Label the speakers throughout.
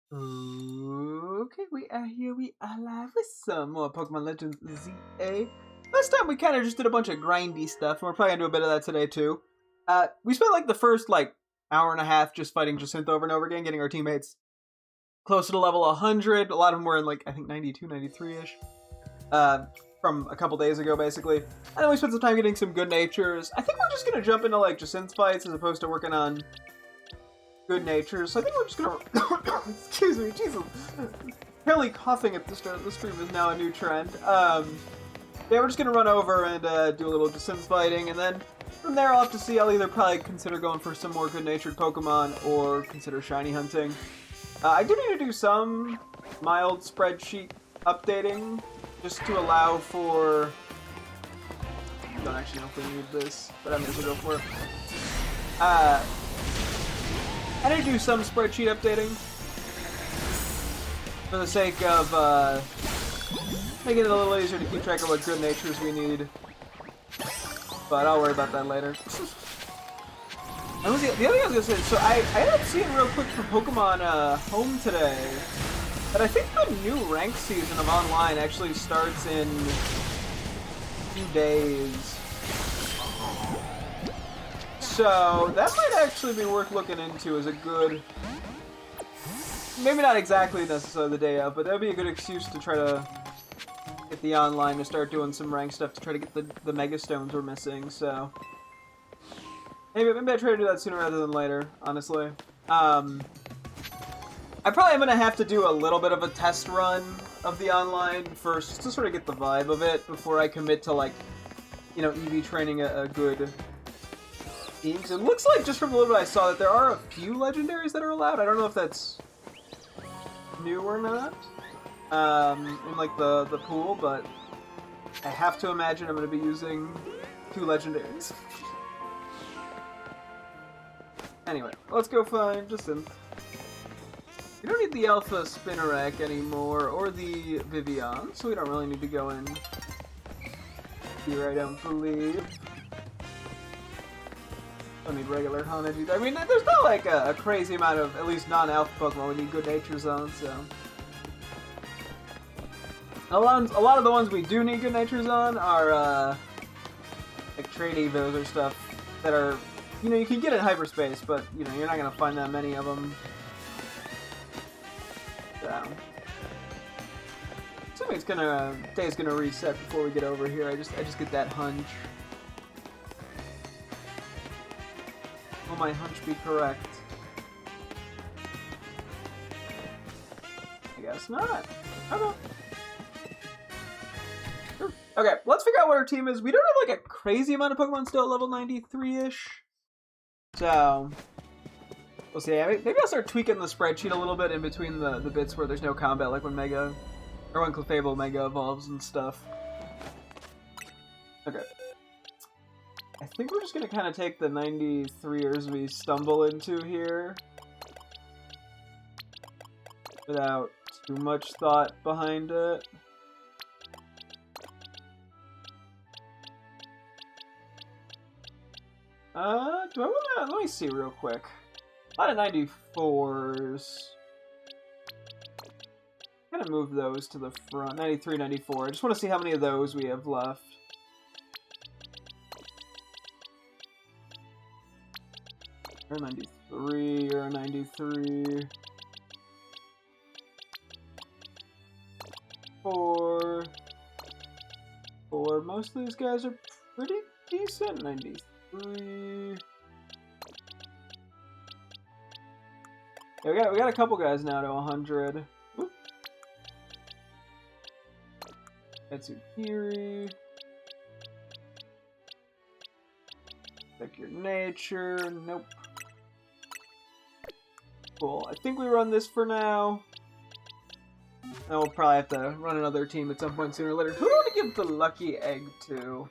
Speaker 1: Okay, we are here. We are live with some more Pokemon Legends ZA. Last time we kind of just did a bunch of grindy stuff, and we're probably gonna do a bit of that today too. We spent like the first hour and a half just fighting Jacinth over and over again, getting our teammates closer to level 100. A lot of them were in I think 92, 93-ish. From a couple days ago, basically. And then we spent some time getting some good natures. I think we're just gonna jump into Jacinth's fights as opposed to working on good natures. So I think we're just gonna excuse me, Jesus. Apparently coughing at the start of the stream is now a new trend. Yeah, we're just gonna run over and do a little Jacinth fighting, and then from there I'll have to see. I'll either probably consider going for some more good-natured Pokemon or consider shiny hunting. I do need to do some mild spreadsheet updating just to allow for... I don't actually know if we need this, but I'm gonna go for it. I need to do some spreadsheet updating for the sake of making it a little easier to keep track of what good natures we need. But I'll worry about that later. And the other thing I was gonna say, so I ended up seeing real quick for Pokemon Home today that I think the new ranked season of online actually starts in a few days. So that might actually be worth looking into as a good, maybe not exactly necessarily the day of, but that would be a good excuse to try to get the online to start doing some ranked stuff to try to get the Mega Stones we're missing. So maybe I try to do that sooner rather than later, honestly. I probably am going to have to do a little bit of a test run of the online first, just to sort of get the vibe of it before I commit to, EV training a good team. Because it looks like, just from a little bit I saw, that there are a few legendaries that are allowed. I don't know if that's new or not, in, the pool, but I have to imagine I'm going to be using 2 legendaries. Anyway, let's go find Jacinth. We don't need the Alpha Spinarak anymore, or the Vivian, so we don't really need to go in here, I don't believe. Don't need regular Haunted either. I mean, there's not a crazy amount of, at least non-Alpha Pokemon we need good natures on, so. A lot of the ones we do need good natures on are, trade evos or stuff that are, you can get in hyperspace, but, you're not going to find that many of them. Assuming day's gonna reset before we get over here. I just get that hunch. Will my hunch be correct? I guess not. Okay. Sure. Okay, let's figure out what our team is. We don't have a crazy amount of Pokemon still at level 93-ish. So we'll see. Maybe I'll start tweaking the spreadsheet a little bit in between the bits where there's no combat, like when Clefable Mega evolves and stuff. Okay. I think we're just gonna kind of take the 93ers we stumble into here without too much thought behind it. Do I wanna... Let me see real quick. A lot of 94s. I'm gonna move those to the front. 93, 94. I just want to see how many of those we have left. You're a 93, you're a 93. 4. Most of these guys are pretty decent. 93. Yeah, we got a couple guys now to 100. Etsukiri. Check your nature. Nope. Cool. I think we run this for now. And we'll probably have to run another team at some point sooner or later. Who do I want to give the lucky egg to?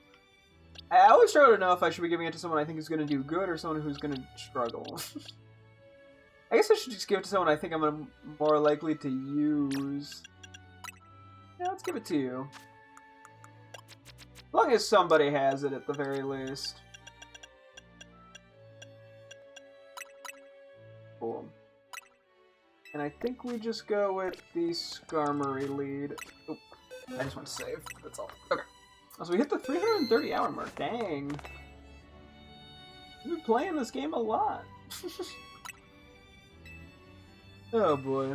Speaker 1: I always struggle to know if I should be giving it to someone I think is going to do good or someone who's going to struggle. I guess I should just give it to someone I think I'm more likely to use. Yeah, let's give it to you. As long as somebody has it at the very least. Cool. And I think we just go with the Skarmory lead. Oop, I just want to save, that's all. Okay. So we hit the 330 hour mark, dang. We've been playing this game a lot. Oh boy.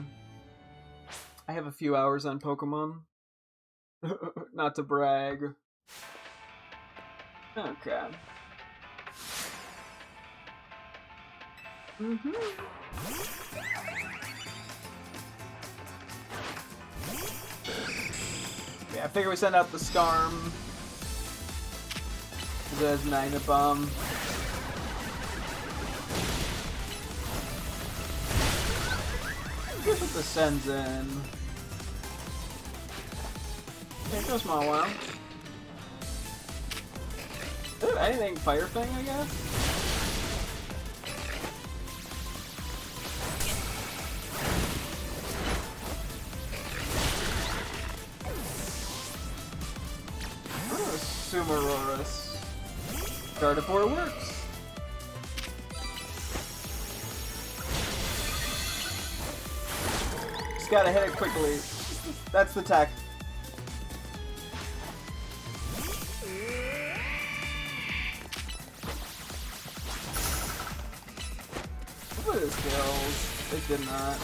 Speaker 1: I have a few hours on Pokemon. Not to brag. Okay. Yeah, I figure we send out the Skarm. There's Magnet Bomb. Here's what this sends in. Yeah, go small wow. Anything Fire Fang, I guess? Oh, Sumaroris. Gardevoir works. Just gotta hit it quickly. That's the tech. Look at his skills. They did not.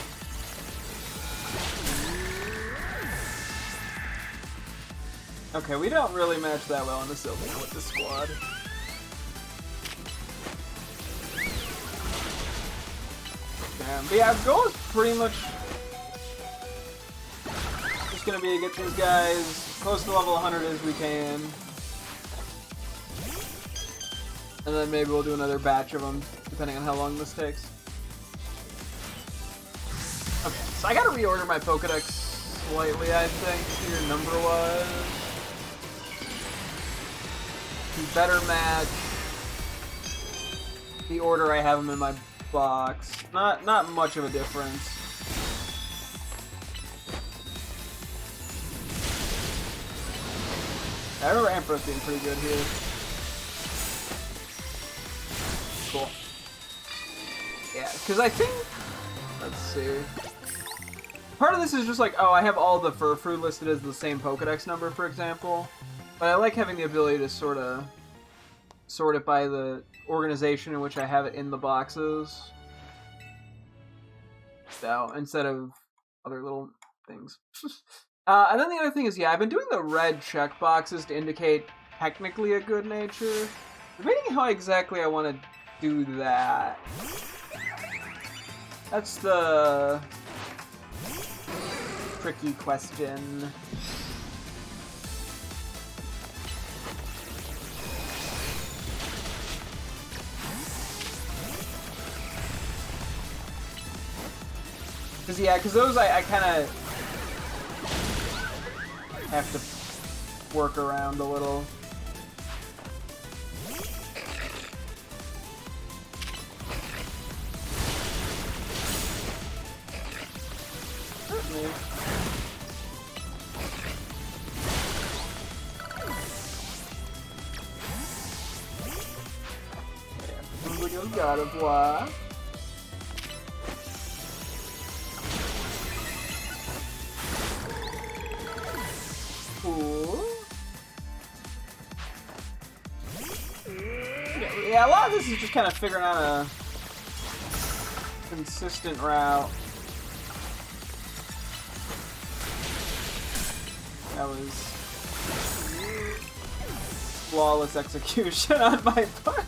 Speaker 1: Okay, we don't really match that well in the Sylveon with the squad. Damn. But yeah, our goal is pretty much just gonna be to get these guys close to level 100 as we can. And then maybe we'll do another batch of them, depending on how long this takes. Okay, so I gotta reorder my Pokedex slightly, I think, your number was. To better match the order I have them in my box. Not much of a difference. I remember Ampharos being pretty good here. Cool. Yeah, because I think... Let's see. Part of this is just like, oh, I have all the Furfrou listed as the same Pokedex number, for example. But I like having the ability to sort it by the organization in which I have it in the boxes. So, instead of other little things. And then the other thing is, yeah, I've been doing the red check boxes to indicate technically a good nature. Debating how exactly I want to do that. That's the tricky question. Because those I kind of have to work around a little. Certainly. Yeah, like a God of War. Cool. Yeah, a lot of this is just kind of figuring out a consistent route. That was flawless execution on my part.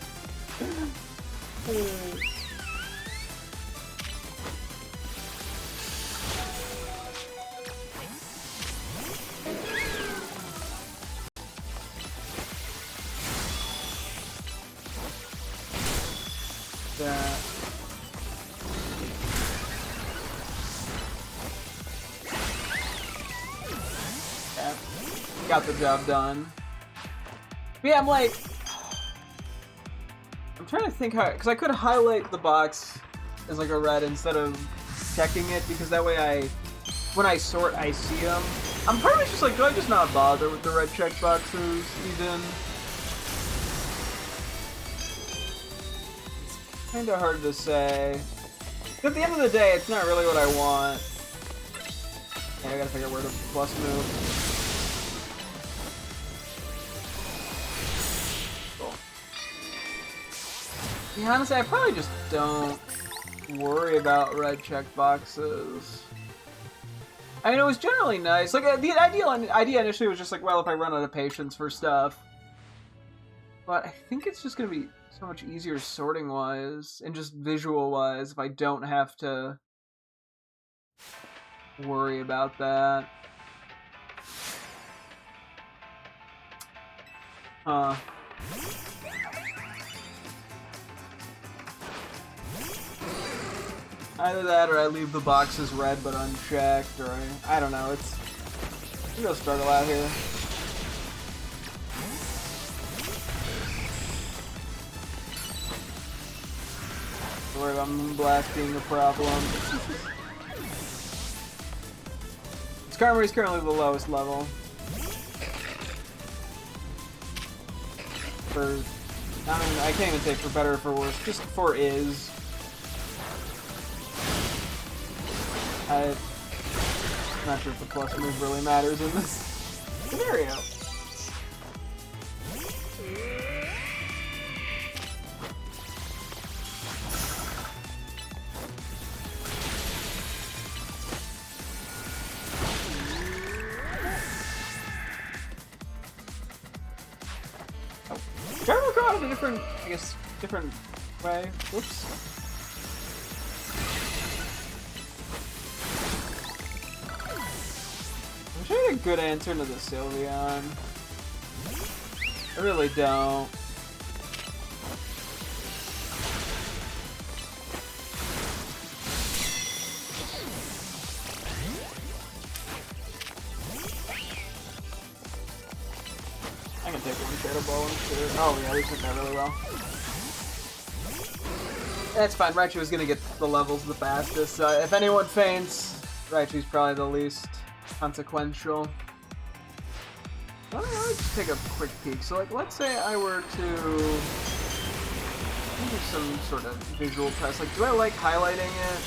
Speaker 1: Got the job done. But yeah, I'm trying to think how, because I could highlight the box as like a red instead of checking it, because that way when I sort, I see them. I'm probably just like, do I just not bother with the red check boxes even? It's kind of hard to say. At the end of the day, it's not really what I want. Yeah, I gotta figure out where to plus move. Cool. Yeah, honestly, I probably just don't worry about red checkboxes. I mean, it was generally nice. Like, the idea initially was just like, well, if I run out of patience for stuff. But I think it's just gonna be so much easier sorting-wise, and just visual-wise, if I don't have to worry about that. Huh. Either that, or I leave the boxes red but unchecked, or I don't know. It's a real struggle out here. Don't worry about Moonblast being a problem. Skarmory is currently the lowest level. For, I mean, I can't even say for better or for worse, just for is. I'm not sure if the plus move really matters in this scenario. Skarmory go out in a different, I guess, different way. Whoops. I wish I had a good answer to the Sylveon. I really don't. I can take one Shadow Ball and sure. Oh yeah, we took that really well. That's fine. Raichu is gonna get the levels the fastest. If anyone faints, Raichu's probably the least consequential. Let me just take a quick peek. So, like, let's say I were to do some sort of visual press. Like, do I like highlighting it?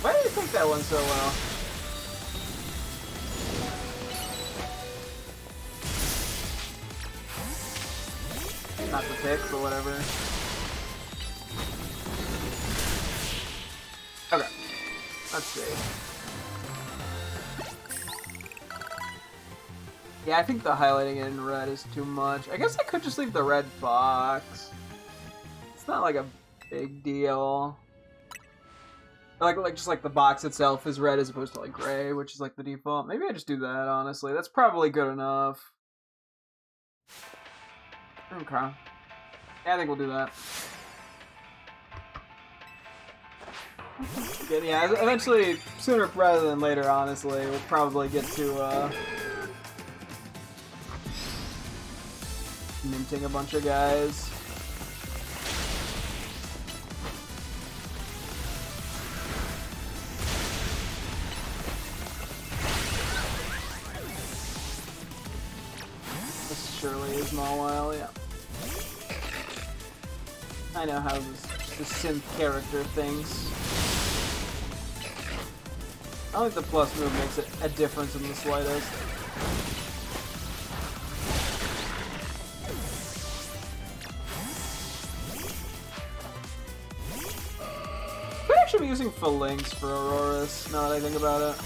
Speaker 1: Why do you think that one so well? Not the pick, but whatever. Okay. Let's see. Yeah, I think the highlighting in red is too much. I guess I could just leave the red box. It's not like a big deal. Like just like the box itself is red as opposed to like gray, which is like the default. Maybe I just do that, honestly. That's probably good enough. Okay. Yeah, I think we'll do that. Yeah, eventually, sooner rather than later, honestly, we'll probably get to, minting a bunch of guys. This surely is Mawile, yeah. I know how the synth character thinks. I don't think the plus move makes a difference in the slightest. Could actually be using Phalanx for Auroras, now that I think about it.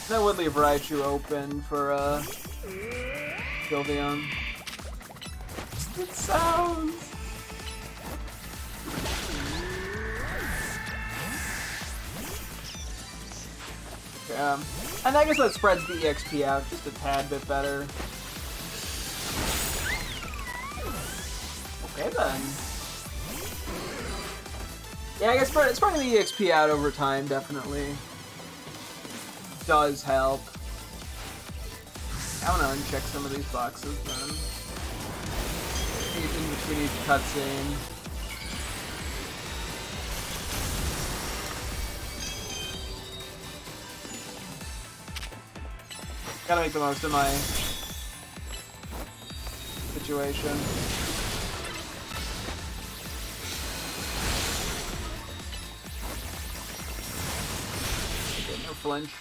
Speaker 1: That would leave Raichu open for, Sylveon. It sounds. Yeah. And I guess that spreads the EXP out just a tad bit better. Okay then. Yeah, I guess spreading the EXP out over time definitely does help. I want to uncheck some of these boxes then. in between each cutscene. Gotta make the most of my situation. Okay, no flinch.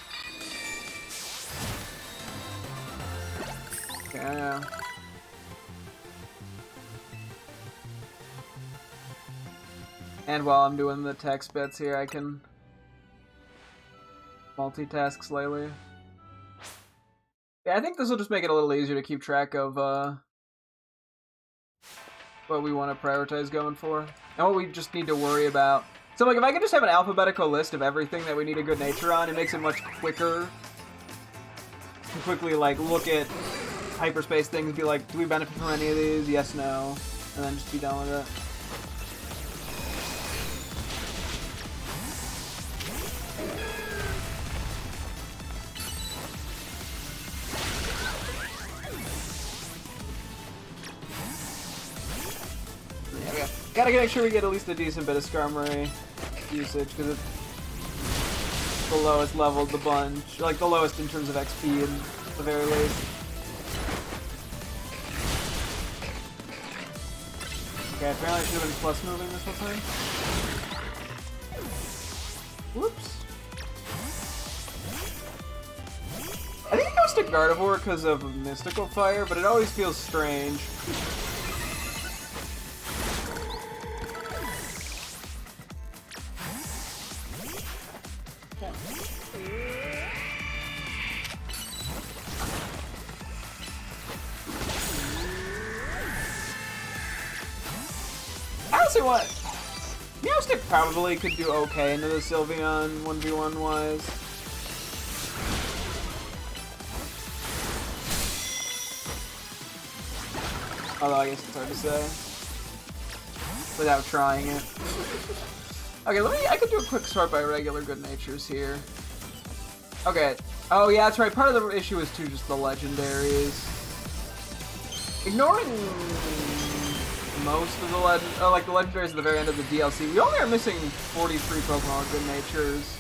Speaker 1: Yeah. And while I'm doing the text bits here, I can multitask slightly. Yeah, I think this will just make it a little easier to keep track of what we want to prioritize going for, and what we just need to worry about. So, like, if I could just have an alphabetical list of everything that we need a good nature on, it makes it much quicker to quickly, like, look at hyperspace things and be like, do we benefit from any of these? Yes, no. And then just be done with it. Gotta make sure we get at least a decent bit of Skarmory usage, because it's the lowest level of the bunch. Like, the lowest in terms of XP, at the very least. Okay, apparently I should have been plus moving this whole thing. Whoops. I think it goes to Gardevoir because of Mystical Fire, but it always feels strange. Honestly, what? Meowstic probably could do okay into the Sylveon 1v1 wise. Although I guess it's hard to say without trying it. Okay, I could do a quick sort by regular good natures here. Okay. Oh yeah, that's right. Part of the issue is too just the legendaries. Ignoring most of the like the legendaries at the very end of the DLC, we only are missing 43 Pokemon with good natures,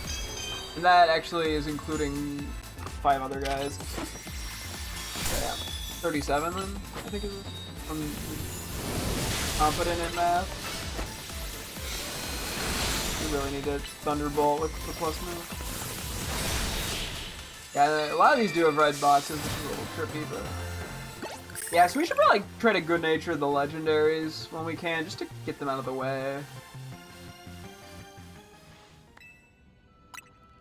Speaker 1: and that actually is including 5 other guys. Yeah, 37 then I think it is. I'm confident in math. We really need to Thunderbolt with the plus move. Yeah, a lot of these do have red boxes, which is a little trippy, but. Yeah, so we should probably try to good nature the legendaries when we can, just to get them out of the way.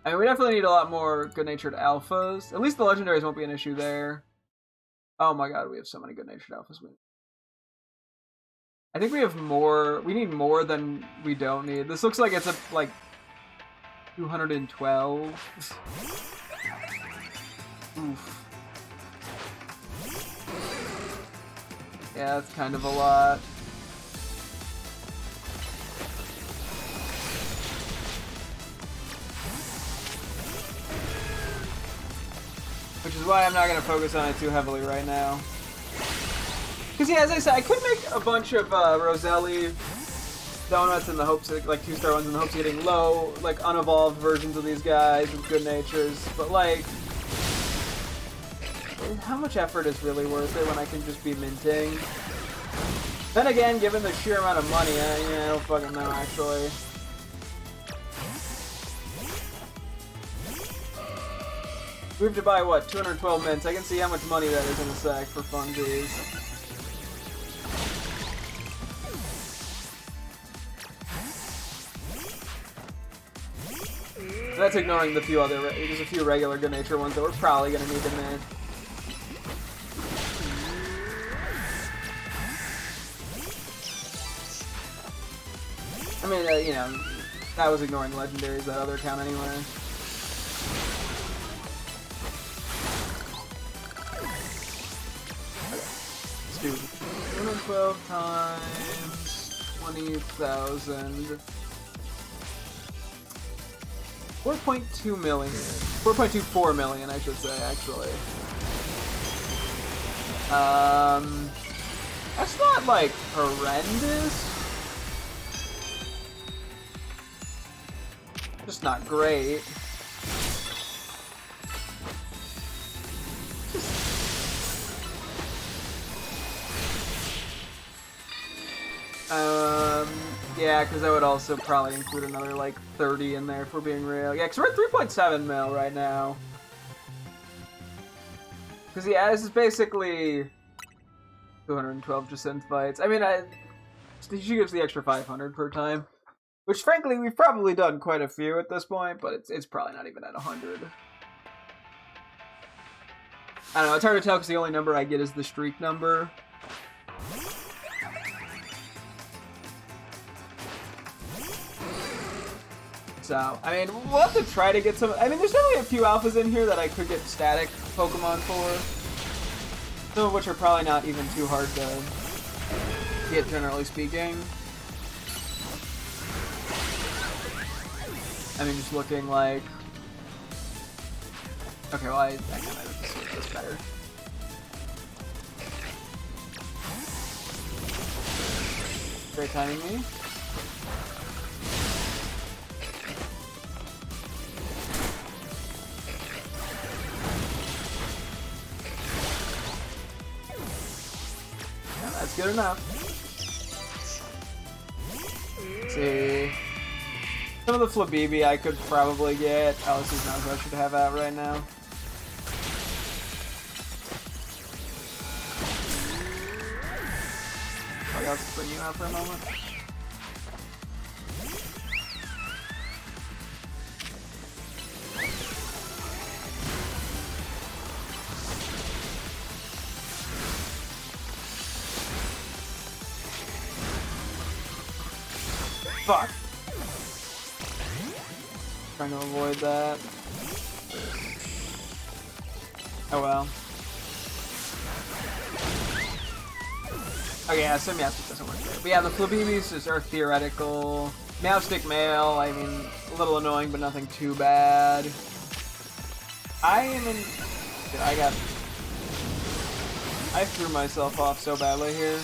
Speaker 1: I mean, we definitely need a lot more good-natured alphas. At least the legendaries won't be an issue there. Oh my god, we have so many good-natured alphas. I think we have more. We need more than we don't need. This looks like it's like 212. Oof. Yeah, that's kind of a lot. Which is why I'm not going to focus on it too heavily right now. Because yeah, as I said, I could make a bunch of Roselli donuts in the hopes of, like 2-star ones in the hopes of getting low, like unevolved versions of these guys with good natures, but like, how much effort is really worth it when I can just be minting? Then again, given the sheer amount of money, yeah, I don't fucking know, actually. We have to buy, what, 212 mints? I can see how much money that is in a sec for funsies. That's ignoring the few other, there's a few regular good nature ones that we're probably going to need to mint. I mean, you know, that was ignoring legendaries, that other account anyway. Okay, let's do 212 times 20,000. 4.2 million. 4.24 million, I should say, actually. That's not, like, horrendous. Just not great. Yeah, because that would also probably include another, like, 30 in there if we're being real. Yeah, because we're at 3.7 mil right now. Because, yeah, this is basically 212 just fights. I mean, she gives the extra 500 per time. Which, frankly, we've probably done quite a few at this point, but it's probably not even at 100. I don't know, it's hard to tell because the only number I get is the streak number. So, I mean, we'll have to try to get some... I mean, there's definitely a few alphas in here that I could get static Pokemon for. Some of which are probably not even too hard to get, generally speaking. I mean, just looking like... Okay, well, I kind of see this better. Great timing me. Yeah, that's good enough. Let's see. Some of the Flabibi I could probably get. Alice's Nuzlocke should have out right now. I'll just bring you out for a moment. Fuck. Trying to avoid that. Oh well. Okay, yeah, Simiastic doesn't work there. But yeah, the Flabibis are theoretical. Meowstic male, I mean, a little annoying, but nothing too bad. I threw myself off so badly here.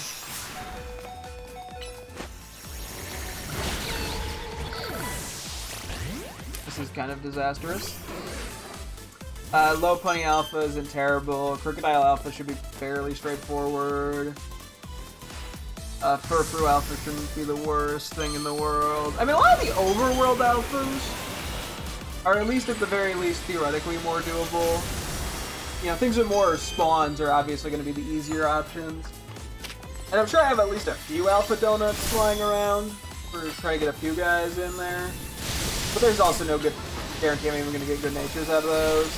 Speaker 1: This is kind of disastrous. Low Pony Alpha isn't terrible. Crocodile Alpha should be fairly straightforward. Furfru Alpha shouldn't be the worst thing in the world. I mean, a lot of the overworld alphas are, at least at the very least, theoretically more doable. You know, things with more spawns are obviously going to be the easier options. And I'm sure I have at least a few alpha donuts flying around for trying to get a few guys in there. But there's also no good guarantee I'm even going to get good natures out of those.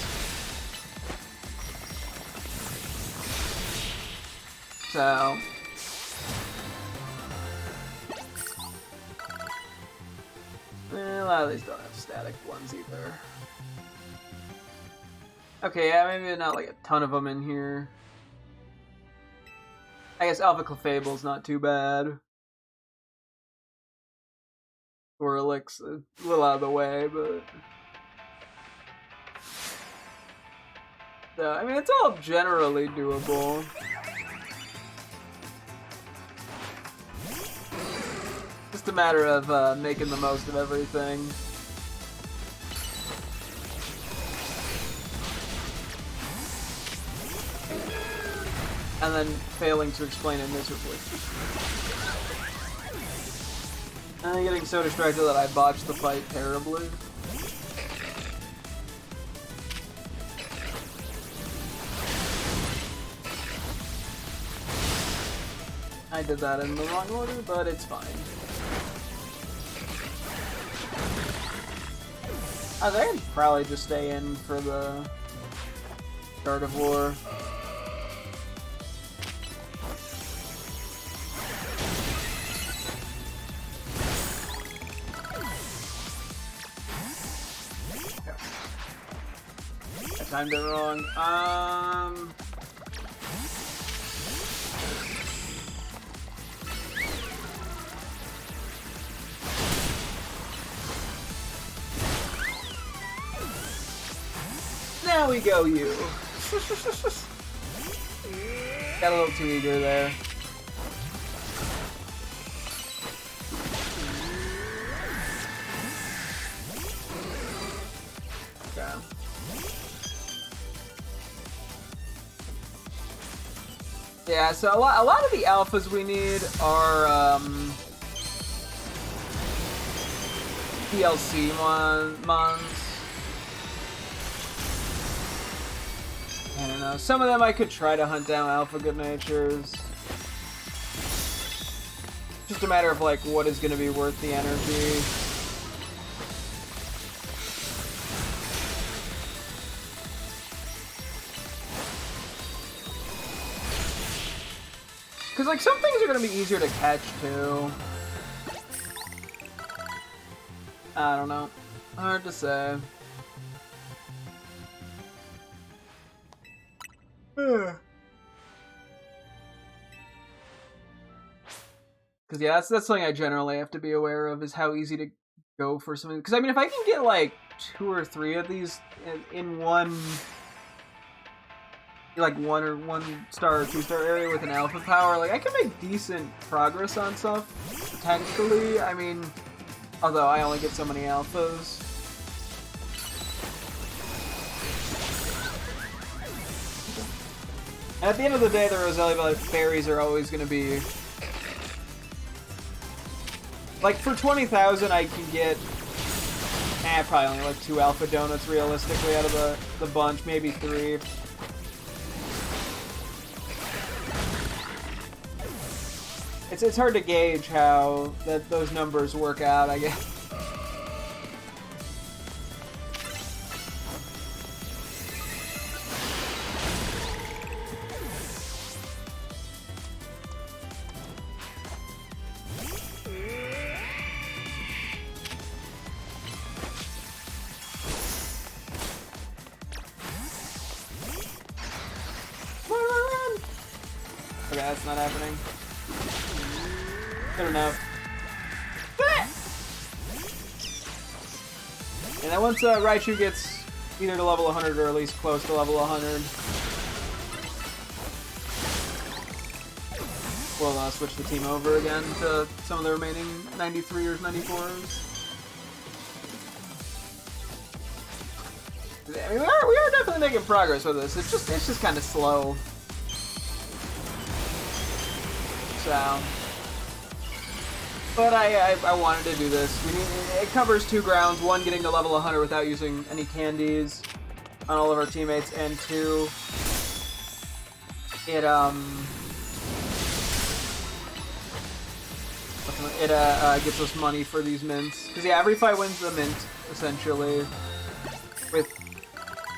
Speaker 1: So... a lot of these don't have static ones either. Okay, yeah, maybe not like a ton of them in here. I guess Alpha Clefable's not too bad. Oralix, a little out of the way, but... I mean, it's all generally doable. Just a matter of making the most of everything. And then failing to explain it miserably. And getting so distracted that I botched the fight terribly. I did that in the wrong order, but it's fine. I think I'd probably just stay in for the start of war. I timed it wrong. Now we go, you. Got a little too eager there. Yeah, so a lot of the alphas we need are DLC mons. I don't know. Some of them I could try to hunt down alpha good natures. Just a matter of like what is going to be worth the energy. Because like some things are going to be easier to catch too. I don't know. Hard to say. Because yeah, that's something I generally have to be aware of, is how easy to go for something. Because I mean, if I can get like 2 or 3 of these in one, like 1 star or 2 star area with an alpha power, like I can make decent progress on stuff potentially. I mean, although I only get so many alphas. And at the end of the day, the Roselia berries are always going to be... Like, for 20,000, I can get... probably only like 2 alpha donuts, realistically, out of the bunch. Maybe 3. It's hard to gauge how those numbers work out, I guess. Okay, that's not happening. Good enough. And then once Raichu gets either to level 100 or at least close to level 100, we'll switch the team over again to some of the remaining 93ers, 94s. I mean, we are definitely making progress with this. It's just kind of slow. So, but I wanted to do this. It covers 2 grounds: 1, getting to level 100 without using any candies on all of our teammates, and 2, it gets us money for these mints. Because yeah, every fight wins the mint essentially, with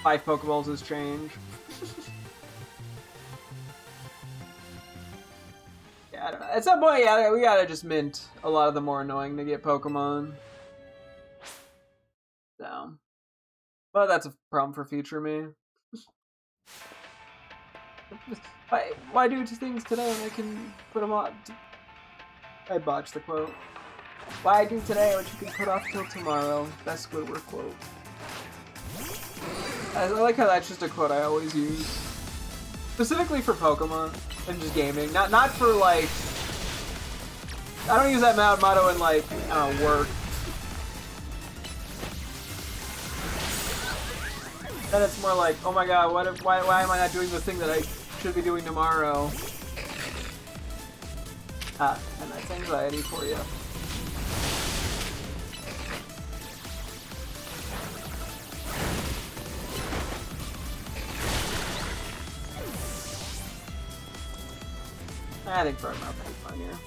Speaker 1: 5 Pokeballs as change. I don't know. At some point, yeah, we gotta just mint a lot of the more annoying to get Pokemon. So, but that's a problem for future me. Why do 2 things today when I can put them on? I botched the quote. Why do today what you can put off till tomorrow? Best Squidward quote. I like how that's just a quote I always use. Specifically for Pokemon and just gaming. Not for like... I don't use that motto in like, I don't know, work. Then it's more like, oh my god, why am I not doing the thing that I should be doing tomorrow? And that's anxiety for you. I think Burn Mouth will be fun here.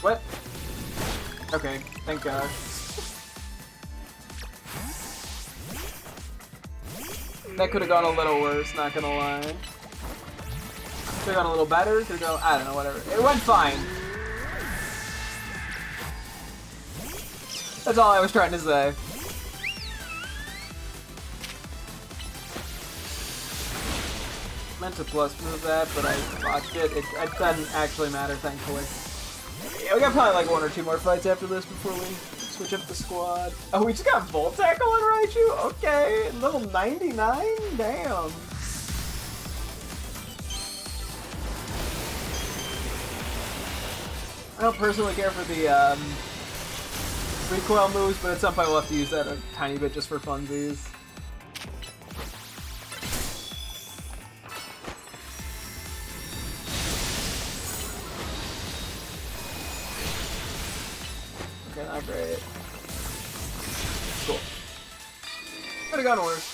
Speaker 1: What? Okay, thank God. That could have gone a little worse, not gonna lie. Could have gone a little better, could have gone, I don't know, whatever. It went fine. That's all I was trying to say. Meant to plus move that, but I botched it. It doesn't actually matter, thankfully. Yeah, we got probably like 1 or 2 more fights after this before we switch up the squad. Oh, we just got Volt Tackle on Raichu? Okay, level 99? Damn. I don't personally care for the recoil moves, but at some point we'll have to use that a tiny bit just for funsies. Okay, not great. Cool. Could have gone worse.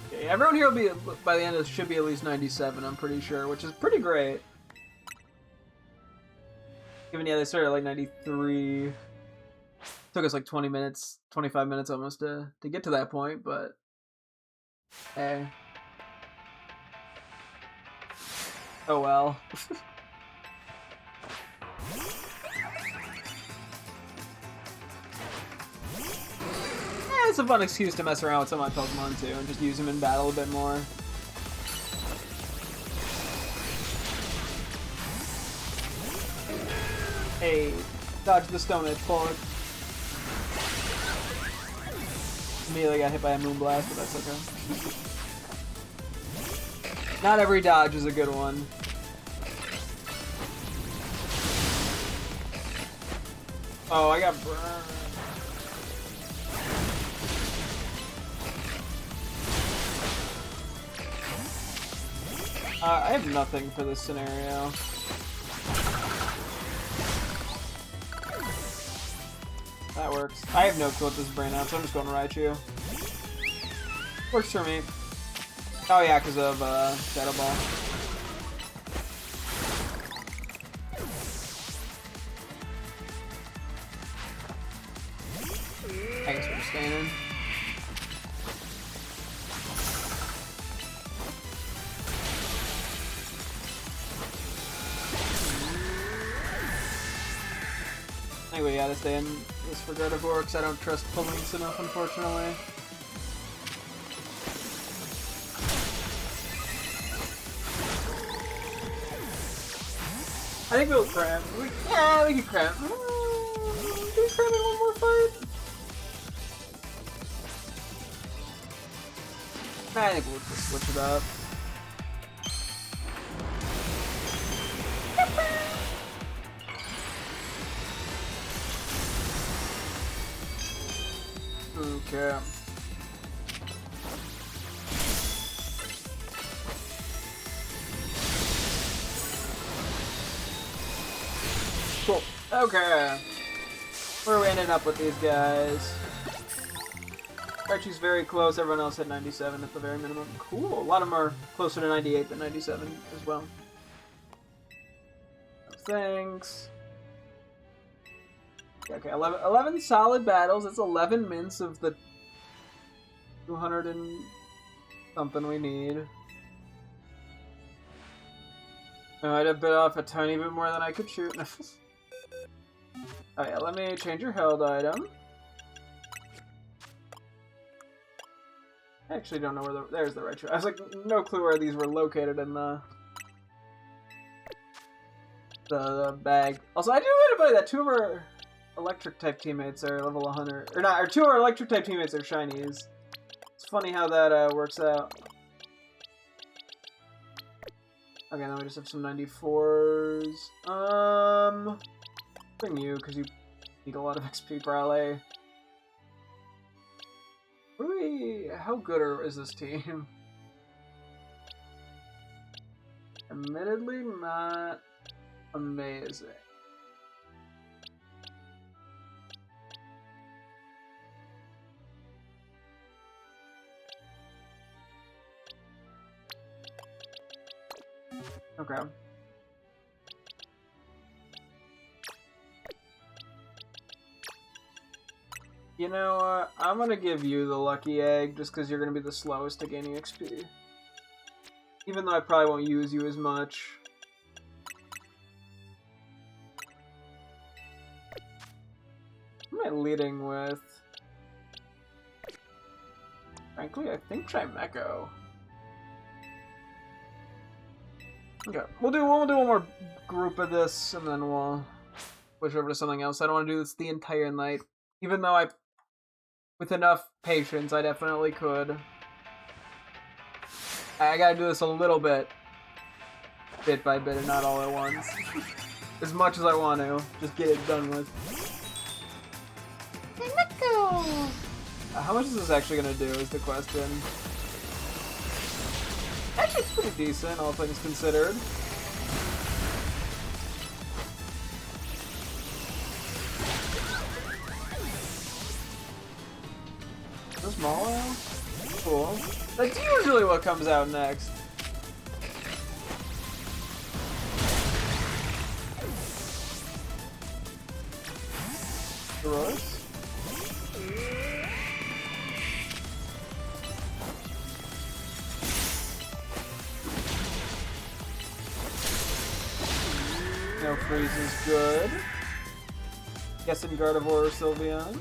Speaker 1: Okay, everyone here will be, by the end of this, should be at least 97, I'm pretty sure, which is pretty great. Given, yeah, they started at like 93. Took us like 20 minutes, 25 minutes almost to get to that point, but hey. Oh well. It's a fun excuse to mess around with some of my Pokemon too, and just use them in battle a bit more. Hey, dodge the Stone Edge, pull it. Immediately got hit by a Moonblast, but that's okay. Not every dodge is a good one. Oh, I got burned. I have nothing for this scenario. That works. I have no clue what this brain out, so I'm just going to Raichu. Works for me. Oh yeah, because of Shadow Ball. I guess we're just staying in. Anyway, yeah, to stay in this for Gardevoir because I don't trust Police enough, unfortunately. I think we'll cram. Yeah, we can cram. Do we cram in one more fight? I think we'll just switch it up. Okay. Cool. Okay. Where are we ending up with these guys? Raichu's very close. Everyone else had 97 at the very minimum. Cool. A lot of them are closer to 98 than 97 as well. Thanks. Okay, 11 solid battles. That's 11 mints of the 200 and something we need. I'd have bit off a tiny bit more than I could shoot. Oh yeah, let me change your held item. I actually don't know where there's the Raichu. I was like, no clue where these were located in the bag. Also, I do want to buy that 2 of our electric type teammates are level 100, or not, or 2 of our electric type teammates are shinies. It's funny how that works out. Okay, now we just have some 94s. Bring you, because you need a lot of XP probably. How good is this team? Admittedly, not amazing. Okay. You know, I'm gonna give you the lucky egg just because you're gonna be the slowest to gaining XP. Even though I probably won't use you as much. What am I leading with? Frankly, I think Chimecho. Okay, we'll do one more group of this, and then we'll switch over to something else. I don't want to do this the entire night, even though with enough patience, I definitely could. I gotta do this a little bit. bit by bit and not all at once. As much as I want to. Just get it done with. How much is this actually going to do is the question. Actually, it's pretty decent, all things considered. Is this Mallow? Cool. That's usually what comes out next. Gross. No freeze is good. Guessing Gardevoir or Sylveon.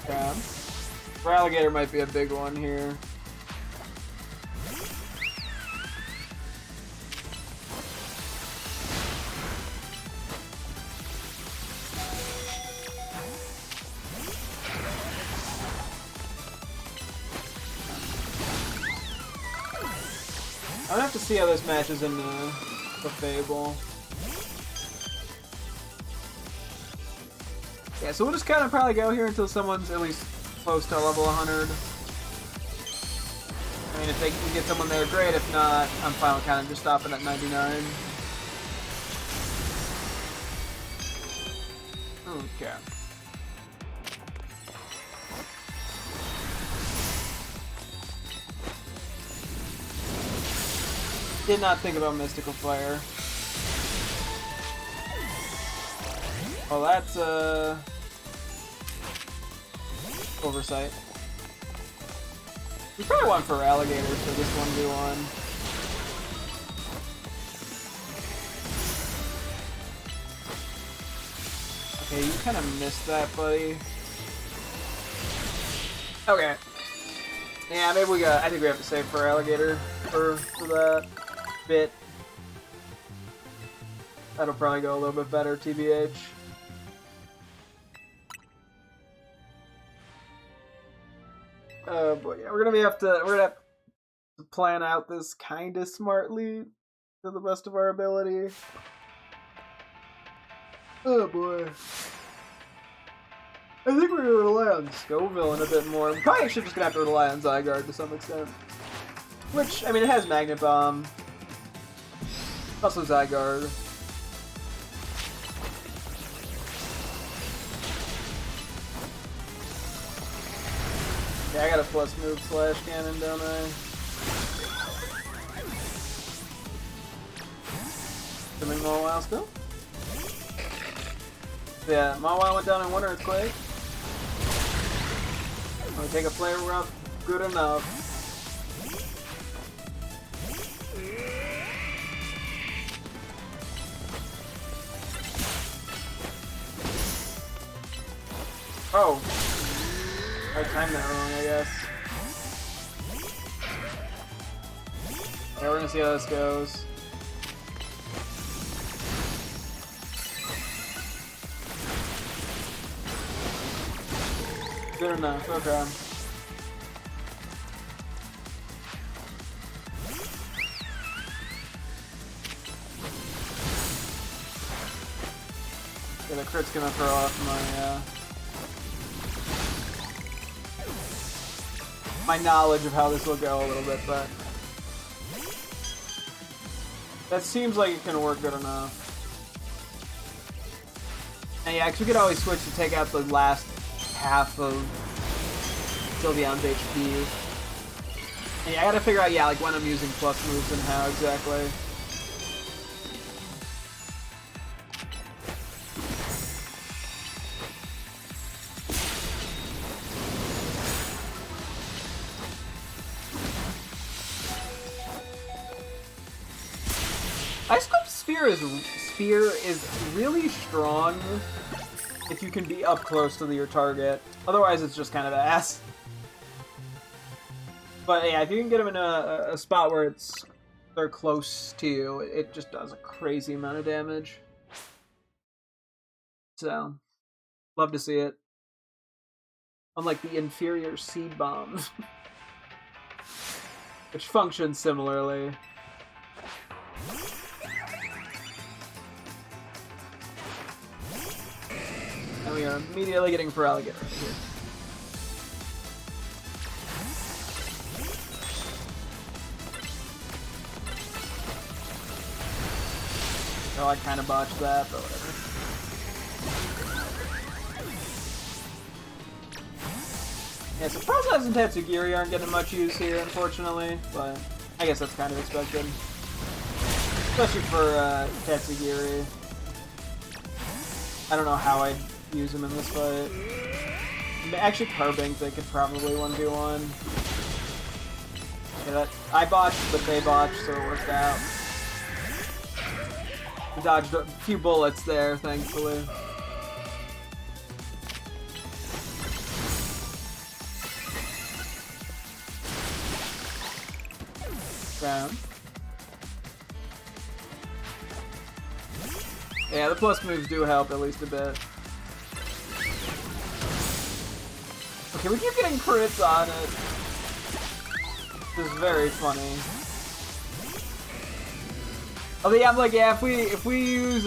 Speaker 1: Yeah. Alligator might be a big one here. I'd have to see how this matches in the Fable. Yeah, so we'll just kind of probably go here until someone's at least close to level 100. I mean, if they can get someone there, great. If not, I'm fine with kind of just stopping at 99. Okay. Did not think about Mystical Fire. Oh, that's oversight. We probably went for Alligators for this 1v1. Okay, you kind of missed that, buddy. Okay. Yeah, maybe we got. I think we have to save for Alligator for that bit. That'll probably go a little bit better, TBH. Oh boy, yeah, we're gonna have to plan out this kind of smartly to the best of our ability. Oh boy. I think we're gonna rely on Scoville a bit more. We probably should just gonna have to rely on Zygarde to some extent. Which, I mean, it has Magnet Bomb. Also Zygarde. Yeah, I got a plus move slash cannon, don't I? Coming Mawile still? Yeah, Mawile went down in one earthquake. I'm gonna take a flare rough, good enough. Oh! I timed that wrong, I guess. Yeah, we're gonna see how this goes. Good enough, okay. Yeah, the crit's gonna throw off my knowledge of how this will go a little bit, but that seems like it can work good enough. And yeah, because we could always switch to take out the last half of Sylveon's HP. And yeah, I gotta figure out, yeah, like when I'm using plus moves and how exactly. Ice Cube Spear is really strong if you can be up close to your target. Otherwise, it's just kind of ass. But yeah, if you can get them in a spot where they're close to you, it just does a crazy amount of damage. So, love to see it. Unlike the inferior seed bomb, which functions similarly. And we are immediately getting Feraligatr right here. Oh, I kind of botched that, but whatever. Yeah, so Process and Tatsugiri aren't getting much use here, unfortunately, but I guess that's kind of expected. Especially for Tatsugiri. I don't know how I'd use him in this fight. Actually, Carbink, they could probably 1v1. Yeah, that, I botched, but they botched, so it worked out. We dodged a few bullets there, thankfully. Down. Yeah, the plus moves do help at least a bit. Okay, we keep getting crits on it. This is very funny. Oh yeah, I'm like, yeah, if we use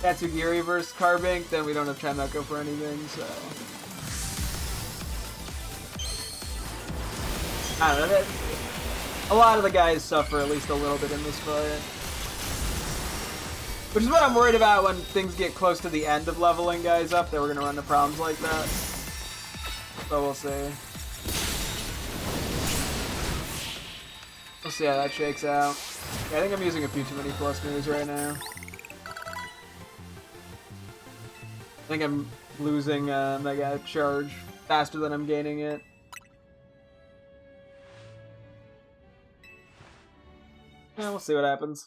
Speaker 1: Tatsugiri versus Carbink, then we don't have Chameko for anything, so I don't know. A lot of the guys suffer at least a little bit in this fight. Which is what I'm worried about when things get close to the end of leveling guys up, that we're gonna run into problems like that. So we'll see. We'll see how that shakes out. Yeah, I think I'm using a few too many plus moves right now. I think I'm losing Mega Charge faster than I'm gaining it. Yeah, we'll see what happens.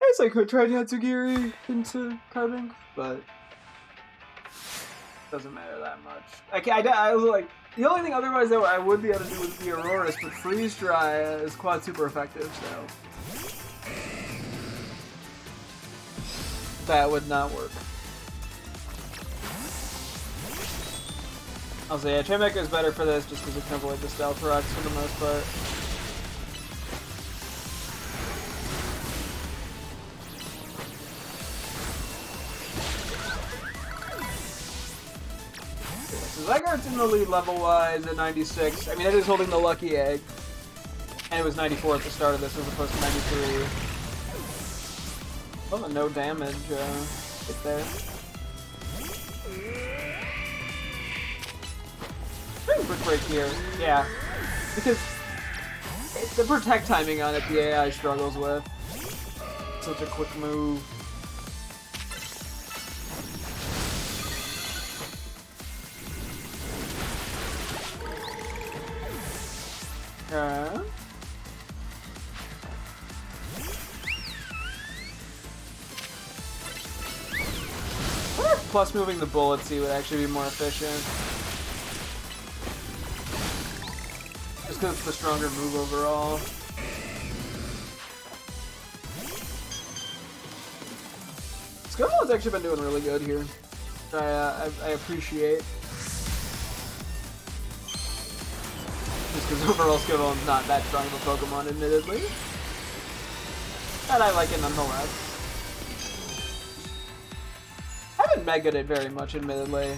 Speaker 1: I guess I could try Tatsugiri into Carbink, but doesn't matter that much. I was like, the only thing otherwise that I would be able to do would be Aurora's, but Freeze Dry is quad super effective, so that would not work. I'll say, yeah, Chameko is better for this just because it can avoid the Stealth Rocks for the most part. Zygarde's in the lead level-wise at 96. I mean, it is holding the Lucky Egg. And it was 94 at the start of this as opposed to 93. Oh, no damage right there. Brick Break here, yeah. Because it's the protect timing on it the AI struggles with. Such a quick move. Plus moving the bullets he would actually be more efficient. Just because it's the stronger move overall. Scomo's actually been doing really good here. I appreciate. Just because overall Scomo's not that strong of a Pokemon, admittedly. But I like it nonetheless. I haven't megaed it very much, admittedly.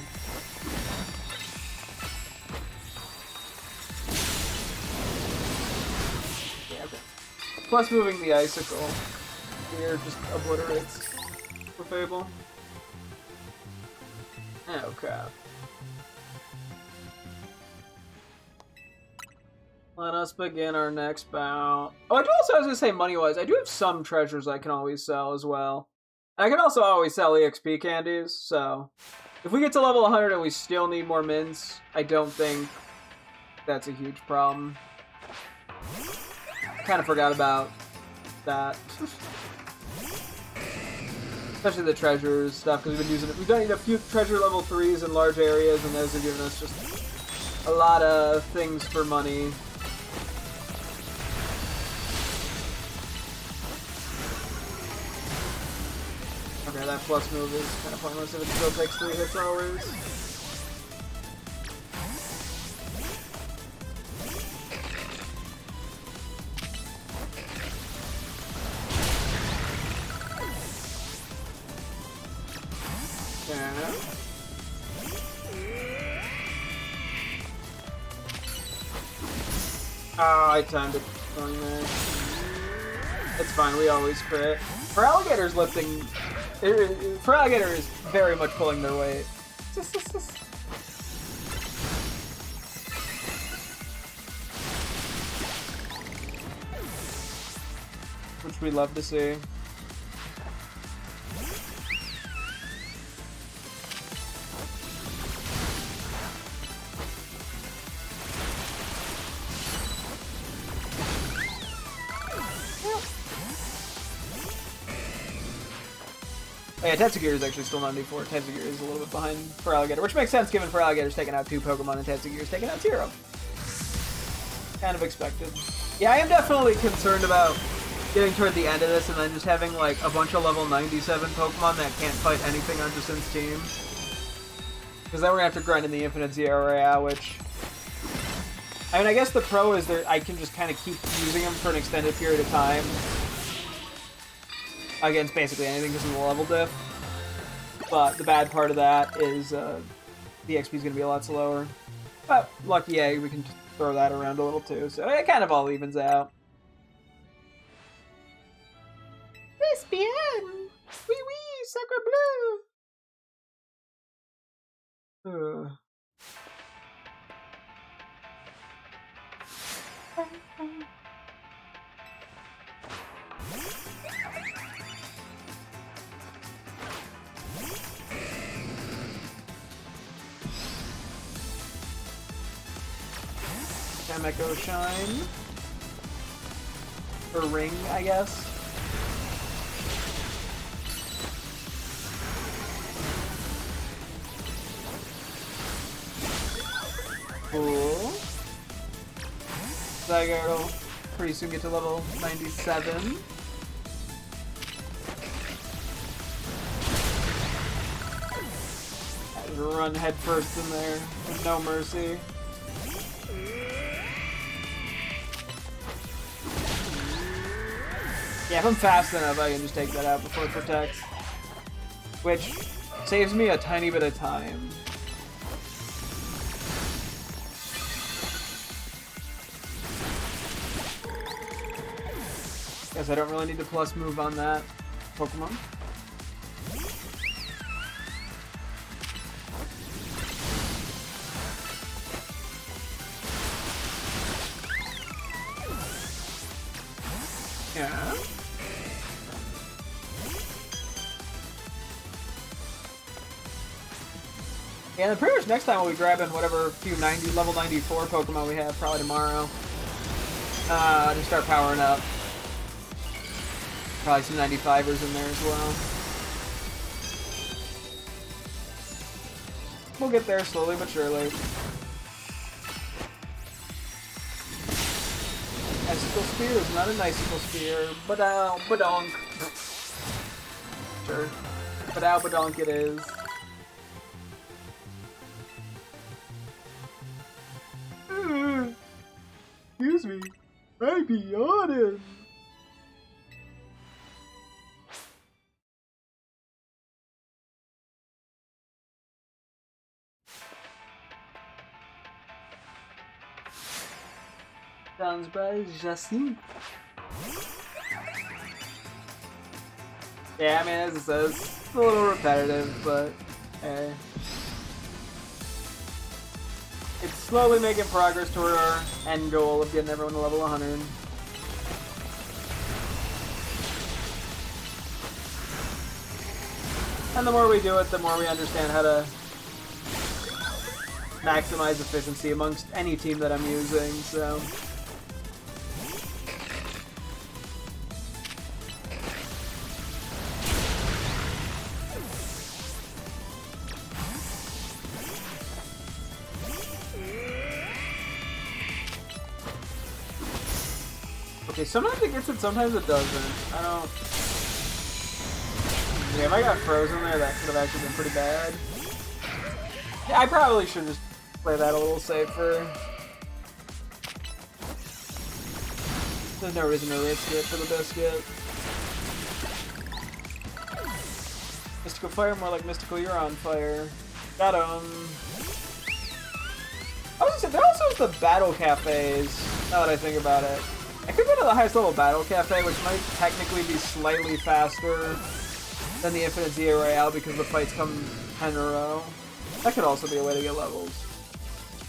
Speaker 1: Yeah, okay. Plus moving the Icicle here just obliterates the Fable. Oh crap. Let us begin our next bout. Oh, I was gonna say money-wise, I do have some treasures I can always sell as well. I can also always sell EXP candies, so if we get to level 100 and we still need more mints, I don't think that's a huge problem. Kind of forgot about that. Especially the treasures stuff, because we've done a few treasure level 3s in large areas, and those have given us just a lot of things for money. Okay, Yeah, that plus move is kind of pointless if it still takes 3 hits always. Yeah. Oh, I timed it wrong there. It's fine, we always crit. For alligators lifting... For alligator is very much pulling their weight. Which we love to see. Yeah, Tetsugear is actually still 94. Tetsugear is a little bit behind for Alligator, which makes sense given for Alligator's taking out 2 Pokemon and Tetsugear's taking out 0. Kind of expected. Yeah, I am definitely concerned about getting toward the end of this and then just having like a bunch of level 97 Pokemon that can't fight anything on Jacinth's team. Because then we're going to have to grind in the Infinite area, which... I mean, I guess the pro is that I can just kind of keep using them for an extended period of time. Against basically anything because of the level diff. But the bad part of that is the XP is going to be a lot slower. But lucky A, we can throw that around a little too. So it kind of all evens out. This bien! Oui, oui, sacre bleu! Echo Shine. Or Ring, I guess. Cool. Zygarde will pretty soon get to level 97. Just run headfirst in there with no mercy. Yeah, if I'm fast enough, I can just take that out before it protects. Which saves me a tiny bit of time. Guess I don't really need to plus move on that Pokemon. Yeah. Yeah, and pretty much next time we'll be grabbing whatever few level 94 Pokemon we have, probably tomorrow. To start powering up. Probably some 95ers in there as well. We'll get there slowly but surely. Icicle Spear is not an Icicle Spear, badonk. Sure. Badonk it is. Excuse me, I be yawning. Sounds by Jacinth. Yeah, I mean, as it says, it's a little repetitive, but hey. It's slowly making progress toward our end goal of getting everyone to level 100. And the more we do it, the more we understand how to maximize efficiency amongst any team that I'm using, so... Okay, sometimes it gets it, sometimes it doesn't. I don't... Yeah, if I got frozen there, that could have actually been pretty bad. Yeah, I probably should just play that a little safer. There's no reason to risk it for the biscuit. Mystical Fire, more like Mystical You're on Fire. Got him. I was gonna say, there also is the Battle Cafes, now that I think about it. I could go to the highest level Battle Cafe, which might technically be slightly faster than the Infinite ZA Royale because the fights come 10 in a row. That could also be a way to get levels.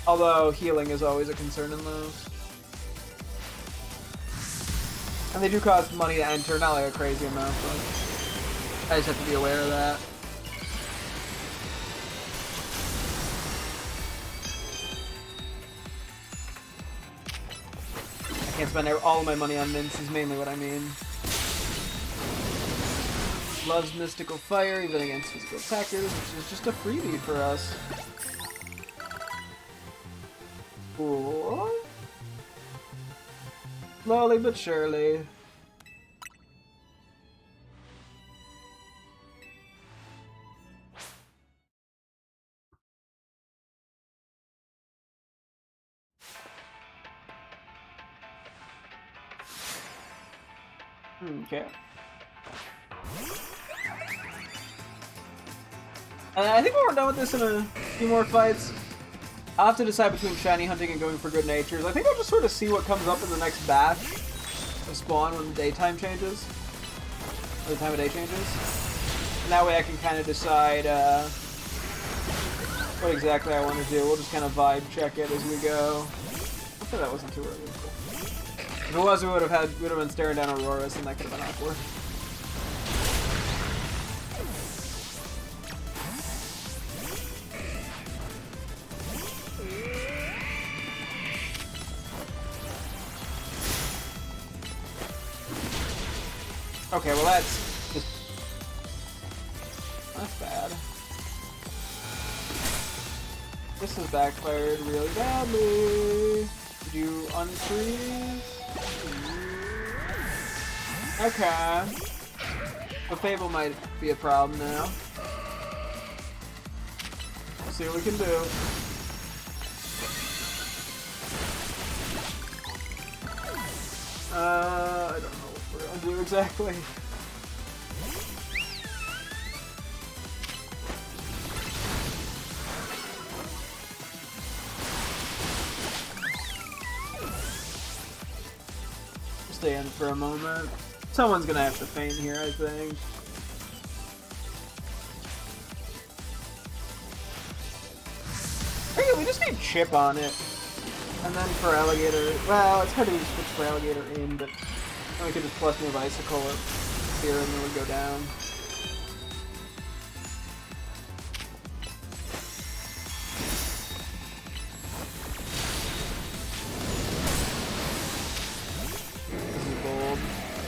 Speaker 1: Although healing is always a concern in those. And they do cost money to enter, not like a crazy amount, but I just have to be aware of that. I can't spend all of my money on mints is mainly what I mean. Loves Mystical Fire, even against physical attackers, which is just a freebie for us. Cool. Slowly but surely. Okay. And I think when we're done with this in a few more fights, I'll have to decide between shiny hunting and going for good natures. I think I'll just sort of see what comes up in the next batch of spawn when the daytime changes. Or the time of day changes. And that way I can kind of decide what exactly I want to do. We'll just kind of vibe check it as we go. Hopefully that wasn't too early. If it was, we would have been staring down Auroras, and that could have been awkward. Okay, well that's bad. This has backfired really badly. Did you unfreeze? Okay. The Fable might be a problem now. We'll see what we can do. I don't know what we're gonna do exactly. Stay in for a moment. Someone's gonna have to faint here, I think. Hey, we just need chip on it. And then for alligator, well, it's hard to switch for alligator in, but then we could just plus move icicle up here and then it would go down.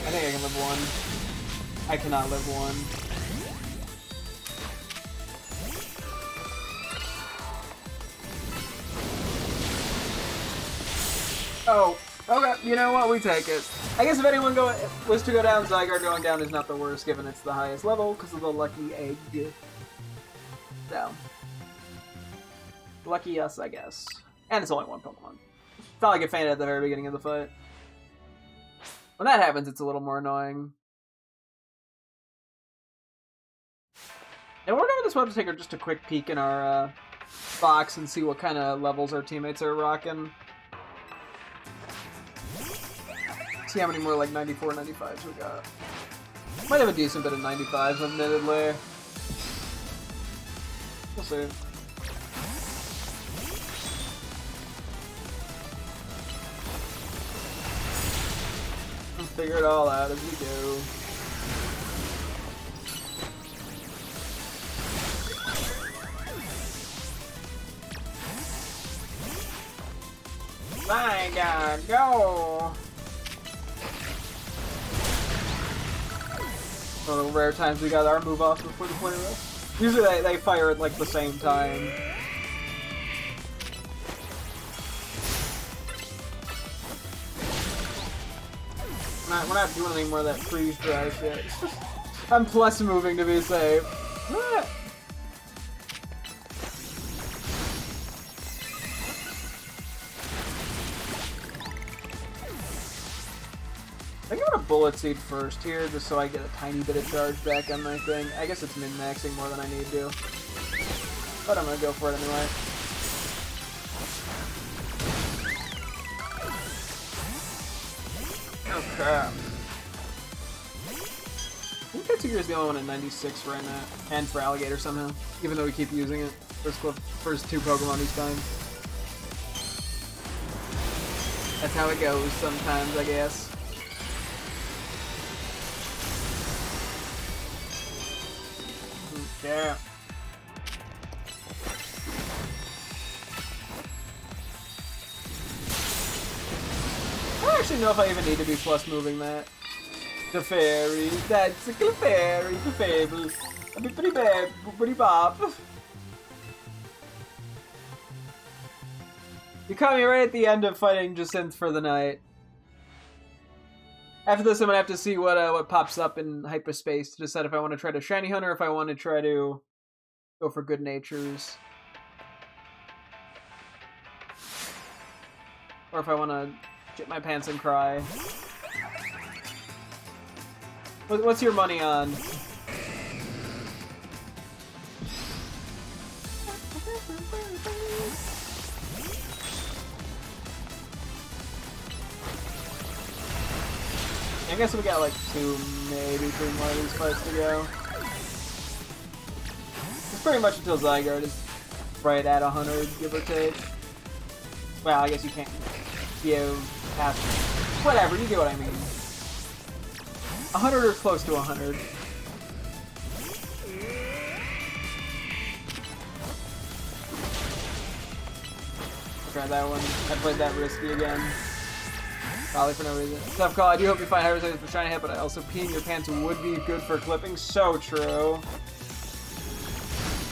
Speaker 1: I think I can live one. I cannot live one. Oh, okay, you know what, we take it. I guess if anyone was to go down, Zygarde going down is not the worst, given it's the highest level, because of the lucky egg. So. Lucky us, I guess. And it's only one Pokemon. It's not like it fainted at the very beginning of the fight. When that happens, it's a little more annoying. And we're going to this web to take just a quick peek in our box and see what kind of levels our teammates are rocking. See how many more like 94, 95s we got. Might have a decent bit of 95s, admittedly. We'll see. Figure it all out as we go. My God, go! One of the rare times we got our move off before the point rest. Usually they fire at like the same time. We're not doing any more of that freeze drive yet. It's just I'm plus moving to be safe. Ah. I give it a bullet seed first here, just so I get a tiny bit of charge back on my thing. I guess it's min-maxing more than I need to. But I'm gonna go for it anyway. Okay. I think Tetsuger is the only one at 96 right now. And for Alligator somehow. Even though we keep using it. First two Pokemon each time. That's how it goes sometimes, I guess. Yeah. I don't actually know if I even need to be plus moving that. The fairy, that's a Clefairy, the fable. A bit pretty bad, pretty bop. You caught me right at the end of fighting Jacinth for the night. After this, I'm gonna have to see what pops up in hyperspace to decide if I want to try to shiny hunt or if I want to try to go for good natures, or if I want to shit my pants and cry. What's your money on? I guess we got like 2, maybe 3 more of these fights to go. It's pretty much until Zygarde is right at 100, give or take. Well, I guess you can't give past... Whatever, you get what I mean. 100 or close to 100. Try that one. I played that risky again. Probably for no reason. Tough call. I do hope you find high resistance for shiny hit, but also peeing your pants would be good for clipping. So true.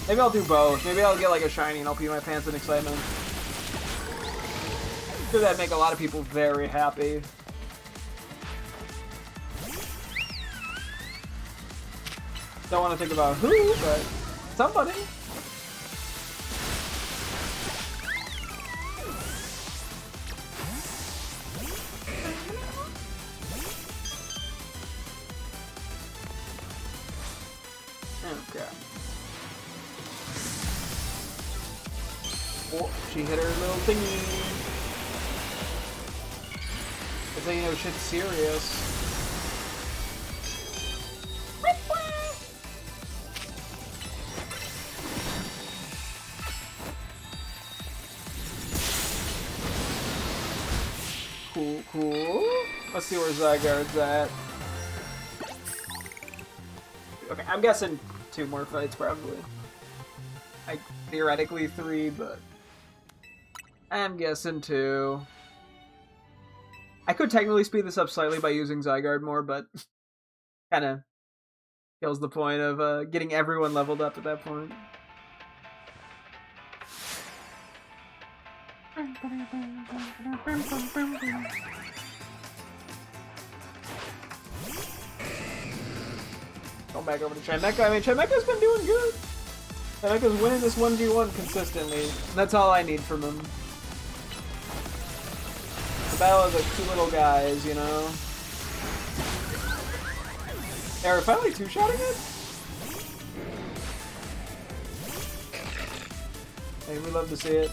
Speaker 1: Maybe I'll do both. Maybe I'll get like a shiny and I'll pee my pants in excitement. I'm sure that'd make a lot of people very happy. Don't want to think about who, but somebody. Okay. Oh, she hit her little thingy. That's how you know shit's serious. Cool, cool. Let's see where Zygarde's at. Okay, I'm guessing 2 more fights, probably. Like, theoretically 3, but... I'm guessing 2. I could technically speed this up slightly by using Zygarde more, but... kinda... kills the point of getting everyone leveled up at that point. Going back over to Chimecha. I mean, Chimecha's been doing good. Chimecha's winning this 1v1 consistently. That's all I need from him. The battle of the 2 little guys, you know? Are we finally 2-shotting it? Hey, we love to see it.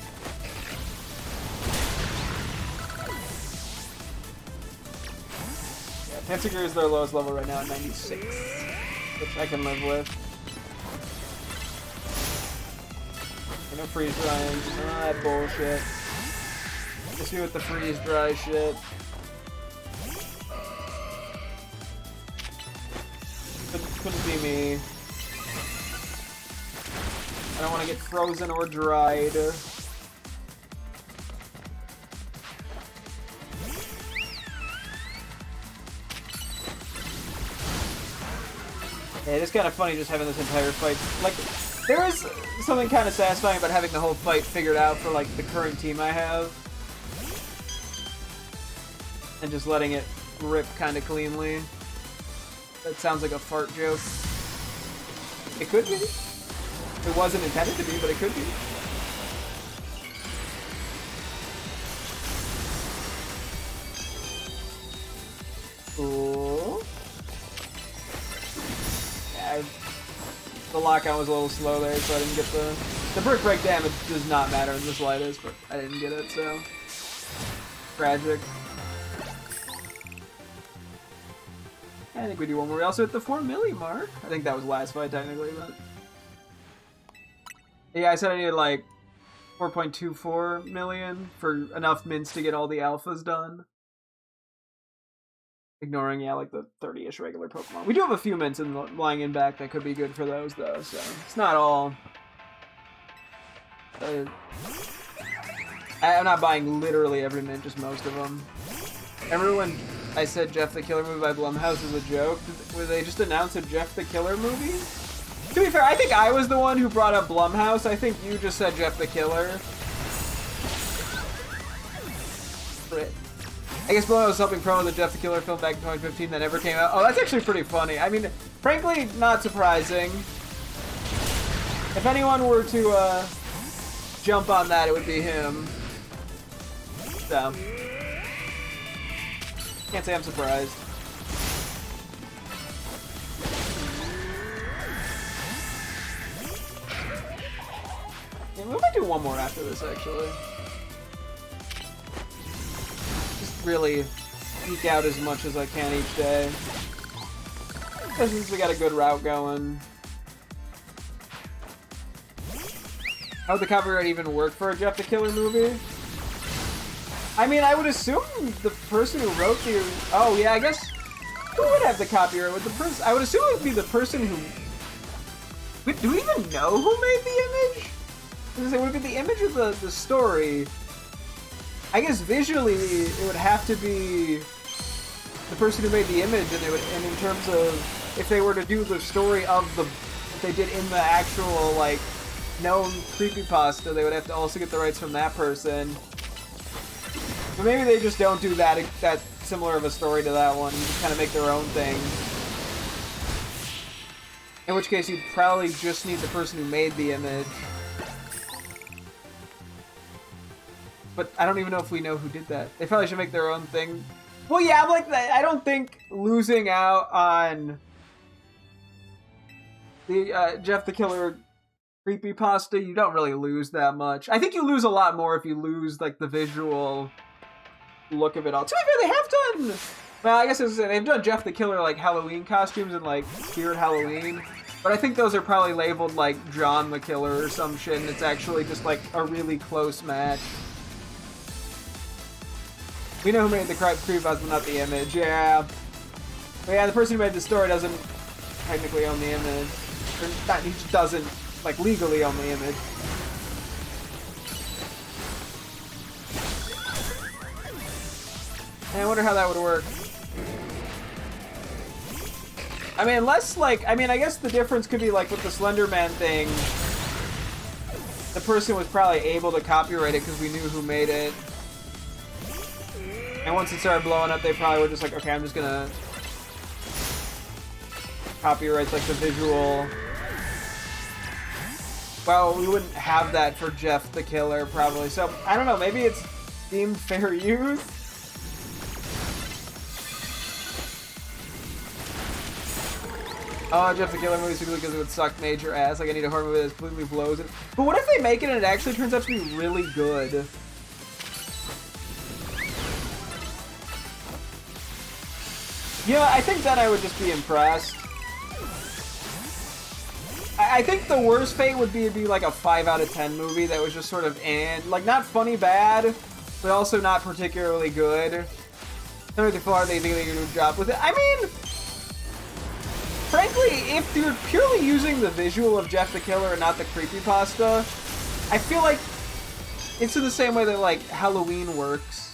Speaker 1: Yeah, Tensigir is their lowest level right now at 96. Which I can live with. No freeze drying. None of that bullshit. Just do with the freeze dry shit. Couldn't be me. I don't want to get frozen or dried. Yeah, it's kind of funny just having this entire fight. Like, there is something kind of satisfying about having the whole fight figured out for, like, the current team I have. And just letting it rip kind of cleanly. That sounds like a fart joke. It could be. It wasn't intended to be, but it could be. Cool. Yeah, the lock-on was a little slow there, so I didn't get the brick break damage does not matter in the slightest, but I didn't get it, so tragic. I think we do one more. We also hit the 4 milli mark. I think that was last fight technically, but yeah, I said I needed like 4.24 million for enough mints to get all the alphas done. Ignoring, yeah, like the 30-ish regular Pokemon. We do have a few mints lying in back that could be good for those, though, so it's not all. I'm not buying literally every mint, just most of them. Everyone, I said Jeff the Killer movie by Blumhouse is a joke. Would they just announce a Jeff the Killer movie? To be fair, I think I was the one who brought up Blumhouse. I think you just said Jeff the Killer. I guess Blumhouse was helping promo the Jeff the Killer film back in 2015 that never came out. Oh, that's actually pretty funny. I mean, frankly, not surprising. If anyone were to jump on that, it would be him. So, can't say I'm surprised. Yeah, we might do one more after this, actually. Just really eke out as much as I can each day. Especially since we got a good route going. How would the copyright even work for a Jeff the Killer movie? I mean, I would assume the person who wrote the... Oh, yeah, I guess... Who would have the copyright? With the person? I would assume it would be the person who... Wait, do we even know who made the image? It would be the image of the story. I guess visually, it would have to be the person who made the image, and they would... And in terms of... If they were to do the story of the... If they did in the actual, like, known creepypasta, they would have to also get the rights from that person. But maybe they just don't do that similar of a story to that one, and just kind of make their own thing. In which case, you'd probably just need the person who made the image. But I don't even know if we know who did that. They probably should make their own thing. Well, yeah, I'm like, I don't think losing out on the Jeff the Killer creepypasta, you don't really lose that much. I think you lose a lot more if you lose, like, the visual look of it all. To be fair, they have done... Well, I guess they've done Jeff the Killer, like, Halloween costumes and, like, Spirit Halloween. But I think those are probably labeled, like, John the Killer or some shit, and it's actually just, like, a really close match. We know who made the creepypasta, but not the image, yeah. But yeah, the person who made the story doesn't technically own the image. Or not, he just doesn't, like, legally own the image. I wonder how that would work. I mean, unless, like, I mean, I guess the difference could be, like, with the Slender Man thing, the person was probably able to copyright it because we knew who made it. And once it started blowing up, they probably were just like, okay, I'm just gonna copyright, like, the visual. Well, we wouldn't have that for Jeff the Killer, probably. So, I don't know, maybe it's deemed fair use? Oh, Jeff the Killer movie simply because it would suck major ass. Like, I need a horror movie that completely blows it. But what if they make it and it actually turns out to be really good? Yeah, I think then I would just be impressed. I think the worst fate would be to be like a 5 out of 10 movie that was just sort of like, not funny bad, but also not particularly good. They think they do a good job with it. I mean, frankly, if you're purely using the visual of Jeff the Killer and not the creepypasta, I feel like it's in the same way that, like, Halloween works.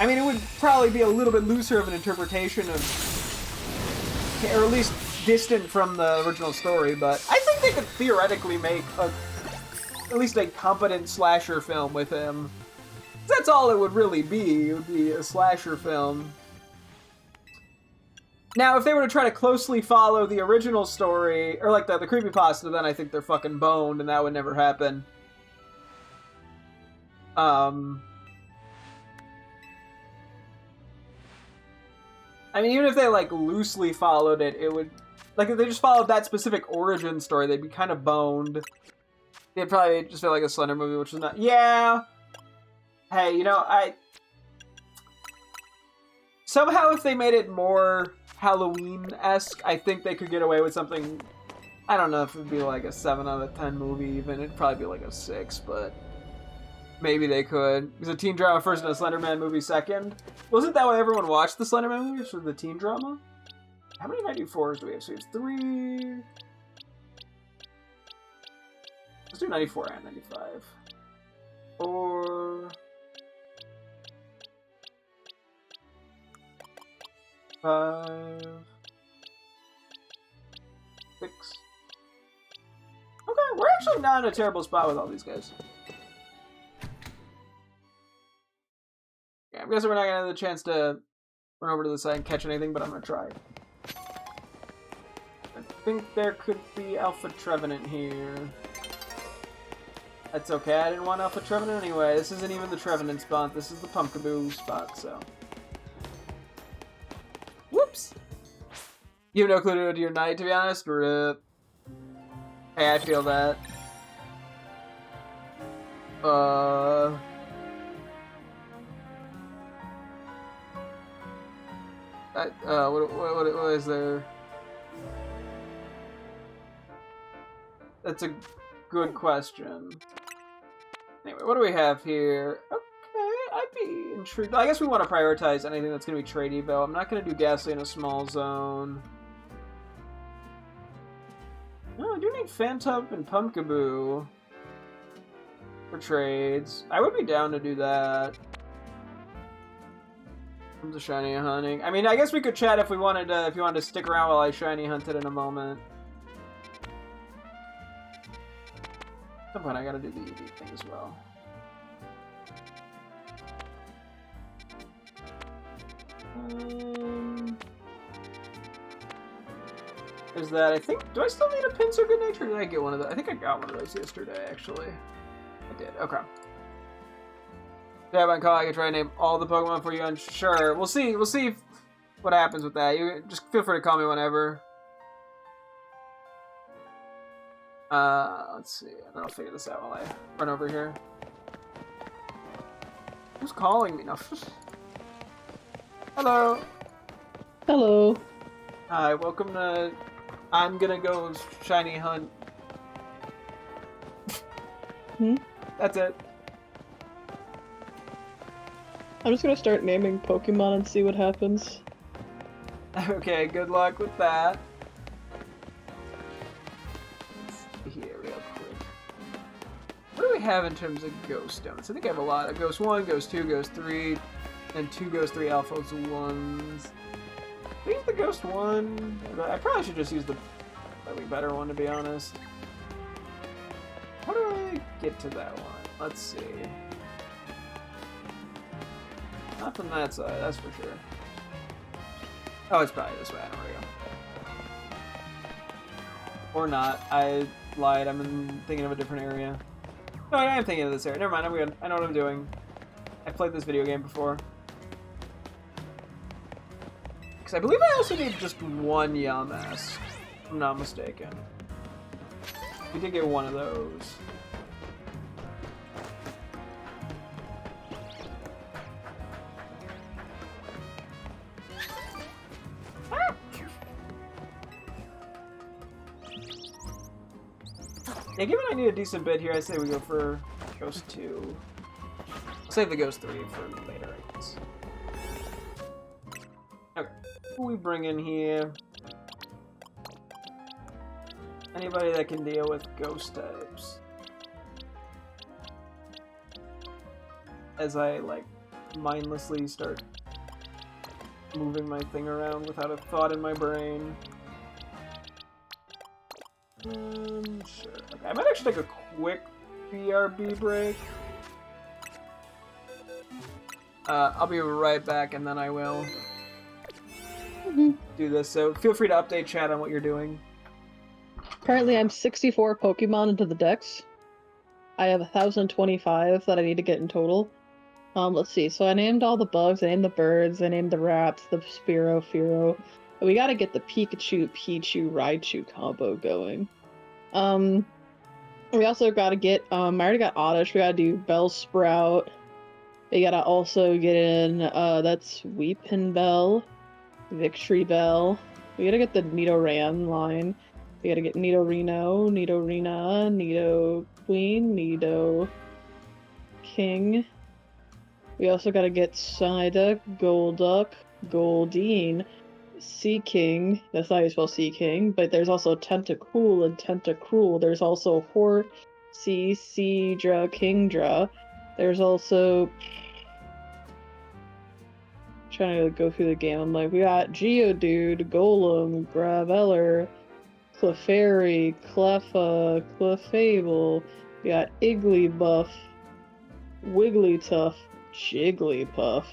Speaker 1: I mean, it would probably be a little bit looser of an interpretation of, or at least distant from the original story, but I think they could theoretically make at least a competent slasher film with him. That's all it would really be. It would be a slasher film. Now, if they were to try to closely follow the original story, or like the creepypasta, then I think they're fucking boned, and that would never happen. I mean, even if they, like, loosely followed it, it would... Like, if they just followed that specific origin story, they'd be kind of boned. It'd probably just feel like a Slender movie, which is not... Yeah! Hey, you know, somehow if they made it more Halloween-esque, I think they could get away with something... I don't know if it'd be like a 7 out of 10 movie even. It'd probably be like a 6, but... Maybe they could. Because a teen drama first and a Slender Man movie second. Wasn't that why everyone watched the Slender Man movies, for the teen drama? How many 94s do we have? So we have 3... Let's do 94 and 95. Or... 5... 6... Okay, we're actually not in a terrible spot with all these guys. Yeah, I'm guessing we're not gonna have the chance to run over to the side and catch anything, but I'm gonna try. I think there could be Alpha Trevenant here. That's okay, I didn't want Alpha Trevenant anyway. This isn't even the Trevenant spot, this is the Pumpkaboo spot, so... Whoops! You have no clue to do your night, to be honest? Rip. Hey, I feel that. What is there? That's a good question. Anyway, what do we have here? Okay, I'd be intrigued. I guess we want to prioritize anything that's going to be trade evo. I'm not going to do Ghastly in a small zone. No, I do need Phantub and Pumpkaboo for trades. I would be down to do that. Comes a shiny hunting. I mean, I guess we could chat if we wanted to. If you wanted to stick around while I shiny hunted in a moment. At some point, I gotta do the EV thing as well. There's that. I think. Do I still need a Pinsir Good Nature? Did I get one of those? I think I got one of those yesterday, actually. I did. Okay. Yeah, on call, I can try to name all the Pokemon for you. And sure, we'll see. We'll see what happens with that. You just feel free to call me whenever. Let's see. And then I'll figure this out while I run over here. Who's calling me? No. Hello.
Speaker 2: Hello.
Speaker 1: Hi. Welcome to. I'm gonna go shiny hunt. That's it.
Speaker 2: I'm just gonna start naming Pokemon and see what happens.
Speaker 1: Okay, good luck with that. Let's see here real quick. What do we have in terms of Ghost Stones? I think I have a lot. Ghost 1, Ghost 2, Ghost 3, and 2 Ghost 3 Alphas 1s. I use the Ghost 1. I probably should just use the slightly better one, to be honest. How do I get to that one? Let's see. Not from that side, that's for sure. Oh, it's probably this way. I know where to go. Or not. I lied. I'm thinking of a different area. No, I am thinking of this area. Never mind. I'm good. I know what I'm doing. I've played this video game before. Because I believe I also need just one Yamask. If I'm not mistaken. We did get one of those. Yeah, given I need a decent bid here, I say we go for Ghost 2. I'll save the Ghost 3 for later, I guess. Okay. Who we bring in here? Anybody that can deal with Ghost types. As I, like, mindlessly start moving my thing around without a thought in my brain. Sure. Okay, I might actually take a quick BRB break. I'll be right back, and then I will. do this, so feel free to update chat on what you're doing.
Speaker 2: Currently, I'm 64 Pokemon into the dex. I have 1,025 that I need to get in total. Let's see. So I named all the bugs, I named the birds, I named the rats, the Spearow, Fearow. We gotta get the Pikachu, Pichu, Raichu combo going. We also gotta get, I already got Oddish, we gotta do Bellsprout. We gotta also get in, that's Weepin Bell, Victory Bell. We gotta get the Nidoran line. We gotta get Nidorino, Nidorina, Nido Queen, Nido King. We also gotta get Psyduck, Golduck, Goldeen, Seaking. That's not how you spell Seaking, but there's also Tentacool and Tentacruel. There's also Seedra, Kingdra. There's also... trying to go through the game. I'm like, we got Geodude, Golem, Graveler, Clefairy, Cleffa, Clefable. We got Igglybuff, Wigglytuff, Jigglypuff.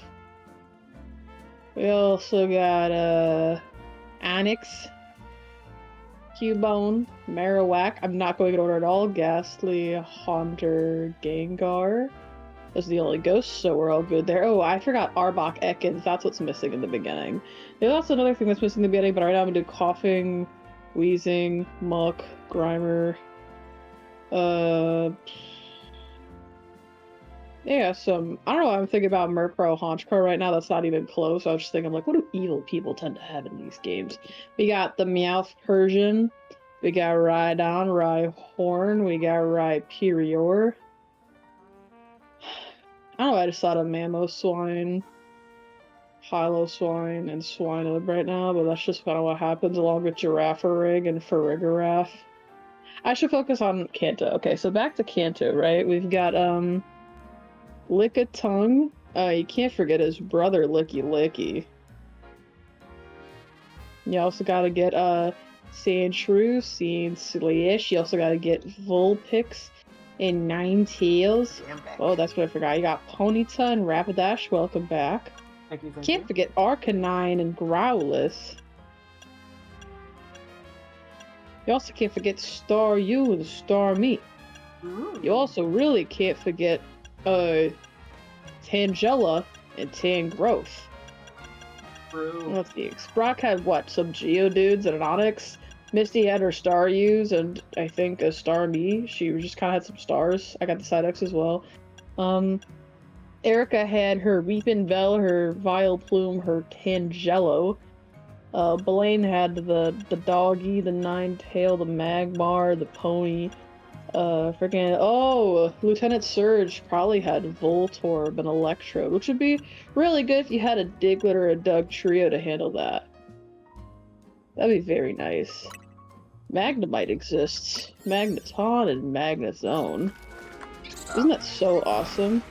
Speaker 2: We also got Onyx, Cubone, Marowak. I'm not going in order at all. Ghastly, Haunter, Gengar. Those are the only ghosts, so we're all good there. Oh, I forgot Arbok Ekans. That's what's missing in the beginning. There's also another thing that's missing in the beginning, but right now I'm gonna do Coughing, Wheezing, Muck, Grimer. Yeah, some... I don't know why I'm thinking about Murkrow, Honchkrow right now. That's not even close. I was just thinking, like, what do evil people tend to have in these games? We got the Meowth Persian. We got Rhydon, Rhyhorn. We got Rhyperior. I don't know, I just thought of Mamoswine, Hyloswine, and Swinub right now, but that's just kind of what happens along with Girafarig and Farigiraf. I should focus on Kanto. Okay, so back to Kanto, right? We've got, Lickitung. You can't forget his brother, Licky Licky. You also gotta get, Sandshrew, Sandslash. You also gotta get Vulpix and Ninetales. Oh, that's what I forgot. You got Ponyta and Rapidash. Welcome back.
Speaker 1: Thank you.
Speaker 2: Can't forget Arcanine and Growlithe. You also can't forget Staryu and Starmie. You also really can't forget Tangela and Tangrowth. Let's see. Brock had what? Some Geodudes and an Onix. Misty had her Staryus and I think a Starmie. She just kind of had some stars. I got the Psyducks as well. Erica had her Weepin Bell, her Vileplume, her Tangelo. Blaine had the Doggy, the Ninetale, the Magmar, the Pony. Lieutenant Surge probably had Voltorb and Electrode, which would be really good if you had a Diglett or a Doug trio to handle that. That'd be very nice. Magnemite exists. Magneton and Magnezone. Isn't that so awesome?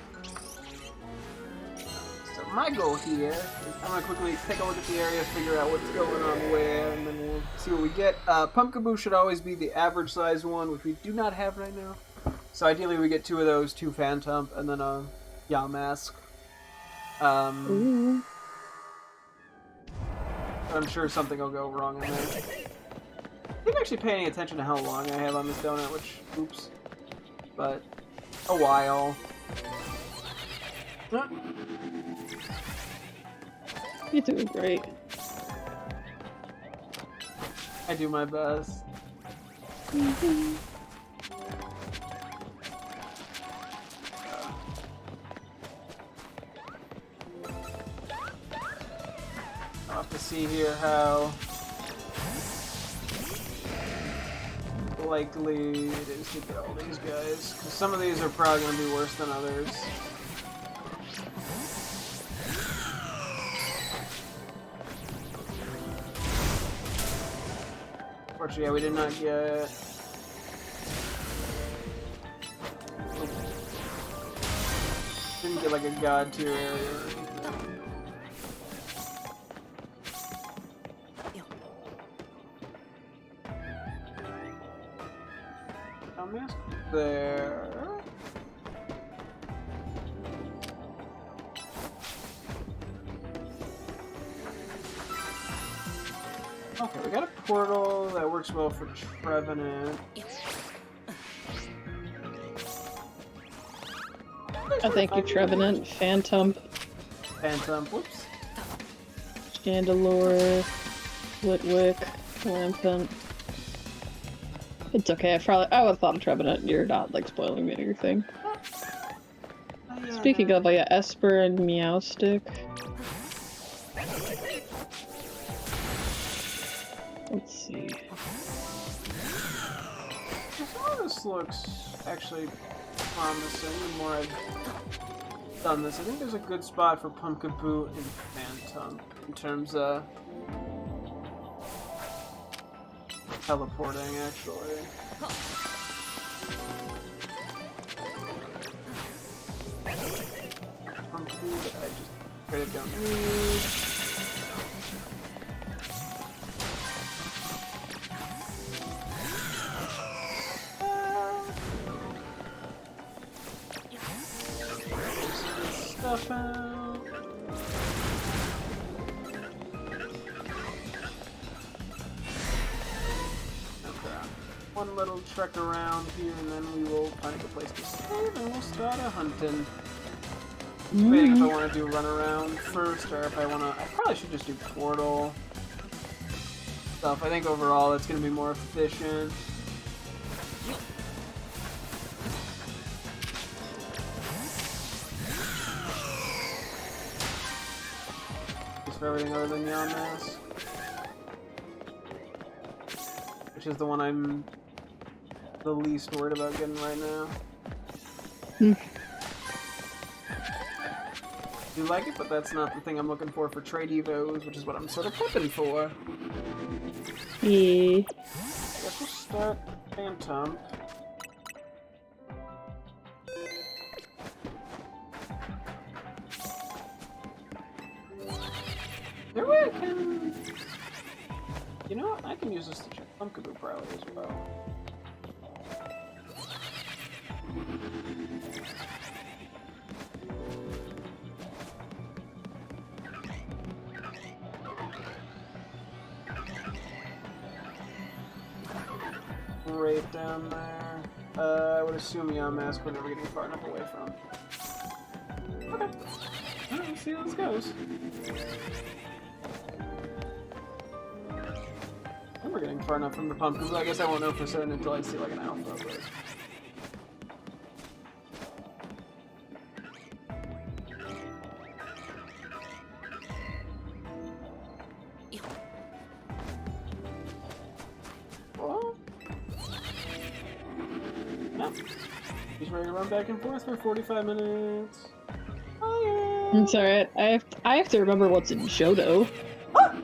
Speaker 1: So my goal here is I'm gonna quickly take a look at the area, figure out what's going on where, and then we'll see what we get. Pumpkaboo should always be the average size one, which we do not have right now. So ideally we get 2 of those, 2 Phantump, and then a Yamask. I'm sure something will go wrong in there. I think actually paying attention to how long I have on this donut, which, oops, but a while.
Speaker 2: You're doing great.
Speaker 1: I do my best. I'll have to see here how likely it is to get all these guys, because some of these are probably going to be worse than others. Unfortunately, yeah, we did not get... Didn't get like a god tier area or anything. There. Okay, we got a portal that works well for Trevenant.
Speaker 2: Oh, thank you, Trevenant. Phantom.
Speaker 1: Whoops.
Speaker 2: Chandelure. Litwick. Lampent. It's okay, I would have thought of Trevenant. You're not, like, spoiling me or anything. Speaking of, like, Esper and Meowstick. Let's see.
Speaker 1: This looks actually promising the more I've done this. I think there's a good spot for Pumpkaboo and Phantom in terms of teleporting, actually. Pumpkaboo that I just straight up don't need. Stuff out. Okay. One little trek around here, and then we will find a good place to save, and we'll start a hunting. Debating if I want to do run around first, or if I want to. I probably should just do portal stuff. I think overall it's going to be more efficient. For everything other than Yamask, which is the one I'm the least worried about getting right now. Do like it, but that's not the thing I'm looking for trade evos, which is what I'm sort of prepping for.
Speaker 2: Yeah.
Speaker 1: I guess we'll start Phantom. There way I can... You know what? I can use this to check Pumpkaboo probably as well. Right down there. I would assume Yamask we're never getting far enough away from. Okay. Alright, let's see how this goes. We're getting far enough from the Pumpkaboo. I guess I won't know for certain until I see like an alpha. But... Well, no. He's ready to run back and forth for 45 minutes. Oh yeah.
Speaker 2: It's alright. I have to remember what's in Johto.
Speaker 1: Ah!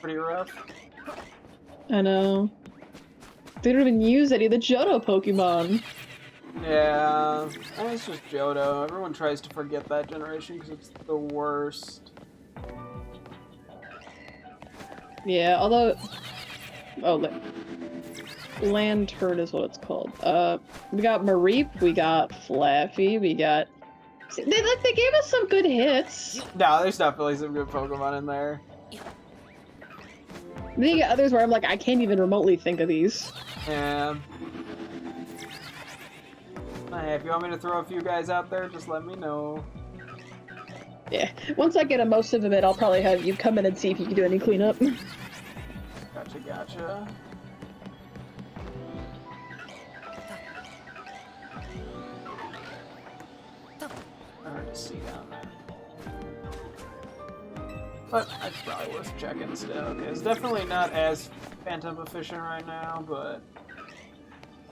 Speaker 1: Pretty rough.
Speaker 2: I know. They don't even use any of the Johto Pokemon.
Speaker 1: Yeah, and it's just Johto. Everyone tries to forget that generation because it's the worst.
Speaker 2: Yeah, although... Oh, Lantern is what it's called. We got Mareep, we got Flaffy, we got... See, they gave us some good hits.
Speaker 1: No, there's definitely some good Pokemon in there.
Speaker 2: Then you got others where I'm like, I can't even remotely think of these.
Speaker 1: Yeah. Hey, if you want me to throw a few guys out there, just let me know.
Speaker 2: Yeah. Once I get a most of them in, I'll probably have you come in and see if you can do any cleanup.
Speaker 1: Gotcha. Hard to see down there. But it's probably worth checking still. Okay, it's definitely not as Phantom efficient right now, but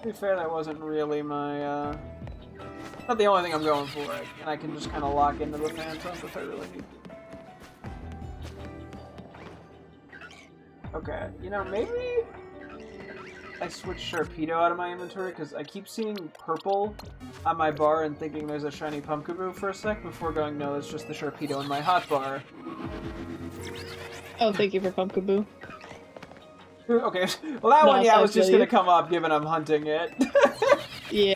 Speaker 1: to be fair, that wasn't really my, not the only thing I'm going for, and I can just kind of lock into the Phantom if I really need to. Okay, you know, maybe I switch Sharpedo out of my inventory, because I keep seeing purple on my bar and thinking there's a shiny Pumpkaboo for a sec before going, no, it's just the Sharpedo in my hotbar.
Speaker 2: Oh, thank you for Pumpkaboo.
Speaker 1: Okay, well that one, yeah, I was just gonna come up given I'm hunting it.
Speaker 2: Yeah.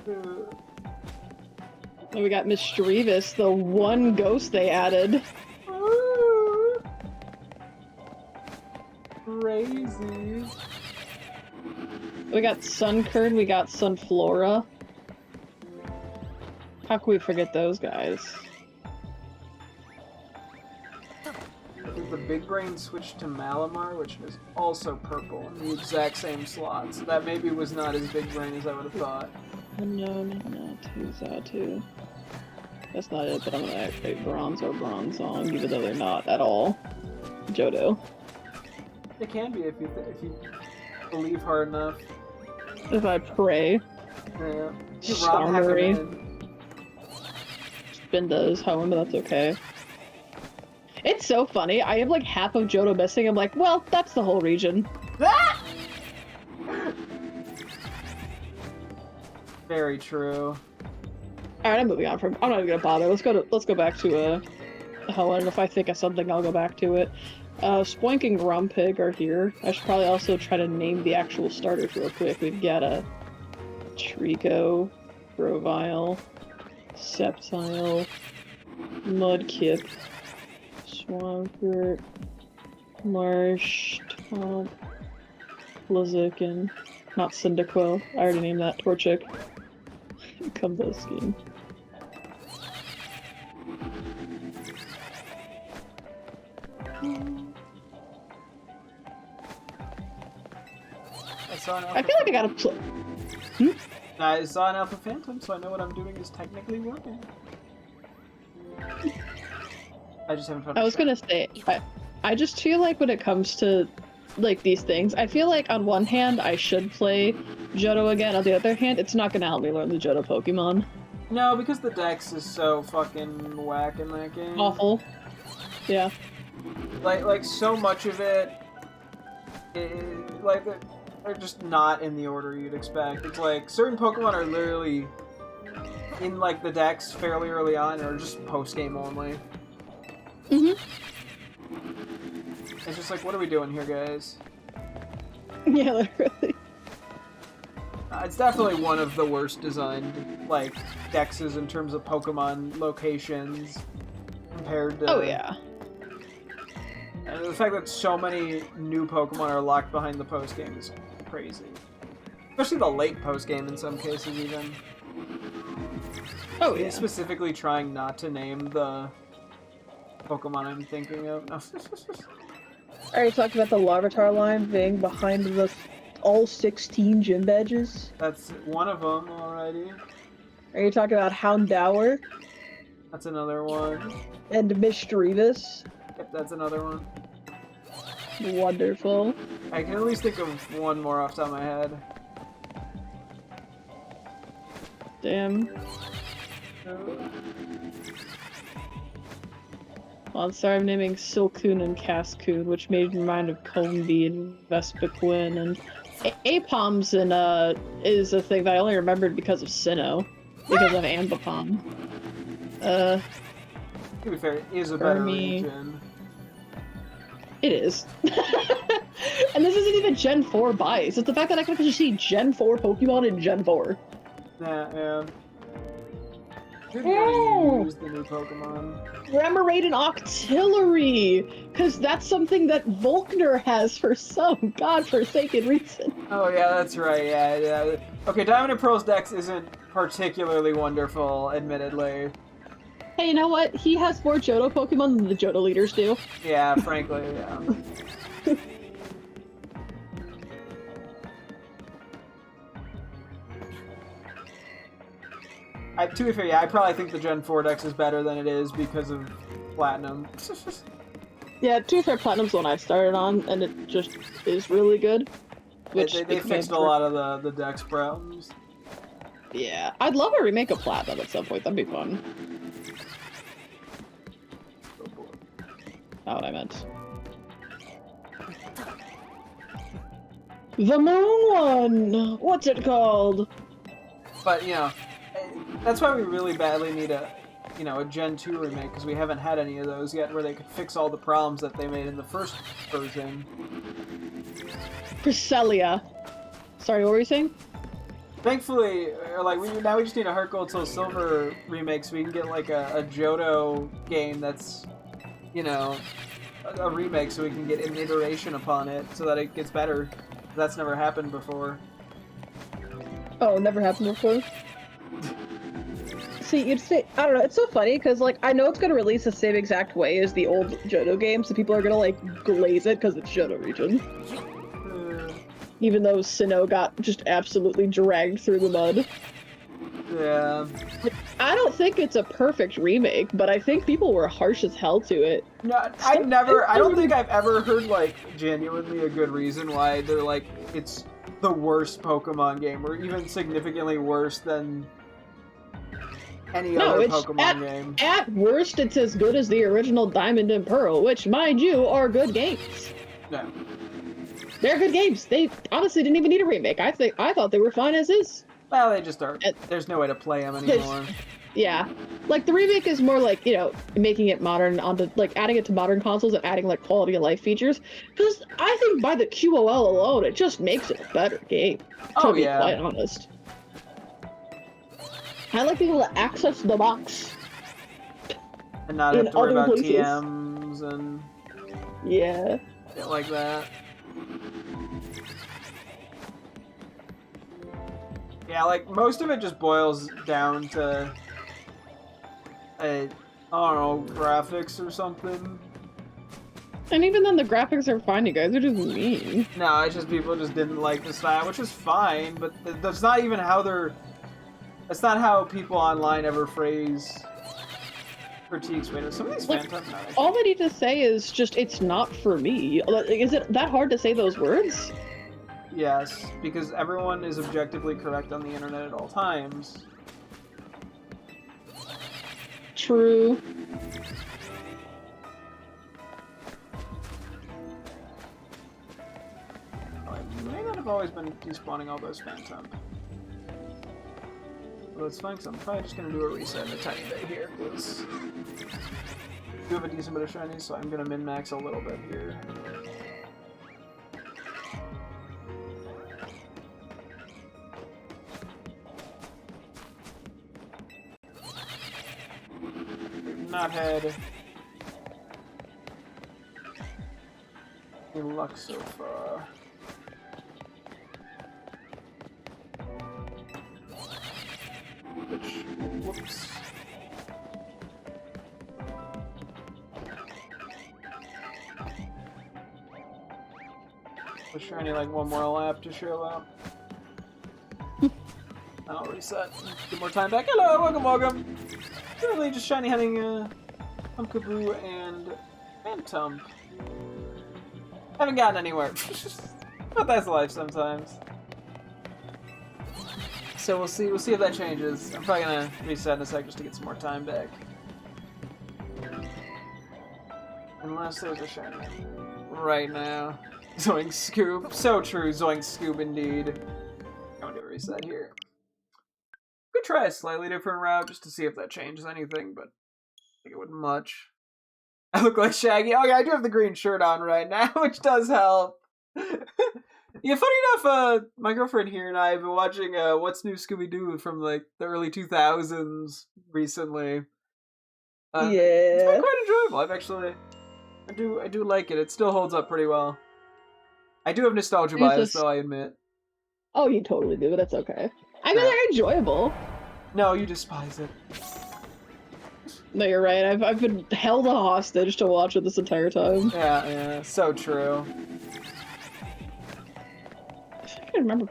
Speaker 2: And we got Mischievous, the one ghost they added.
Speaker 1: Crazy.
Speaker 2: We got Sunkern, we got Sunflora. How can we forget those guys?
Speaker 1: I think the big brain switched to Malamar, which is also purple in the exact same slot. So that maybe was not as big brain as I would have thought.
Speaker 2: No, Zatu. That's not it, but I'm gonna activate Bronze or Bronzong, even though they're not at all Johto.
Speaker 1: It can be if you believe hard enough.
Speaker 2: If I pray.
Speaker 1: Yeah.
Speaker 2: Charmery. Spin does home, but that's okay. It's so funny. I have like half of Johto missing. I'm like, well, that's the whole region.
Speaker 1: Very true.
Speaker 2: Alright, I'm moving on from. I'm not even gonna bother. Let's go back to Helen. If I think of something, I'll go back to it. Spoink and Grumpig are here. I should probably also try to name the actual starters real quick. We've got a Trico, Grovyle, Sceptile, Mudkip, Swampert, Marshtomp, Blaziken, not Cyndaquil. I already named that. Torchic. Combo scheme. I feel like I gotta play.
Speaker 1: I saw an Alpha Phantom, so I know what I'm doing is technically working. I just haven't found
Speaker 2: I was gonna say, I just feel like when it comes to like these things, I feel like on one hand I should play Johto again, on the other hand, it's not gonna help me learn the Johto Pokemon.
Speaker 1: No, because the dex is so fucking whack in that game.
Speaker 2: Awful. Yeah.
Speaker 1: Like so much of it, like they're just not in the order you'd expect. It's like certain Pokemon are literally in like the dex fairly early on, or just post game only.
Speaker 2: Mhm.
Speaker 1: It's just like, what are we doing here, guys?
Speaker 2: Yeah, literally.
Speaker 1: It's definitely one of the worst designed like dexes in terms of Pokemon locations compared to.
Speaker 2: Oh yeah.
Speaker 1: And the fact that so many new Pokemon are locked behind the post game is crazy. Especially the late post game in some cases, even.
Speaker 2: Oh yeah.
Speaker 1: Specifically trying not to name the Pokemon I'm thinking of. No.
Speaker 2: I already talked about the Larvitar line being behind the all 16 gym badges.
Speaker 1: That's one of them already.
Speaker 2: Are you talking about Houndour?
Speaker 1: That's another one.
Speaker 2: And Mischievous?
Speaker 1: Yep, that's another one.
Speaker 2: Wonderful.
Speaker 1: I can at least think of one more off the top of my head.
Speaker 2: Damn. Well, sorry, I'm naming Silcoon and Cascoon, which made me remind of Combee and Vespiquen, and Apoms is a thing that I only remembered because of Sinnoh, because of Ambipom.
Speaker 1: To be fair, it is a better region.
Speaker 2: It is. And this isn't even Gen 4 bias. It's the fact that I can actually see Gen 4 Pokemon in Gen 4.
Speaker 1: Yeah. You're gonna use the new Pokemon.
Speaker 2: Remoraid and Octillery! Because that's something that Volkner has for some godforsaken reason.
Speaker 1: Oh yeah, that's right, yeah. Okay, Diamond and Pearl's dex isn't particularly wonderful, admittedly.
Speaker 2: Hey, you know what? He has more Johto Pokemon than the Johto leaders do.
Speaker 1: Yeah, frankly, yeah. To be fair, yeah, I probably think the Gen 4 dex is better than it is because of Platinum.
Speaker 2: Yeah, to be fair, Platinum's the one I started on, and it just is really good. Which
Speaker 1: they fixed a lot of the dex problems.
Speaker 2: Yeah, I'd love a remake of Platinum at some point. That'd be fun. Not what I meant. The Moon one! What's it called?
Speaker 1: But, you know, that's why we really badly need a Gen 2 remake, because we haven't had any of those yet where they could fix all the problems that they made in the first version.
Speaker 2: Cresselia. Sorry, what were you saying?
Speaker 1: Thankfully, like now we just need a Heart Gold Soul Silver remake so we can get like a Johto game that's, you know, a remake so we can get an iteration upon it so that it gets better. That's never happened before.
Speaker 2: Oh, never happened before? See, you'd say, I don't know, it's so funny, because, like, I know it's gonna release the same exact way as the old Johto game, so people are gonna, like, glaze it because it's Johto region. Even though Sinnoh got just absolutely dragged through the mud.
Speaker 1: Yeah.
Speaker 2: I don't think it's a perfect remake, but I think people were harsh as hell to it.
Speaker 1: No, I don't think I've ever heard, like, genuinely a good reason why they're like, it's the worst Pokemon game, or even significantly worse than any other Pokemon game.
Speaker 2: At worst, it's as good as the original Diamond and Pearl, which, mind you, are good games.
Speaker 1: No.
Speaker 2: They're good games. They honestly didn't even need a remake. I thought they were fine as is.
Speaker 1: Well, they just are. There's no way to play them anymore.
Speaker 2: Yeah. Like, the remake is more like, you know, making it modern onto, like, adding it to modern consoles and adding, like, quality of life features. Because I think by the QOL alone, it just makes it a better game. To be quite honest. I like being able to access the box.
Speaker 1: And not have to worry about TMs and...
Speaker 2: Yeah.
Speaker 1: Shit like that. Yeah, like, most of it just boils down to, I don't know, graphics or something.
Speaker 2: And even then, the graphics are fine, you guys are just mean.
Speaker 1: No, it's just people just didn't like the style, which is fine, but that's not even how they're... That's not how people online ever phrase critiques. Wait, some of these Phantoms...
Speaker 2: All I need to say is just, it's not for me. Is it that hard to say those words?
Speaker 1: Yes, because everyone is objectively correct on the internet at all times.
Speaker 2: True.
Speaker 1: Oh, I may not have always been despawning all those Phantom. Well, it's fine, because I'm probably just going to do a reset in a tiny bit here, because I do have a decent bit of shinies, so I'm going to min-max a little bit here. Not had any luck so far. Which, whoops. Was sure I need like one more lap to show up. I'll reset. Get more time back. Hello, welcome. Really just shiny hunting Pumpkaboo and Phantom. Haven't gotten anywhere. But that's life sometimes. So we'll see if that changes. I'm probably gonna reset in a sec just to get some more time back. Unless there's a shiny right now. Zoink Scoop. So true, Zoink Scoop indeed. I'm gonna do a reset here. Could try a slightly different route just to see if that changes anything, but I think it wouldn't much. I look like Shaggy. Oh yeah, I do have the green shirt on right now, which does help. Yeah, funny enough, my girlfriend here and I have been watching What's New Scooby-Doo from like the early 2000s recently.
Speaker 2: Yeah.
Speaker 1: It's been quite enjoyable. I've actually, I do like it. It still holds up pretty well. I do have nostalgia bias, though, I admit.
Speaker 2: Oh, you totally do, but that's okay. I mean, they're enjoyable.
Speaker 1: No, you despise it.
Speaker 2: No, you're right. I've been held a hostage to watch it this entire time.
Speaker 1: Yeah, so true.
Speaker 2: I can remember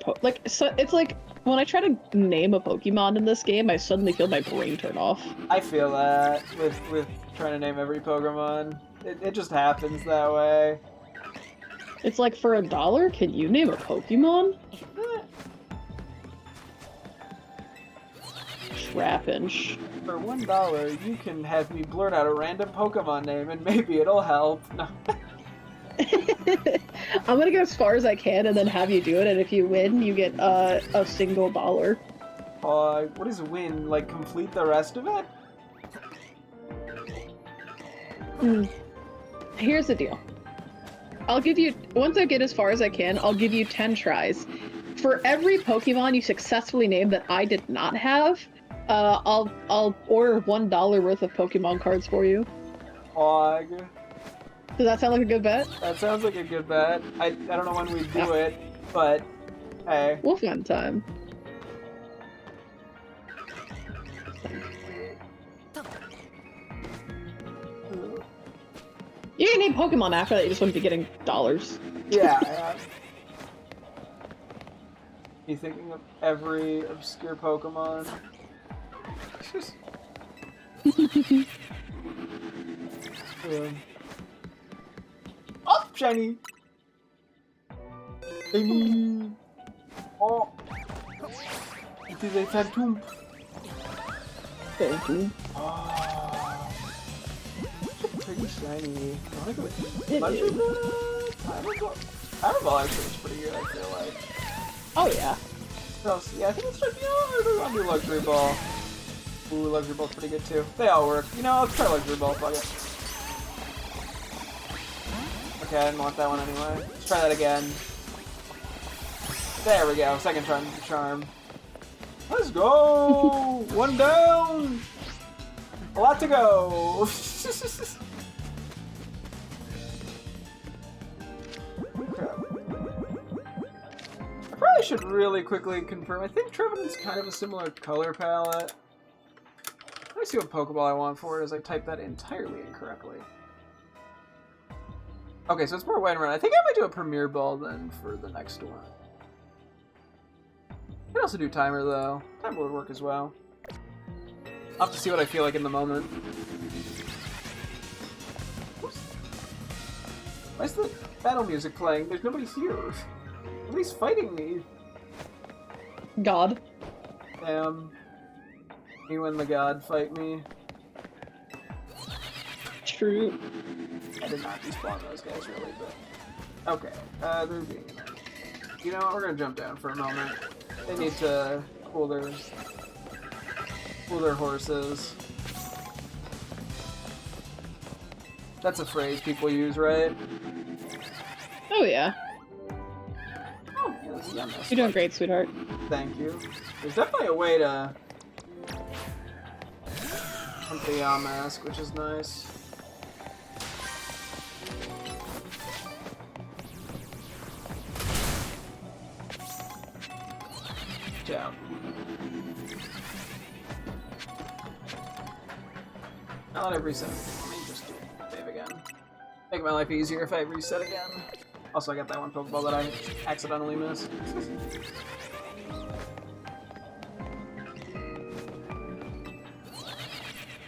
Speaker 2: so it's like when I try to name a Pokemon in this game, I suddenly feel my brain turn off.
Speaker 1: I feel that with trying to name every Pokemon. It just happens that way.
Speaker 2: It's like, for $1, can you name a Pokemon? Trapinch.
Speaker 1: For $1, you can have me blurt out a random Pokemon name, and maybe it'll help. No.
Speaker 2: I'm gonna go as far as I can and then have you do it, and if you win, you get a single dollar.
Speaker 1: What is win? Like, complete the rest of it?
Speaker 2: Here's the deal. I'll give you, once I get as far as I can, I'll give you 10 tries. For every Pokemon you successfully named that I did not have, I'll order $1 worth of Pokemon cards for you.
Speaker 1: Og.
Speaker 2: Does that sound like a good bet?
Speaker 1: That sounds like a good bet. I don't know when we do it, but hey.
Speaker 2: We'll find time. You can name Pokemon after that, you just wouldn't be getting dollars.
Speaker 1: Yeah. You thinking of every obscure Pokemon? Oh, shiny! Shiny! Oh! It is a phantom!
Speaker 2: Phantom?
Speaker 1: Oh! Pretty shiny. I wanna go with
Speaker 2: It
Speaker 1: Lunchables?
Speaker 2: is.
Speaker 1: Fireball actually is pretty good, I feel like.
Speaker 2: Oh yeah.
Speaker 1: What else? Yeah, I think it's I'll do Luxury Ball. Ooh, Luxury Ball's pretty good too. They all work. You know, let's try Luxury Ball, fuck it. Okay, I didn't want that one anyway. Let's try that again. There we go, second charm. Let's go! One down! A lot to go! I probably should really quickly confirm. I think Trevenant's kind of a similar color palette. Let me see what Pokeball I want for it as I type that entirely incorrectly. Okay, so it's more white and red. I think I might do a Premier Ball then for the next one. I can also do Timer though. Timer would work as well. I'll have to see what I feel like in the moment. Oops. Why is the battle music playing? There's nobody here. Nobody's fighting me.
Speaker 2: God.
Speaker 1: Damn. You and the god fight me.
Speaker 2: True.
Speaker 1: I did not despawn those guys really, but... Okay, they're being... You know what, we're gonna jump down for a moment. They need to cool their horses. That's a phrase people use, right?
Speaker 2: Oh yeah.
Speaker 1: Oh, yeah, this is yummy.
Speaker 2: You're doing great, sweetheart.
Speaker 1: Thank you. There's definitely a way to hunt the Yamask, which is nice. Ciao. Now that I've reset, let me just save again. Make my life easier if I reset again. Also, I got that one Pokeball that I accidentally missed.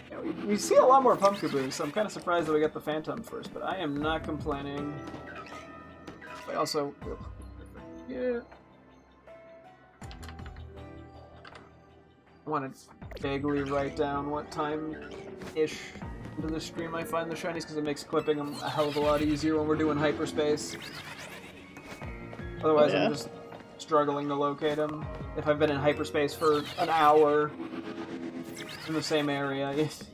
Speaker 1: Yeah, we see a lot more Pumpkaboos, so I'm kind of surprised that we got the Phantom first, but I am not complaining. But also, yeah. I want to vaguely write down what time-ish into the stream I find the shinies, because it makes clipping them a hell of a lot easier when we're doing hyperspace. Otherwise, I'm just struggling to locate them. If I've been in hyperspace for an hour in the same area, it's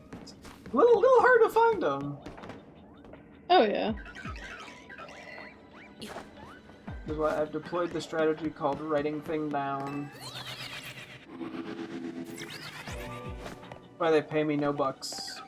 Speaker 1: a little hard to find them.
Speaker 2: Oh yeah.
Speaker 1: This is why I've deployed the strategy called writing thing down. Why they pay me no bucks.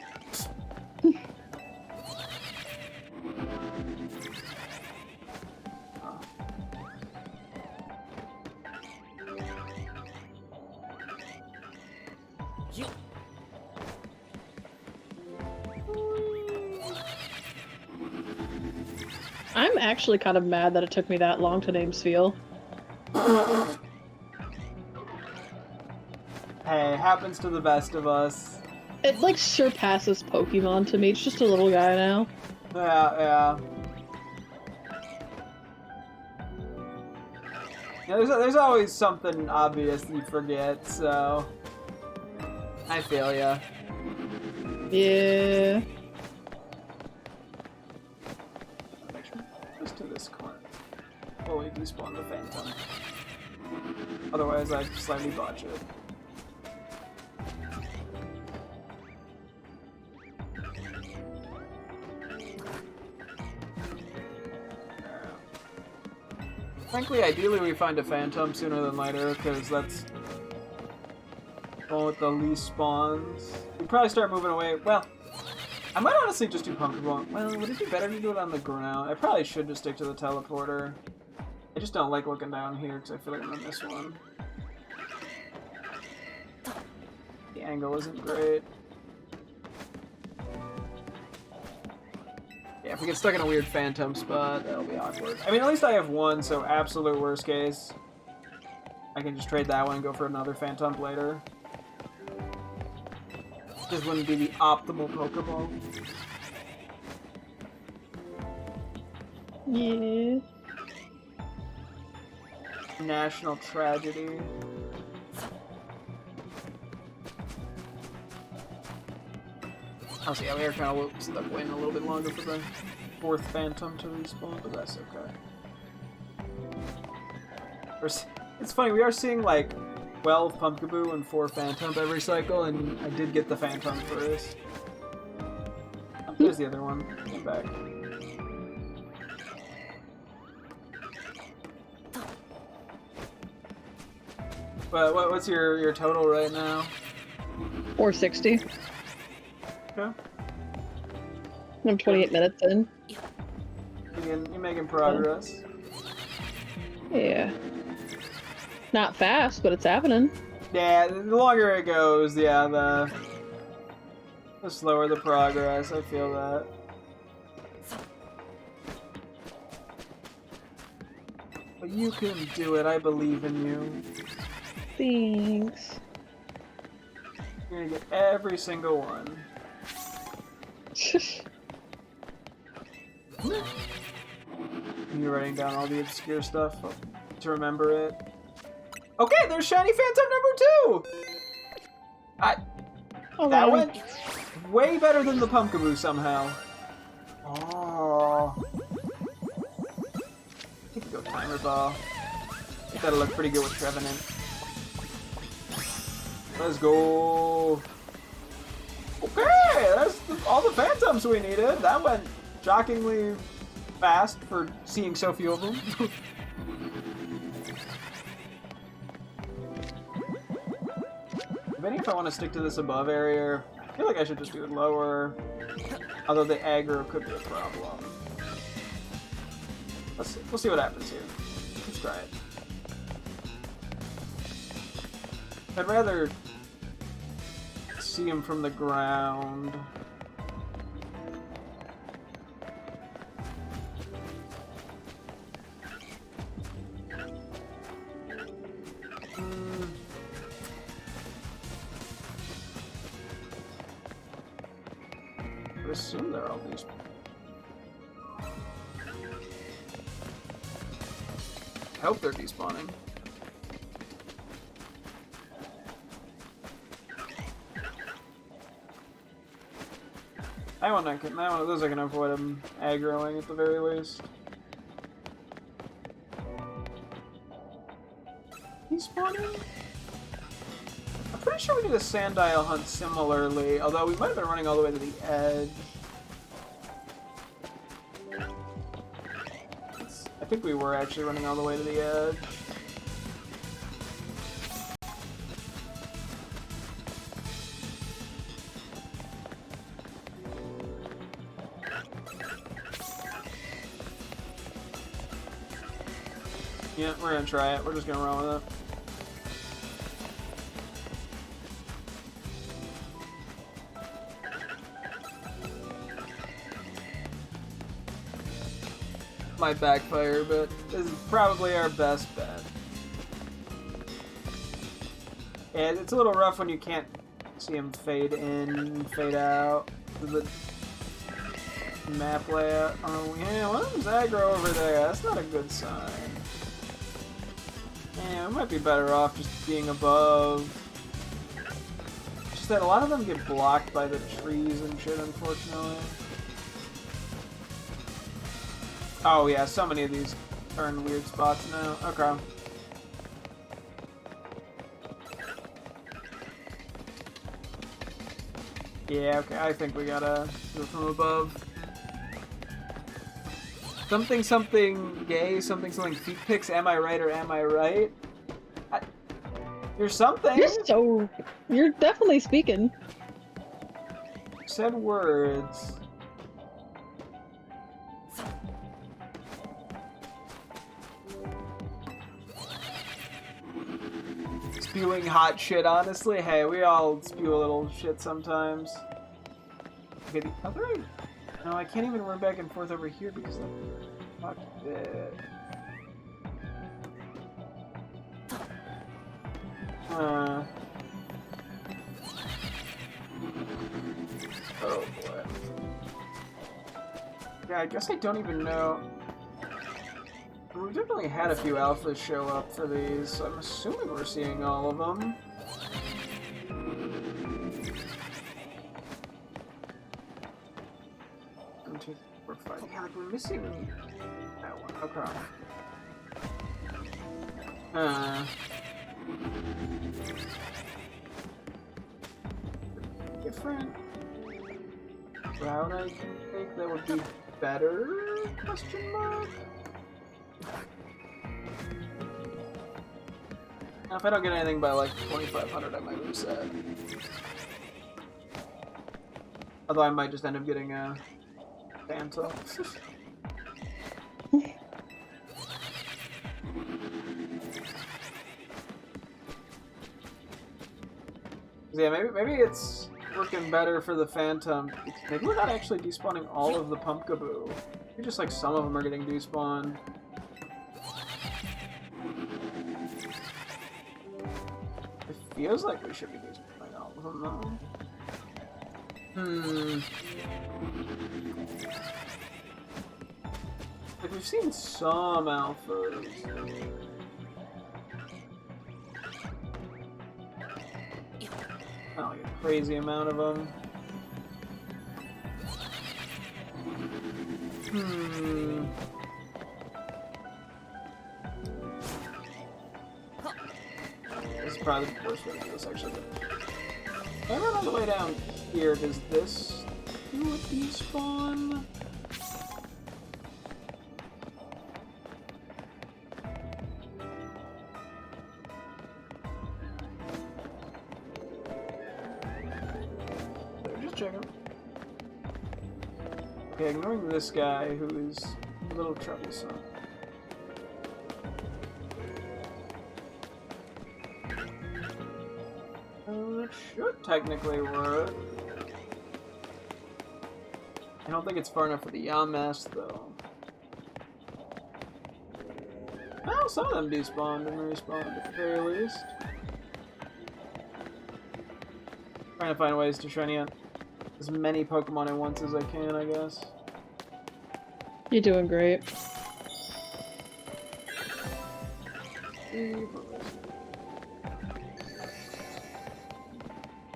Speaker 2: I'm actually kind of mad that it took me that long to name Spheal.
Speaker 1: Hey, happens to the best of us.
Speaker 2: It like surpasses Pokemon to me. It's just a little guy now.
Speaker 1: Yeah. Yeah, there's always something obvious you forget, so I feel ya.
Speaker 2: Yeah.
Speaker 1: Make sure just to this corner. Fully despawn the Phantom. Otherwise, I slightly botch it. Frankly, ideally we find a Phantom sooner than later, because that's the one with the least spawns. We'd probably start moving away. Well, I might honestly just do Pokeball. Well, would it be better to do it on the ground? I probably should just stick to the teleporter. I just don't like looking down here, because I feel like I'm gonna miss one. The angle isn't great. Yeah, if we get stuck in a weird Phantom spot, that'll be awkward. I mean, at least I have one, so absolute worst case. I can just trade that one and go for another Phantom later. This wouldn't be the optimal Pokeball.
Speaker 2: Yeah.
Speaker 1: National tragedy. Oh, so yeah, we are kind of stuck waiting a little bit longer for the fourth Phantom to respawn, but that's okay. It's funny, we are seeing like 12 Pumpkaboo and 4 Phantom every cycle, and I did get the Phantom first. Oh, there's the other one. Get back. But what's your total right now?
Speaker 2: 460.
Speaker 1: Okay.
Speaker 2: I'm 28 minutes in.
Speaker 1: You're making progress.
Speaker 2: Yeah. Not fast, but it's happening.
Speaker 1: Yeah, the longer it goes, yeah, the slower the progress. I feel that. But you can do it. I believe in you.
Speaker 2: Thanks.
Speaker 1: You're gonna get every single one. You're writing down all the obscure stuff to remember it. Okay, there's Shiny Phantom number 2! That went way better than the Pumpkaboo somehow. Oh. I think we go Timer Ball. I think that'll look pretty good with Trevenant. Let's go. Okay, that's all the Phantoms we needed. That went shockingly fast for seeing so few of them. Debating if I want to stick to this above area. I feel like I should just do it lower. Although the aggro could be a problem. Let's see. We'll see what happens here. Let's try it. I'd rather see him from the ground. I assume they're all these. I hope they're despawning. That one of those I can avoid them aggroing at the very least. Despawning? I'm pretty sure we did a Sandile hunt similarly, although we might have been running all the way to the edge. I think we were actually running all the way to the edge. Yeah, we're gonna try it. We're just gonna run with it. Might backfire, but this is probably our best bet. And it's a little rough when you can't see him fade in, fade out. The map layout. Oh yeah, one of them's aggro over there. That's not a good sign. Yeah, we might be better off just being above. Just that a lot of them get blocked by the trees and shit, unfortunately. Oh yeah, so many of these are in weird spots now. Okay. Yeah, okay, I think we gotta do it from above. Something something gay, something something feet pics, am I right or am I right? You're something.
Speaker 2: You're definitely speaking.
Speaker 1: Said words. Spewing hot shit, honestly. Hey, we all spew a little shit sometimes. Okay, the other... No, I can't even run back and forth over here because of... Fuck it. Oh boy. Yeah, I guess I don't even know. We've definitely had a few alphas show up for these, so I'm assuming we're seeing all of them. 1, 2, 3, 4, 5. Yeah, like we're missing that one. Okay. Different route I can think that would be better? Question mark? Now, if I don't get anything by like 2,500, I might reset. Although I might just end up getting a Phantom. Yeah, maybe it's working better for the Phantom. Maybe we're not actually despawning all of the Pumpkaboo. Maybe just like some of them are getting despawned. It feels like we should be despawning all of them though. Like we've seen some alphas. Not like a crazy amount of them. This is probably the worst way to do this, actually. If I run all the way down here, does this do a despawn? Checking. Okay, ignoring this guy who is a little troublesome. It should technically work. I don't think it's far enough for the Yamask though. Well, some of them despawned and respawned at the very least. Trying to find ways to shiny out as many Pokemon at once as I can, I guess.
Speaker 2: You're doing great.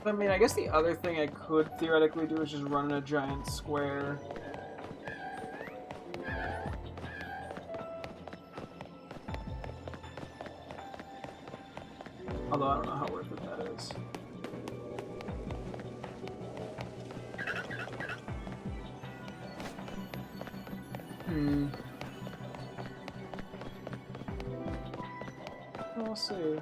Speaker 1: I mean, I guess the other thing I could theoretically do is just run in a giant square. Although I don't know how worth it that is. We'll see.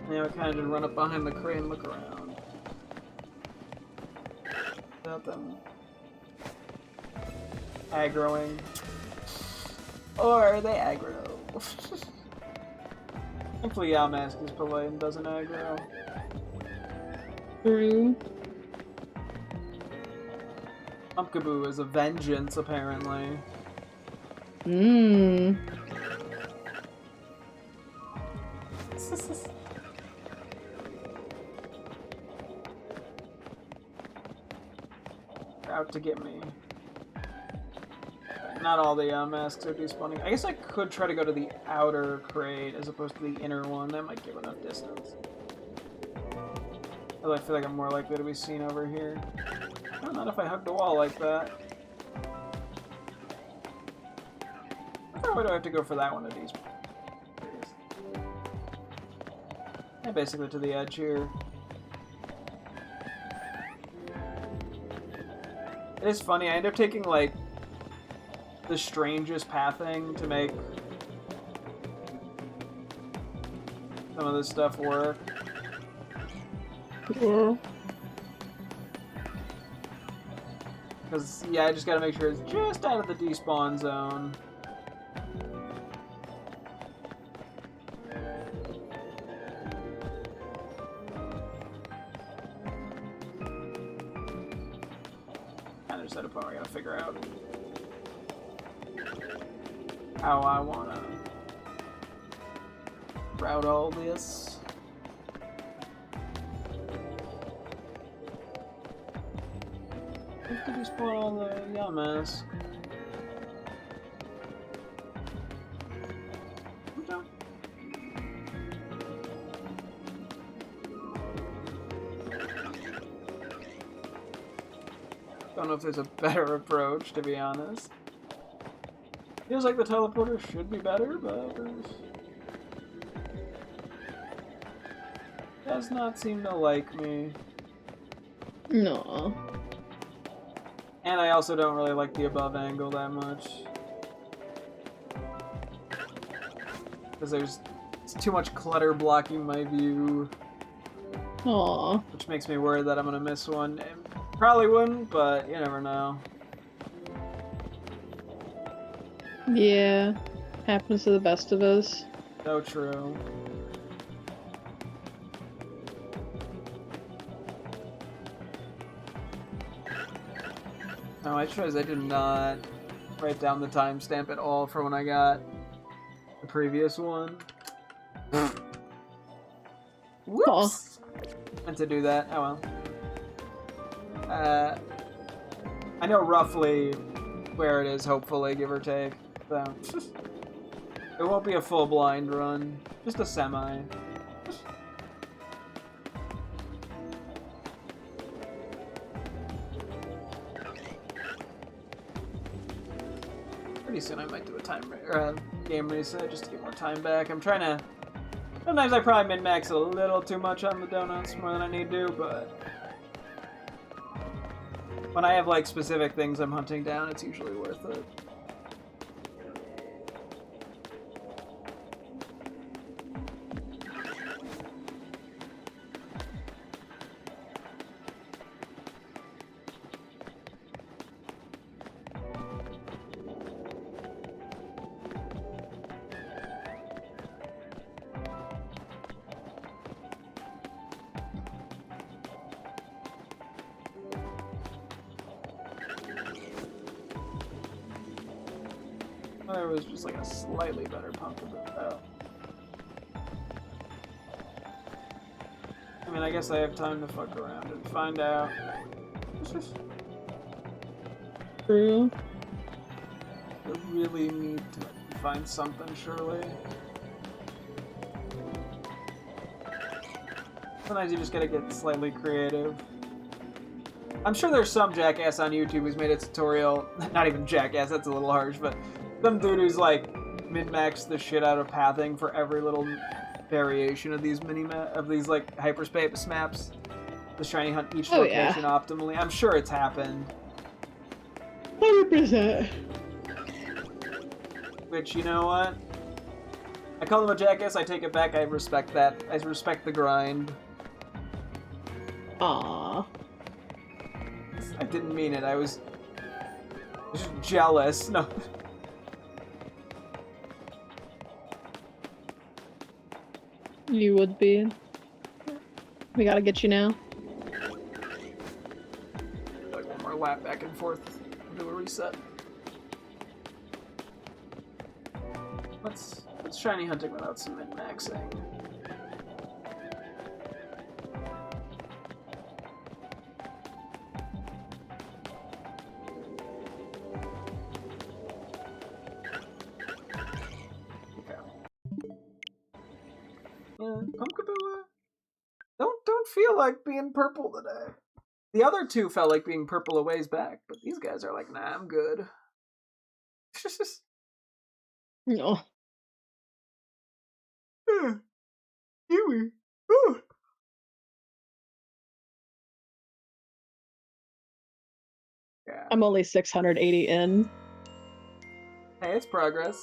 Speaker 1: Yeah, I kind of just run up behind the crate and look around. Without them aggroing. Or they aggro. Hopefully Yamask is polite and doesn't aggro.
Speaker 2: True.
Speaker 1: Pumpkaboo is a vengeance, apparently. They're out to get me. Not all the masks are despawning. I guess I could try to go to the outer crate as opposed to the inner one. That might give enough distance. Although I feel like I'm more likely to be seen over here. Oh, not if I hug the wall like that. How far away do I have to go for that one of these? Yeah, basically to the edge here. It is funny, I end up taking, like, the strangest pathing to make some of this stuff work.
Speaker 2: Yeah.
Speaker 1: Because, yeah, I just gotta make sure it's just out of the despawn zone. Kind of just at a point where I gotta figure out how I wanna route all this. Could you spawn on the Yamask? Don't know if there's a better approach, to be honest. Feels like the teleporter should be better, but does not seem to like me.
Speaker 2: No.
Speaker 1: And I also don't really like the above angle that much. Because there's too much clutter blocking my view.
Speaker 2: Aw.
Speaker 1: Which makes me worried that I'm gonna miss one. Probably wouldn't, but you never know.
Speaker 2: Yeah. Happens to the best of us.
Speaker 1: So true. No, I suppose I did not write down the timestamp at all for when I got the previous one. Whoops! Meant to do that. Oh well. I know roughly where it is, hopefully, give or take. So, it won't be a full blind run. Just a semi. Pretty soon I might do a game reset just to get more time back. I'm trying to... Sometimes I probably min-max a little too much on the donuts, more than I need to, but... When I have, like, specific things I'm hunting down, it's usually worth it. There was just like a slightly better pump of it. Oh. I mean, I guess I have time to fuck around and find out.
Speaker 2: True.
Speaker 1: I really need to find something, surely. Sometimes you just gotta get slightly creative. I'm sure there's some jackass on YouTube who's made a tutorial. Not even jackass, that's a little harsh, but some dude who's like min-maxed the shit out of pathing for every little variation of these like hyperspace maps. Just trying to hunt each location optimally. I'm sure it's happened.
Speaker 2: 100%.
Speaker 1: Which, you know what? I call him a jackass, I take it back, I respect that. I respect the grind.
Speaker 2: Aww.
Speaker 1: I didn't mean it, I was just jealous. No.
Speaker 2: You would be. We gotta get you now.
Speaker 1: Like one more lap back and forth. Do a reset. Let's shiny hunting without some min-maxing. Pumpkaboo, don't feel like being purple today. The other two felt like being purple a ways back, but these guys are like, nah, I'm good.
Speaker 2: No.
Speaker 1: Kiwi. Yeah.
Speaker 2: I'm only 680 in.
Speaker 1: Hey, it's progress.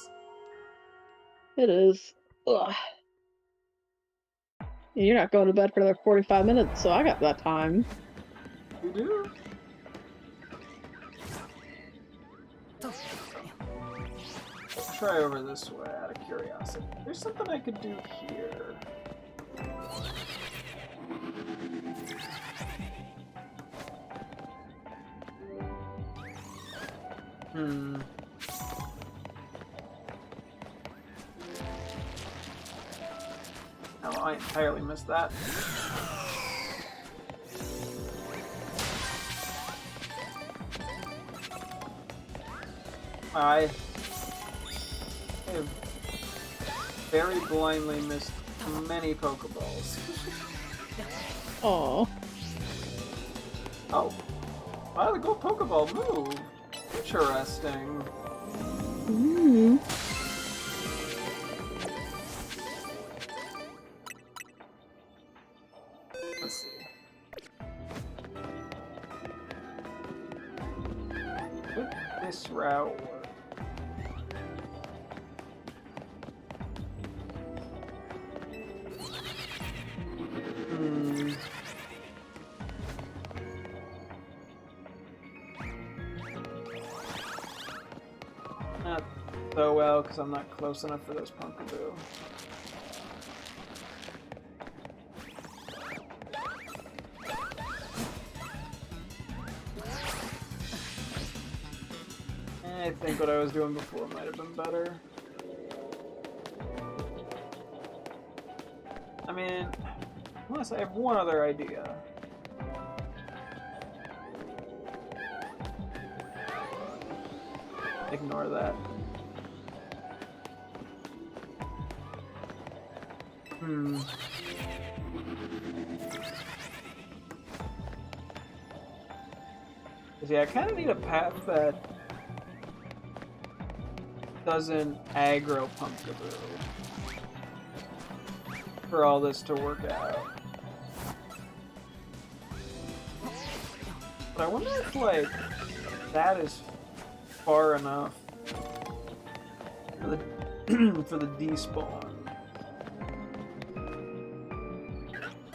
Speaker 2: It is. Ugh. You're not going to bed for another 45 minutes, so I got that time.
Speaker 1: You do? Let's try over this way out of curiosity. There's something I could do here. Oh, I entirely missed that. I have very blindly missed many Pokeballs.
Speaker 2: Aw.
Speaker 1: Oh. Wow, the gold Pokeball move. Interesting.
Speaker 2: Mm.
Speaker 1: Let's see. Would this route work? Not so well, because I'm not close enough for those Punkaboo. I think what I was doing before might have been better. I mean, unless I have one other idea. Ignore that. Yeah, I kind of need a path that doesn't aggro Pumpkaboo for all this to work out. But I wonder if, like, that is far enough for the for the despawn.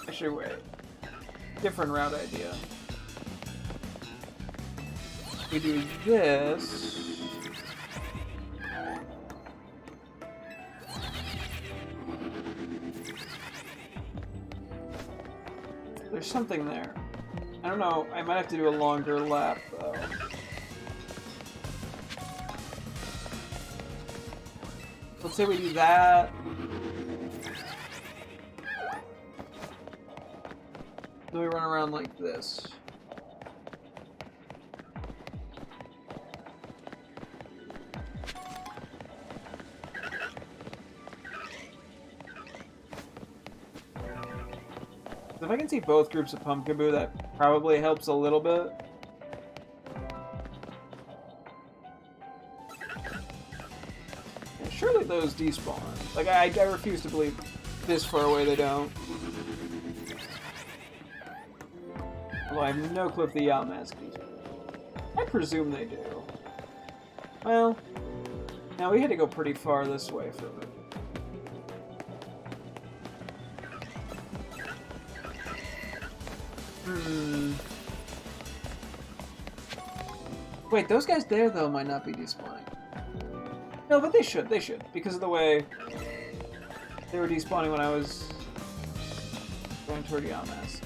Speaker 1: Actually, wait. Different route idea. We do this. There's something there. I don't know. I might have to do a longer lap, though. Let's say we do that. Then we run around like this. If I can see both groups of Pumpkaboo, that probably helps a little bit. And surely those despawn. Like, I refuse to believe this far away they don't. Although I have no clue if the Yamask despawn. I presume they do. Well, now we had to go pretty far this way for it. Wait, those guys there, though, might not be despawning. No, but they should, because of the way they were despawning when I was going toward Yamask.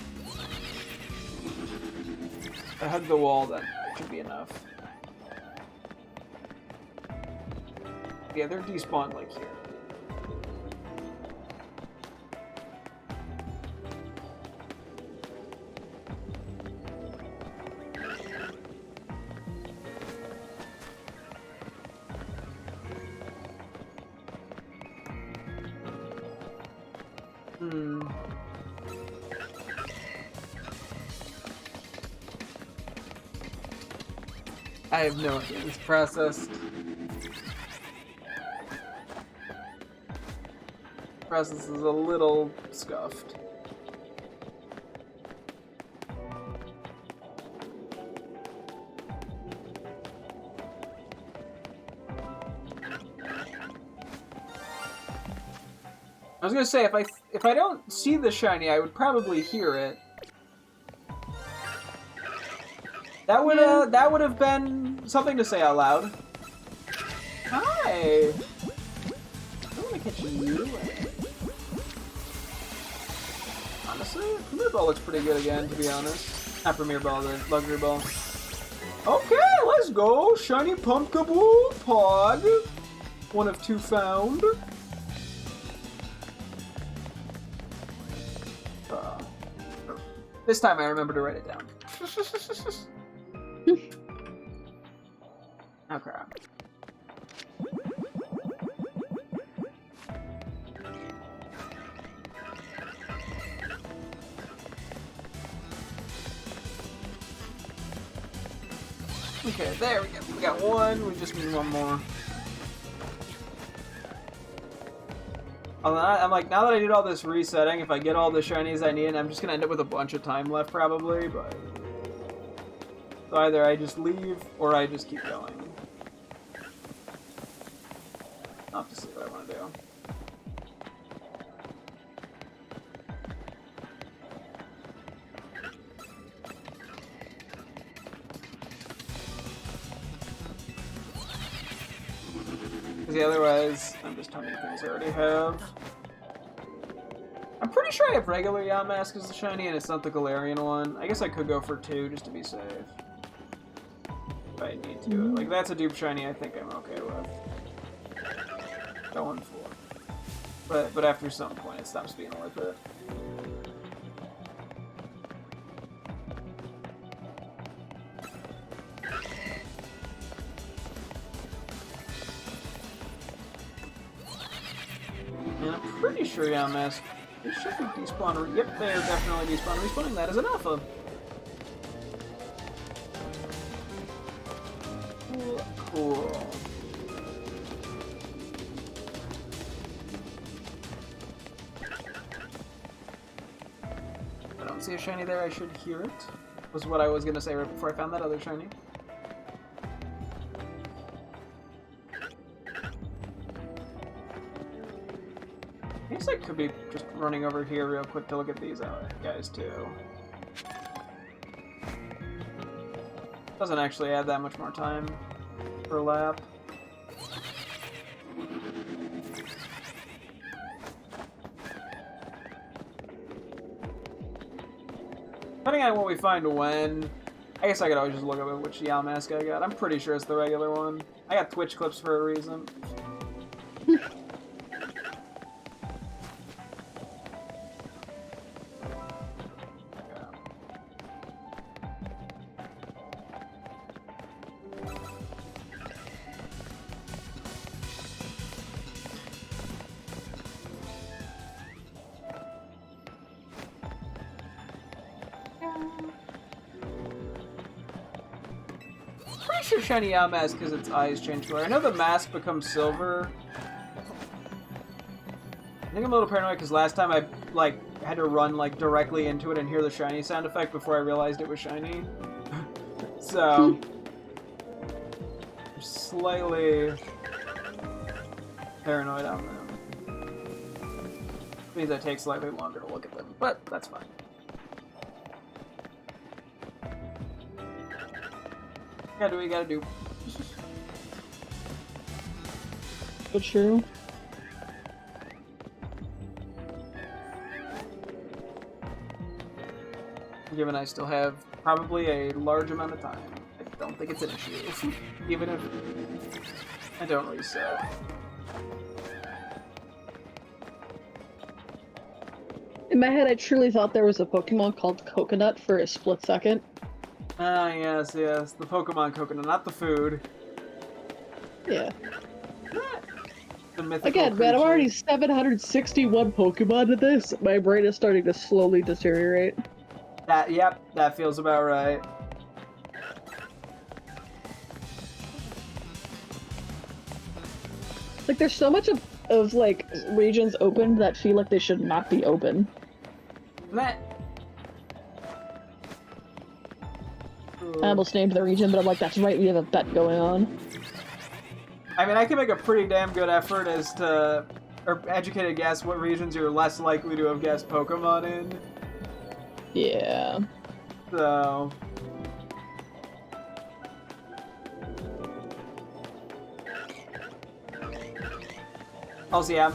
Speaker 1: I hugged the wall, that should be enough. Yeah, they're despawned, like, here. I have no idea. It's processed. Process is a little scuffed. I was gonna say, if I don't see the shiny, I would probably hear it. That would have been something to say out loud. Hi! I wanna catch you. Honestly, Premier Ball looks pretty good again, to be honest. Not Premier Ball, the Luxury Ball. Okay, let's go! Shiny Pumpkaboo Pod! One of 2 found. This time I remember to write it down. Okay. Okay, there we go. We got one. We just need one more. I'm like, now that I did all this resetting, if I get all the shinies I need, I'm just gonna end up with a bunch of time left probably, but... So either I just leave, or I just keep going. I'll have to see what I want to do. Because otherwise, I'm just telling you things I already have. I'm pretty sure I have regular Yamask as the shiny, and it's not the Galarian one. I guess I could go for 2 just to be safe. If I need to. Like, that's a dupe shiny I think I'm okay with. Going for. But after some point, it stops being worth it. And I'm pretty sure Yamask. They should be despawn. Yep, they are definitely despawn. Respawning that as an alpha. Cool. I don't see a shiny there. I should hear it. Was what I was gonna say right before I found that other shiny. I guess I could be just running over here real quick to look at these guys too. Doesn't actually add that much more time per lap. Depending on what we find when, I guess I could always just look up which Yamask I got. I'm pretty sure it's the regular one. I got Twitch clips for a reason. Pretty sure shiny Yamask because its eyes change color. I know the mask becomes silver. I think I'm a little paranoid because last time I had to run directly into it and hear the shiny sound effect before I realized it was shiny. So I'm slightly paranoid on them. Means it takes slightly longer to look at them, but that's fine. Gotta do what you gotta do.
Speaker 2: But true.
Speaker 1: Given I still have probably a large amount of time, I don't think it's an issue. Even if I don't reset.
Speaker 2: In my head, I truly thought there was a Pokemon called Coconut for a split second.
Speaker 1: Ah, yes, yes. The Pokemon coconut, not the food.
Speaker 2: Yeah.
Speaker 1: The mythical
Speaker 2: Again, man, I'm
Speaker 1: creature.
Speaker 2: already 761 Pokemon at this. My brain is starting to slowly deteriorate.
Speaker 1: Yep, that feels about right.
Speaker 2: Like, there's so much of like, regions open that feel like they should not be open.
Speaker 1: Meh.
Speaker 2: I almost named the region, but I'm like, that's right, we have a bet going on.
Speaker 1: I mean, I can make a pretty damn good effort as to, or educated guess what regions you're less likely to have guessed Pokemon in.
Speaker 2: Yeah.
Speaker 1: So. Also, yeah,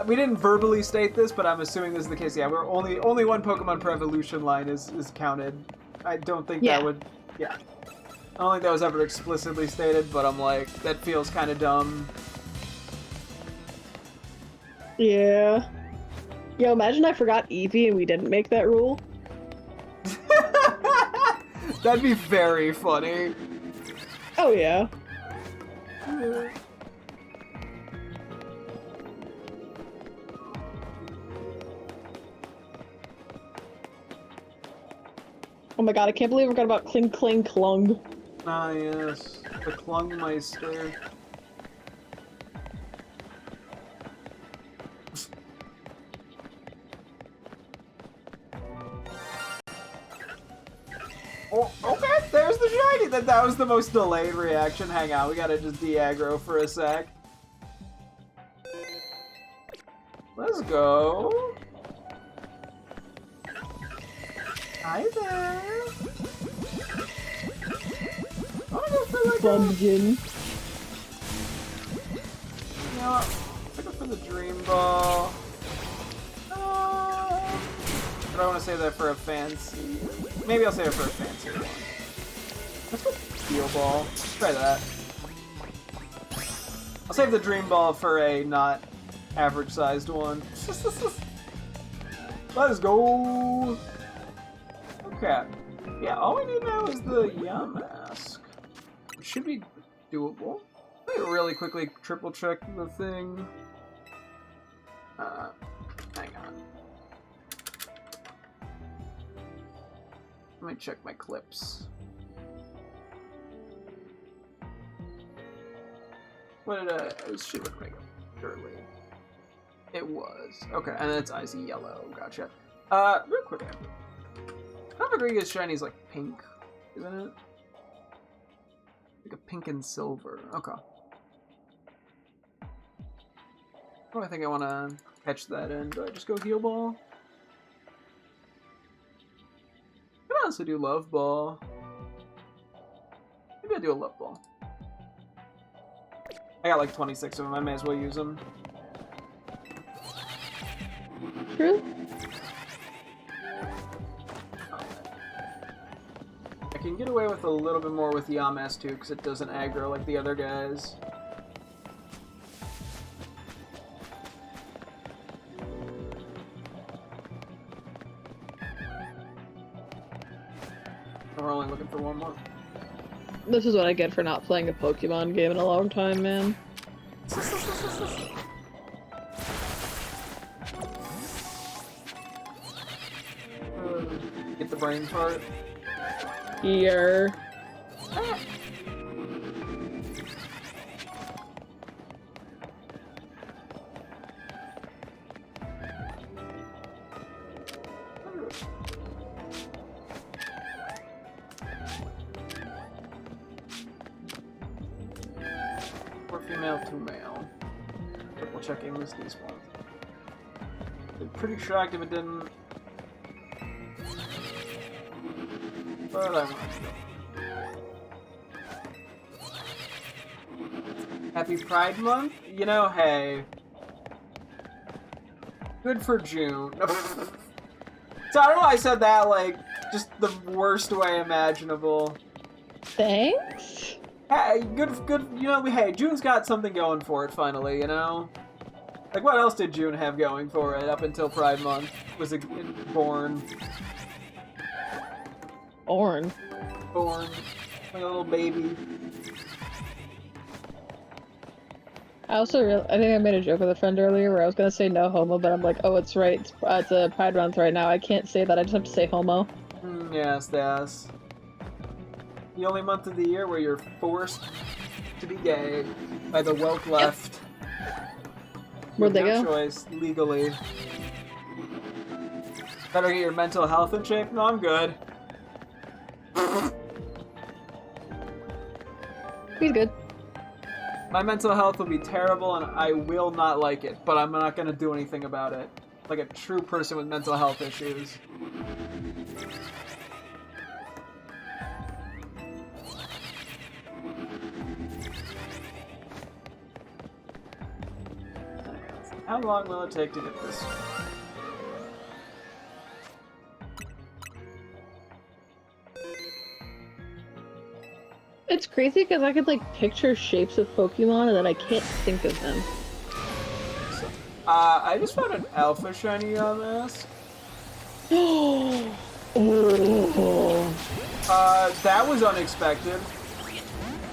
Speaker 1: we didn't verbally state this, but I'm assuming this is the case. Yeah, we're only one Pokemon per evolution line is counted. I don't think that would. Yeah. I don't think that was ever explicitly stated, but I'm like, that feels kind of dumb.
Speaker 2: Yeah. Yo, imagine I forgot Eevee and we didn't make that rule.
Speaker 1: That'd be very funny.
Speaker 2: Oh, yeah. Oh my god, I can't believe I forgot about Kling Kling Klung.
Speaker 1: Ah, yes. The Klungmeister. Oh, okay, there's the shiny. That was the most delayed reaction. Hang on, we gotta just de-aggro for a sec. Let's go. Hi there. I wanna go for like
Speaker 2: Bumpkin.
Speaker 1: You know what? I'll go for the Dream Ball. But I want to save that for a fancy. Maybe I'll save it for a fancy one. Let's go Steel Ball. Let's try that. I'll save the Dream Ball for a not average-sized one. Let's go. Okay. Yeah, all we need now is the Yamask. It should be doable. Let me really quickly triple check the thing. Hang on. Let me check my clips. What did it should look like early. It was. Okay, and it's icy yellow. Gotcha. Real quick. Convergriga's shiny is like pink, isn't it? Like a pink and silver. Okay. Oh, I think I want to catch that in. Do I just go Heal Ball? I could honestly do Love Ball. Maybe I'll do a Love Ball. I got like 26 of them. I may as well use them.
Speaker 2: True.
Speaker 1: I can get away with a little bit more with Yamask too, because it doesn't aggro like the other guys. We're only looking for one more.
Speaker 2: This is what I get for not playing a Pokemon game in a long time, man.
Speaker 1: Get the brain part.
Speaker 2: Here.
Speaker 1: Or female to male. Triple checking this one. I'd be pretty shocked if it didn't. But I want to. Happy Pride Month? You know, hey. Good for June. So I don't know why I said that, like, just the worst way imaginable.
Speaker 2: Thanks?
Speaker 1: Hey, good, you know, hey, June's got something going for it finally, you know? Like, what else did June have going for it up until Pride Month was born?
Speaker 2: Born.
Speaker 1: Born. Like a little baby.
Speaker 2: I think I made a joke with a friend earlier where I was gonna say no homo, but I'm like, oh, it's right. It's a Pride Month right now. I can't say that. I just have to say homo.
Speaker 1: Yes, yes. The only month of the year where you're forced to be gay by the woke left.
Speaker 2: Where'd they
Speaker 1: no
Speaker 2: go?
Speaker 1: choice, legally. Better get your mental health in shape? No, I'm good.
Speaker 2: He's good.
Speaker 1: My mental health will be terrible and I will not like it, but I'm not going to do anything about it. Like a true person with mental health issues. How long will it take to get this?
Speaker 2: It's crazy because I could like picture shapes of Pokemon and then I can't think of them.
Speaker 1: I just found an alpha shiny on this.
Speaker 2: Oh.
Speaker 1: That was unexpected.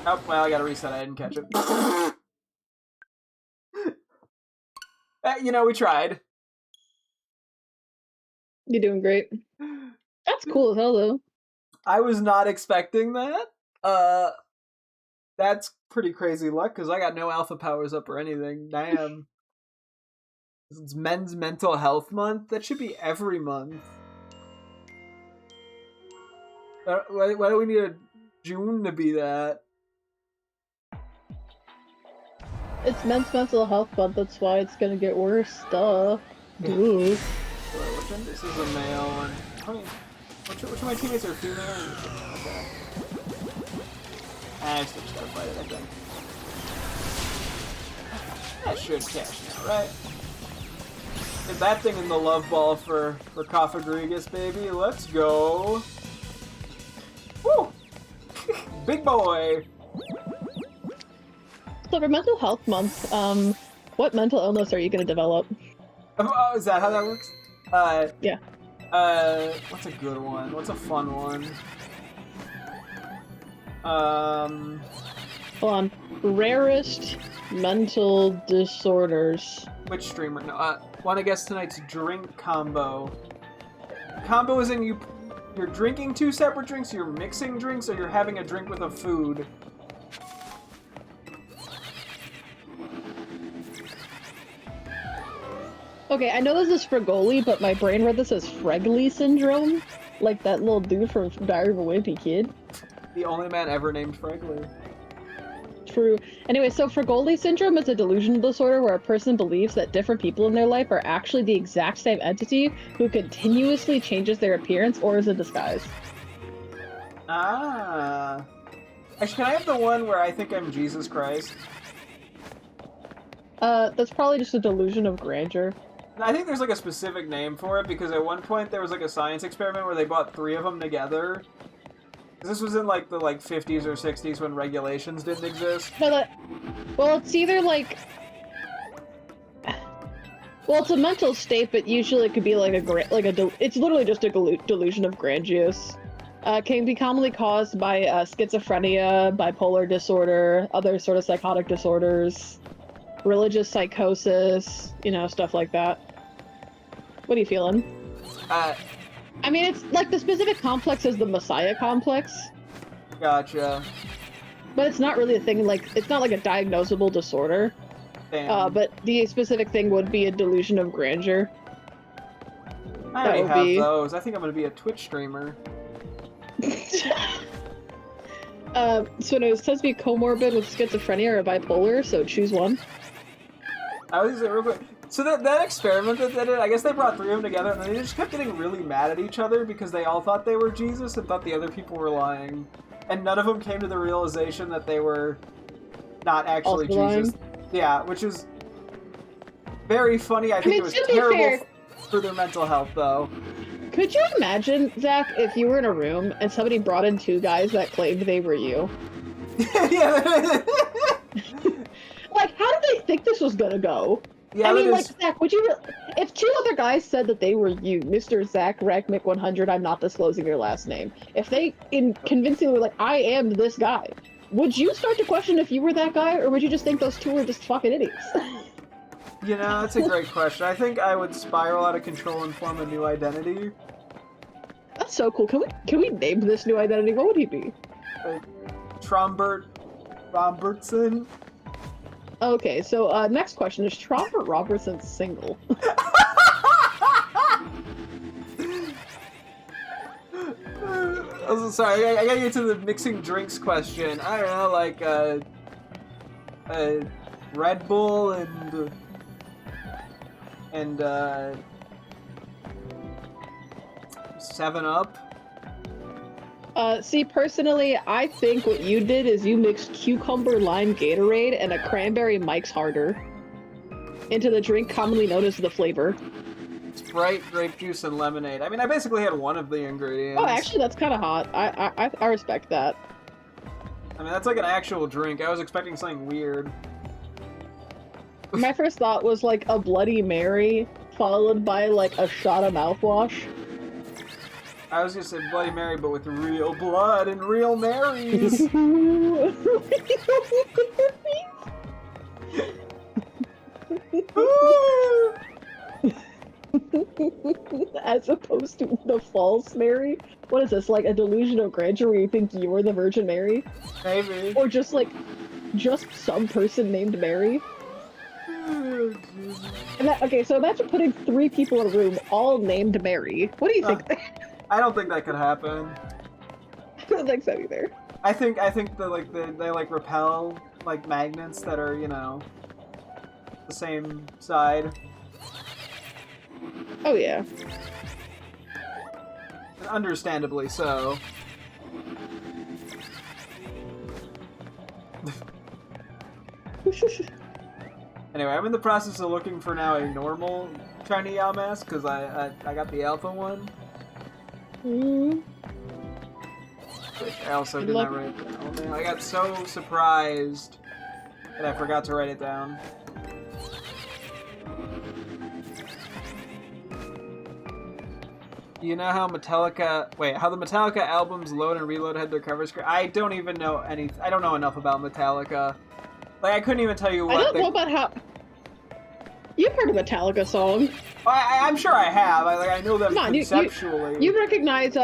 Speaker 1: Oh, well, I gotta reset. I didn't catch it. You know, we tried.
Speaker 2: You're doing great. That's cool as hell, though.
Speaker 1: I was not expecting that. That's pretty crazy luck, because I got no alpha powers up or anything. Damn. It's Men's Mental Health Month. That should be every month. Why do we need a June to be that?
Speaker 2: It's Men's Mental Health Month, that's why it's gonna get worse. Duh. Duh.
Speaker 1: This is a male one. Which of my teammates are female? Okay. I still just gotta fight it, I think. That should cash now, right? Get that thing in the love ball for Cofagrigus, baby. Let's go. Woo! Big boy!
Speaker 2: So for Mental Health Month, what mental illness are you gonna develop?
Speaker 1: Oh, is that how that works?
Speaker 2: Yeah.
Speaker 1: What's a good one? What's a fun one?
Speaker 2: Hold on. Rarest mental disorders.
Speaker 1: Which streamer? No, wanna guess tonight's drink combo. Combo is in you're drinking two separate drinks, you're mixing drinks, or you're having a drink with a food.
Speaker 2: Okay, I know this is Frigoli, but my brain read this as Fregly syndrome. Like that little dude from Diary of a Wimpy Kid.
Speaker 1: The only man ever named Franklin.
Speaker 2: True. Anyway, so Frigoli syndrome is a delusional disorder where a person believes that different people in their life are actually the exact same entity who continuously changes their appearance or is a disguise.
Speaker 1: Ah. Actually, can I have the one where I think I'm Jesus Christ?
Speaker 2: That's probably just a delusion of grandeur.
Speaker 1: I think there's like a specific name for it because at one point there was like a science experiment where they brought 3 of them together. This was in like the 50s or 60s when regulations didn't exist.
Speaker 2: No, well, it's either like... Well, it's a mental state, but usually it could be like it's literally just a delusion of grandiose. Can be commonly caused by schizophrenia, bipolar disorder, other sort of psychotic disorders, religious psychosis, you know, stuff like that. What are you feeling? I mean, it's like the specific complex is the Messiah complex.
Speaker 1: Gotcha.
Speaker 2: But it's not really a thing, like, it's not like a diagnosable disorder.
Speaker 1: Damn.
Speaker 2: But the specific thing would be a delusion of grandeur.
Speaker 1: I already have those. I think I'm gonna be a Twitch streamer.
Speaker 2: So no, it says to be comorbid with schizophrenia or bipolar, so choose one.
Speaker 1: I was real quick. So that experiment that they did, I guess they brought 3 of them together and they just kept getting really mad at each other because they all thought they were Jesus and thought the other people were lying. And none of them came to the realization that they were not actually
Speaker 2: also
Speaker 1: Jesus.
Speaker 2: lying?
Speaker 1: Yeah, which is very funny. I think it was terrible for their mental health, though.
Speaker 2: Could you imagine, Zach, if you were in a room and somebody brought in 2 guys that claimed they were you?
Speaker 1: Yeah.
Speaker 2: Like, how did they think this was gonna go?
Speaker 1: Yeah,
Speaker 2: I mean, like, Zach, would you... If 2 other guys said that they were you, Mr. Zach Ragmick 100, I'm not disclosing your last name. If they convincingly were like, I am this guy, would you start to question if you were that guy, or would you just think those 2 were just fucking idiots?
Speaker 1: You know, that's a great question. I think I would spiral out of control and form a new identity.
Speaker 2: That's so cool. Can we name this new identity? What would he be?
Speaker 1: Like, Trombert Robertson.
Speaker 2: Okay, so next question is Trombert Robertson single?
Speaker 1: Oh, sorry, I gotta get to the mixing drinks question. I don't know, like Red Bull and 7-Up.
Speaker 2: See, personally, I think what you did is you mixed cucumber lime Gatorade and a cranberry Mike's Harder into the drink commonly known as the flavor.
Speaker 1: Sprite, grape juice, and lemonade. I mean, I basically had one of the ingredients.
Speaker 2: Oh, actually, that's kind of hot. I respect that.
Speaker 1: I mean, that's like an actual drink. I was expecting something weird.
Speaker 2: My first thought was like a Bloody Mary followed by like a shot of mouthwash.
Speaker 1: I was gonna say Bloody Mary, but with real blood and real Marys.
Speaker 2: As opposed to the false Mary? What is this, like a delusion of grandeur where you think you're the Virgin Mary?
Speaker 1: Maybe.
Speaker 2: Or just like, just some person named Mary? And okay, so imagine putting 3 people in a room, all named Mary. What do you think?
Speaker 1: I don't think that could happen.
Speaker 2: I don't think so either.
Speaker 1: I think that they like repel like magnets that are, you know, the same side.
Speaker 2: Oh yeah.
Speaker 1: Understandably so. Anyway, I'm in the process of looking for now a normal shiny Yamask because I got the alpha one. Which I also did not write it down. Oh man, I got so surprised that I forgot to write it down. You know how how the Metallica albums Load and Reload had their covers? I don't even know I don't know enough about Metallica. Like, I couldn't even tell you what
Speaker 2: I don't know about how... You've heard a Metallica song.
Speaker 1: I'm sure I have. I know them conceptually.
Speaker 2: You recognize,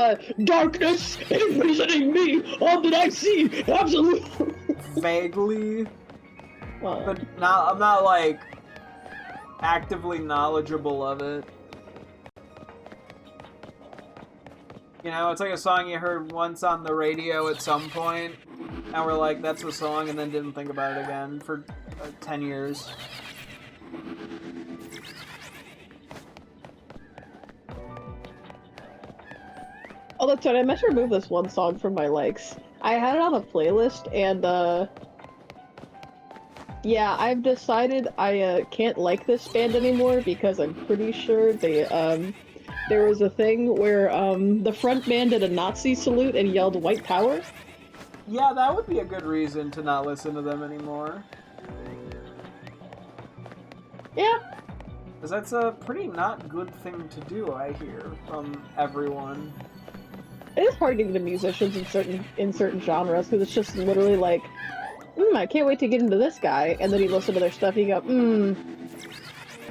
Speaker 2: darkness is visiting me, all that I see, absolutely.
Speaker 1: Vaguely. But I'm not, like, actively knowledgeable of it. You know, it's like a song you heard once on the radio at some point, and we're like, that's the song, and then didn't think about it again for 10 years.
Speaker 2: Oh, that's right, I meant to remove this one song from my likes. I had it on a playlist, and, yeah, I've decided I, can't like this band anymore, because I'm pretty sure they, there was a thing where, the front man did a Nazi salute and yelled white power.
Speaker 1: Yeah, that would be a good reason to not listen to them anymore.
Speaker 2: Yeah.
Speaker 1: Because that's a pretty not good thing to do, I hear, from everyone.
Speaker 2: It is hard getting to musicians in certain genres, because it's just literally like, I can't wait to get into this guy, and then you listen to their stuff and you go,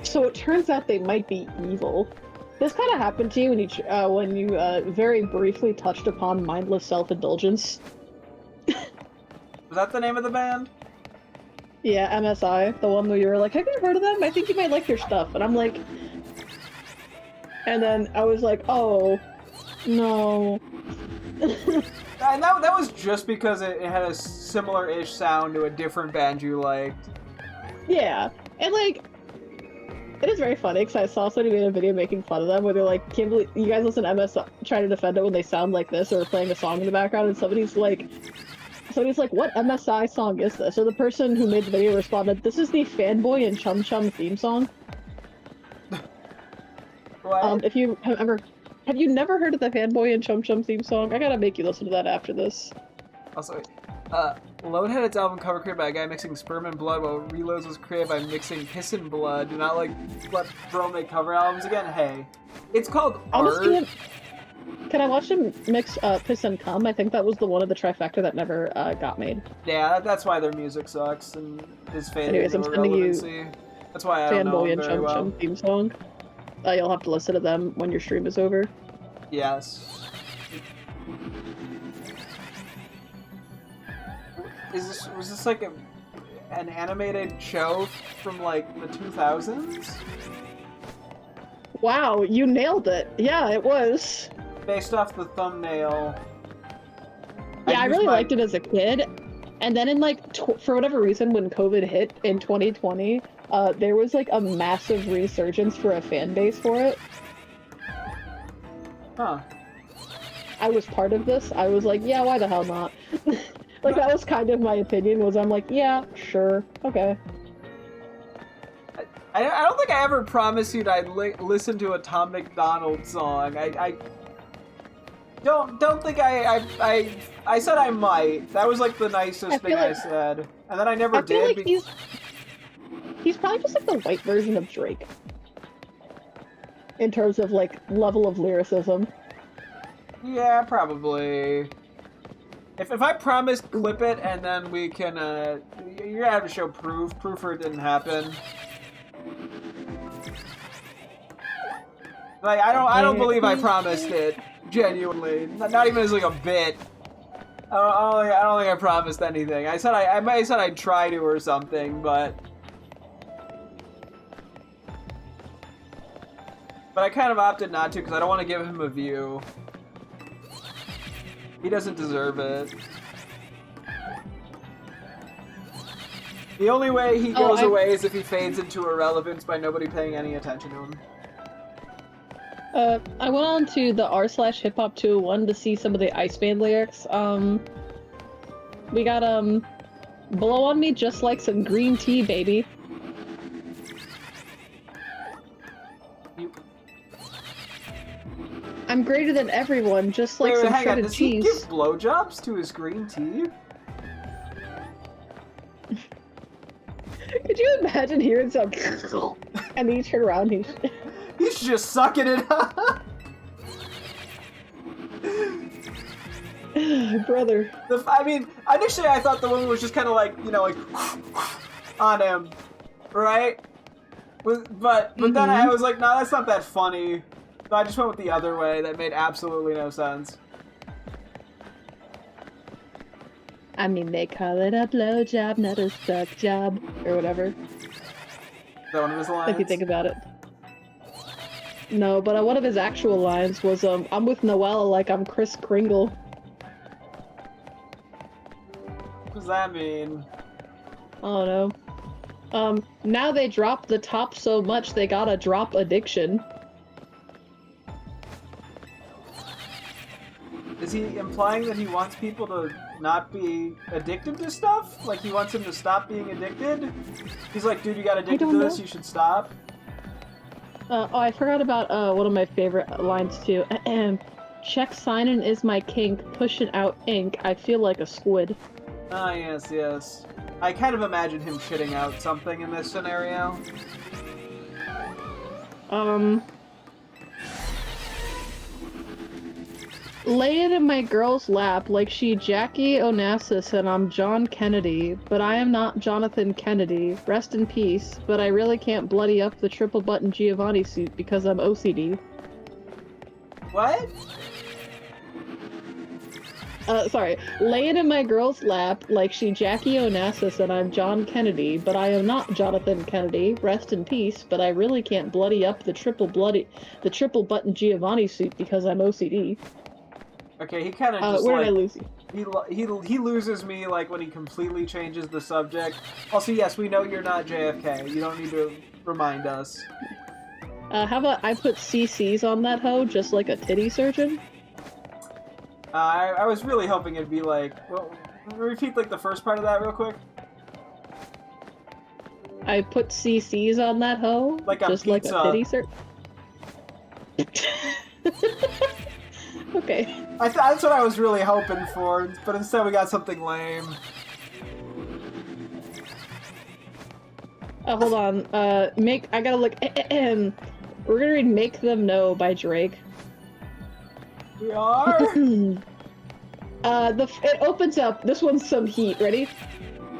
Speaker 2: So it turns out they might be evil. This kind of happened to you when you very briefly touched upon mindless self-indulgence.
Speaker 1: Was that the name of the band?
Speaker 2: Yeah, MSI, the one where you were like, have you heard of them? I think you might like their stuff. And I'm like... And then I was like, oh, no.
Speaker 1: And that was just because it had a similar-ish sound to a different band you liked.
Speaker 2: Yeah, and like... It is very funny, because I saw somebody made a video making fun of them, where they're like, can't believe you guys listen to MSI, trying to defend it when they sound like this, or playing a song in the background, and somebody's like, what MSI song is this? So the person who made the video responded, this is the Fanboy and Chum Chum theme song.
Speaker 1: What?
Speaker 2: If you have you never heard of the Fanboy and Chum Chum theme song? I gotta make you listen to that after this.
Speaker 1: Also, Load had its album cover created by a guy mixing sperm and blood, while Reloads was created by mixing piss and blood. Do not, like, let bro make cover albums again? Hey. It's called art.
Speaker 2: Can I watch him mix piss and cum? I think that was the one of the trifecta that never got made.
Speaker 1: Yeah, that's why their music sucks and is fading
Speaker 2: Anyways, I'm sending
Speaker 1: relevancy. That's why I don't know
Speaker 2: Fanboy and
Speaker 1: very
Speaker 2: Chum
Speaker 1: well.
Speaker 2: Chum theme song. You'll have to listen to them when your stream is over.
Speaker 1: Yes. Was this like an animated show from like the 2000s?
Speaker 2: Wow, you nailed it. Yeah, it was.
Speaker 1: Based off the thumbnail.
Speaker 2: Yeah, I really liked it as a kid. And then in like, for whatever reason, when COVID hit in 2020, there was like a massive resurgence for a fan base for it.
Speaker 1: Huh.
Speaker 2: I was part of this. I was like, yeah, why the hell not? Like, that was kind of my opinion, was I'm like, yeah, sure, okay.
Speaker 1: I don't think I ever promised you that I'd listen to a Tom McDonald song. I don't think I said I might. That was like the nicest thing I said. And then I never did.
Speaker 2: I feel like he's probably just like the white version of Drake. In terms of like level of lyricism.
Speaker 1: Yeah, probably. If I promise, clip it, and then we can, you're gonna have to show proof. Proof or it didn't happen. Like, I don't believe I promised it. Genuinely. Not even as, like, a bit. I don't think I promised anything. I said I might have said I'd try to or something, but I kind of opted not to because I don't want to give him a view. He doesn't deserve it. The only way he goes away is if he fades into irrelevance by nobody paying any attention to him.
Speaker 2: I went on to the r/hiphop 201 to see some of the Ice Band lyrics. We got, blow on me just like some green tea, baby. I'm greater than everyone, just like some shredded cheese.
Speaker 1: Does he give blowjobs to his green tea?
Speaker 2: Could you imagine hearing some and then you turn around and
Speaker 1: he's just sucking it up.
Speaker 2: Brother.
Speaker 1: I mean, initially I thought the woman was just kind of like, you know, like on him, right? But then I was like, no, that's not that funny. So I just went with the other way. That made absolutely no sense.
Speaker 2: I mean, they call it a blowjob, not a suck job, or whatever.
Speaker 1: Is that one of his lines?
Speaker 2: If you think about it. No, but one of his actual lines was, I'm with Noelle like I'm Kris Kringle.
Speaker 1: What does that mean?
Speaker 2: I don't know. Now they drop the top so much they gotta drop addiction.
Speaker 1: Is he implying that he wants people to not be addicted to stuff? Like he wants them to stop being addicted? He's like, dude, you got addicted to this, you should stop.
Speaker 2: Oh, I forgot about one of my favorite lines too. Check signin' is my kink, pushing out ink, I feel like a squid.
Speaker 1: Ah, yes, yes. I kind of imagine him shitting out something in this scenario.
Speaker 2: Lay it in my girl's lap like she Jackie Onassis and I'm John Kennedy, but I am not Jonathan Kennedy. Rest in peace, but I really can't bloody up the triple button Giovanni suit because I'm OCD.
Speaker 1: What?
Speaker 2: Sorry. Lay it in my girl's lap like she Jackie Onassis and I'm John Kennedy, but I am not Jonathan Kennedy. Rest in peace, but I really can't bloody up the triple button Giovanni suit because I'm OCD.
Speaker 1: Okay, he kind of just
Speaker 2: where
Speaker 1: like...
Speaker 2: did I lose you?
Speaker 1: He loses me, like, when he completely changes the subject. Also, yes, we know you're not JFK. You don't need to remind us.
Speaker 2: How about I put CCs on that hoe, just like a titty surgeon?
Speaker 1: I was really hoping it'd be like... Well, repeat, like, the first part of that real quick.
Speaker 2: I put CCs on that hoe,
Speaker 1: like a
Speaker 2: just
Speaker 1: pizza.
Speaker 2: Like a titty surgeon? Okay.
Speaker 1: That's what I was really hoping for, but instead we got something lame.
Speaker 2: Hold on. I gotta look. We're gonna read "Make Them Know" by Drake.
Speaker 1: We are.
Speaker 2: It opens up. This one's some heat. Ready?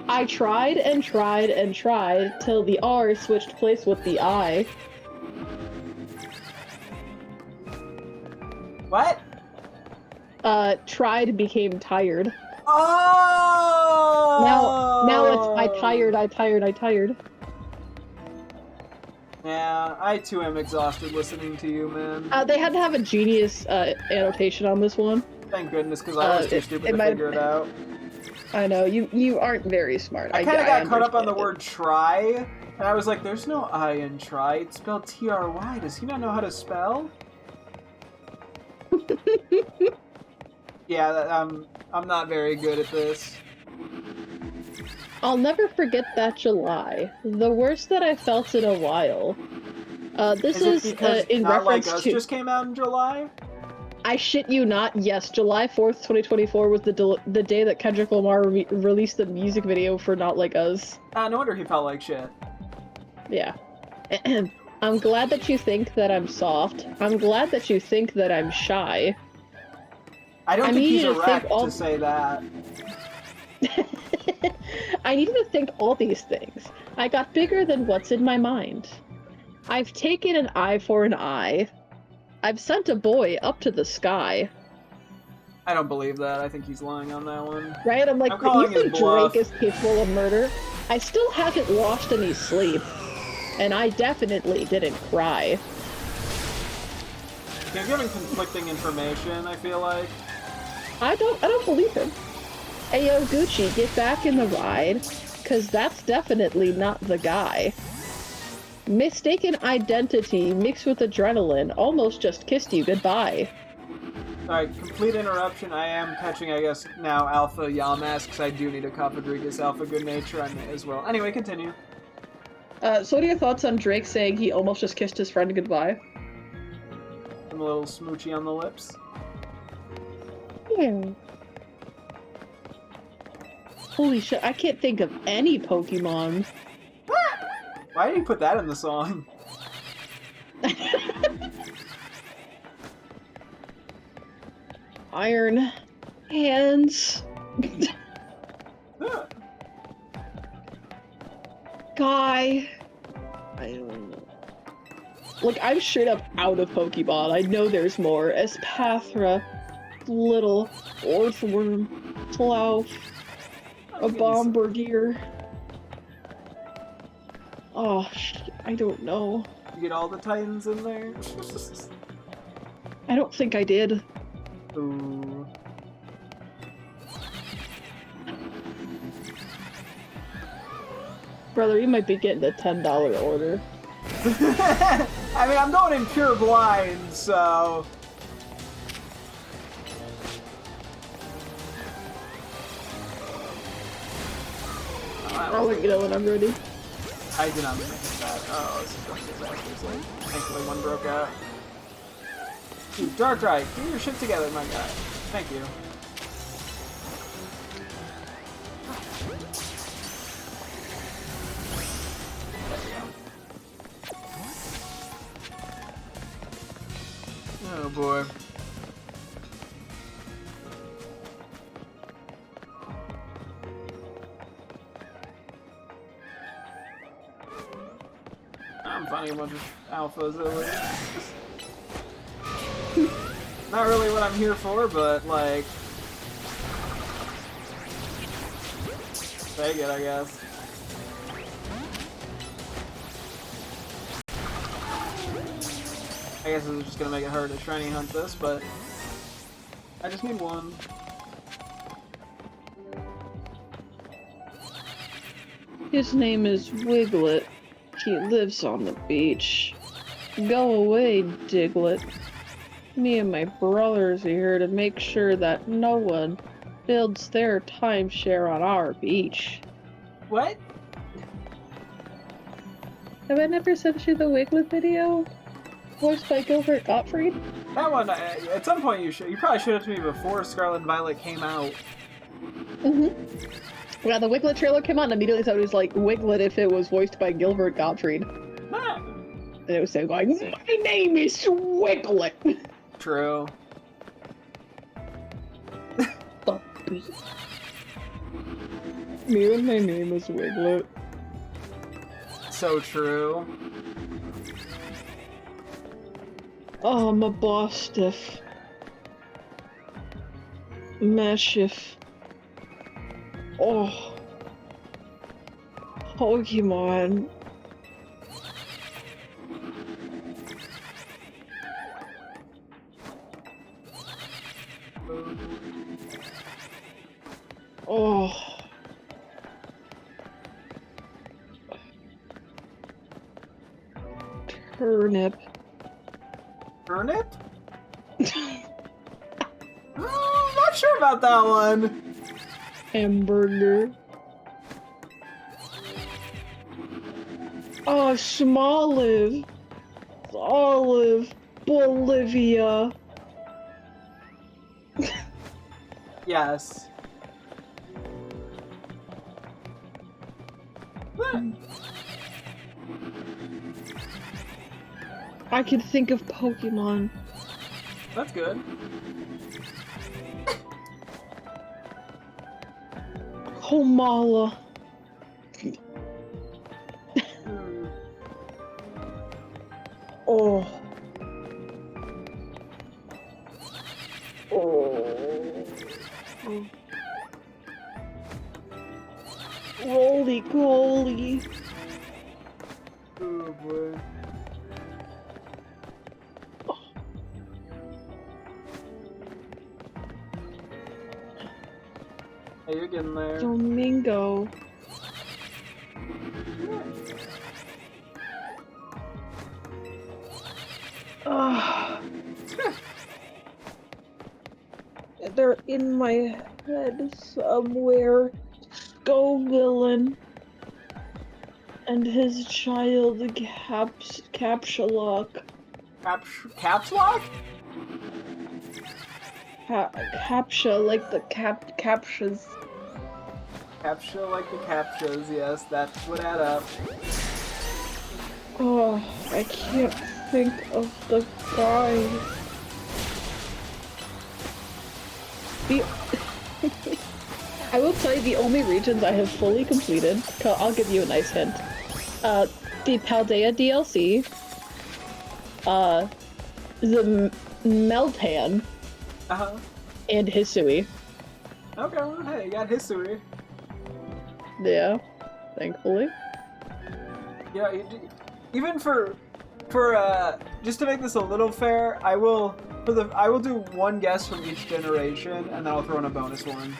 Speaker 2: I tried and tried and tried till the R switched place with the I.
Speaker 1: What?
Speaker 2: Tried became tired.
Speaker 1: Oh!
Speaker 2: Now it's I tired.
Speaker 1: Yeah, I too am exhausted listening to you, man.
Speaker 2: They had to have a genius annotation on this one.
Speaker 1: Thank goodness, because I was too stupid to figure it out.
Speaker 2: I know, you aren't very smart.
Speaker 1: I kind of got caught up on the
Speaker 2: understand it.
Speaker 1: word try, and I was like, there's no I in try. It's spelled T-R-Y. Does he not know how to spell? Yeah, I'm not very good at this.
Speaker 2: I'll never forget that July. The worst that I felt in a while. This
Speaker 1: Is it
Speaker 2: is
Speaker 1: because
Speaker 2: in
Speaker 1: Not Like
Speaker 2: reference
Speaker 1: Us
Speaker 2: to.
Speaker 1: just came out in July?
Speaker 2: I shit you not. Yes, July 4th, 2024 was the day that Kendrick Lamar released the music video for Not Like Us.
Speaker 1: No wonder he felt like shit.
Speaker 2: Yeah. I'm glad that you think that I'm soft. I'm glad that you think that I'm shy.
Speaker 1: I don't
Speaker 2: I
Speaker 1: think
Speaker 2: need
Speaker 1: he's
Speaker 2: you
Speaker 1: a
Speaker 2: to think
Speaker 1: wreck
Speaker 2: all.
Speaker 1: to say that.
Speaker 2: I need you to think all these things. I got bigger than what's in my mind. I've taken an eye for an eye. I've sent a boy up to the sky.
Speaker 1: I don't believe that. I think he's lying on that one.
Speaker 2: Right? I'm like,
Speaker 1: I'm
Speaker 2: you
Speaker 1: calling his
Speaker 2: think
Speaker 1: bluff.
Speaker 2: Drake is capable of murder? I still haven't watched any sleep. And I definitely didn't cry.
Speaker 1: He's giving conflicting information, I feel like.
Speaker 2: I don't believe him. Ayo, Gucci, get back in the ride. Cause that's definitely not the guy. Mistaken identity mixed with adrenaline almost just kissed you goodbye.
Speaker 1: Alright, complete interruption. I am catching, I guess, now Alpha Yamask, because I do need a Cofagrigus Alpha Good Nature. I may as well. Anyway, continue.
Speaker 2: So what are your thoughts on Drake saying he almost just kissed his friend goodbye?
Speaker 1: I'm a little smoochy on the lips.
Speaker 2: Yeah. Holy shit, I can't think of any Pokemon.
Speaker 1: Why did he put that in the song?
Speaker 2: Iron hands. Guy. I don't know. Like, I'm straight up out of Pokemon. I know there's more. Espathra, Little, Orthworm, Plow, a Bombardier. Oh, I don't know.
Speaker 1: You get all the Titans in there?
Speaker 2: I don't think I did.
Speaker 1: Ooh.
Speaker 2: Brother, you might be getting a $10 order.
Speaker 1: I mean, I'm going in pure blind, so...
Speaker 2: I'll let you know when I'm ready.
Speaker 1: I do not mean to hit that. Oh, this is going to disaster. Thankfully, one broke out. Dude, Darkrai, get your shit together, my guy. Thank you. There we go. Oh boy. I'm finding a bunch of alphas over here. Not really what I'm here for, but like... take it, I guess. I guess this is just gonna make it hard to shiny hunt this, but... I just need one.
Speaker 2: His name is Wiglet. He lives on the beach. Go away, Diglett. Me and my brothers are here to make sure that no one builds their timeshare on our beach.
Speaker 1: What?
Speaker 2: Have I never sent you the Wiglet video? Voiced by Gilbert Gottfried?
Speaker 1: That one, at some point you probably showed it to me before Scarlet and Violet came out.
Speaker 2: Mm-hmm. Yeah, the Wiglet trailer came out and immediately thought it was like Wiglet if it was voiced by Gilbert Gottfried.
Speaker 1: Huh.
Speaker 2: And it was saying like, my name is Wiglet!
Speaker 1: True.
Speaker 2: Me and my name is Wiglet.
Speaker 1: So true.
Speaker 2: Oh, I'm a Bostiff. Mashiff. Oh. Pokemon. Oh. Turnip.
Speaker 1: Turnip? Not sure about that one.
Speaker 2: Hamburger. Oh, Smoliv. Olive. Bolivia.
Speaker 1: Yes.
Speaker 2: I can think of Pokemon.
Speaker 1: That's good.
Speaker 2: Komala. Oh. Oh. Roly goly.
Speaker 1: Oh boy. Hey, you're getting there.
Speaker 2: Domingo. They're in my head somewhere. Villain and his child Capshalok.
Speaker 1: Caps lock?
Speaker 2: Captcha, like the captchas.
Speaker 1: Captcha like the captchas, yes, that would add up.
Speaker 2: Oh, I can't think of the guy. I will tell you the only regions I have fully completed, I'll give you a nice hint. The Paldea DLC, the Meltan, and Hisui.
Speaker 1: Okay, well, hey, you got Hisui.
Speaker 2: Yeah, thankfully.
Speaker 1: Yeah, even for just to make this a little fair, I will do one guess from each generation, and then I'll throw in a bonus one.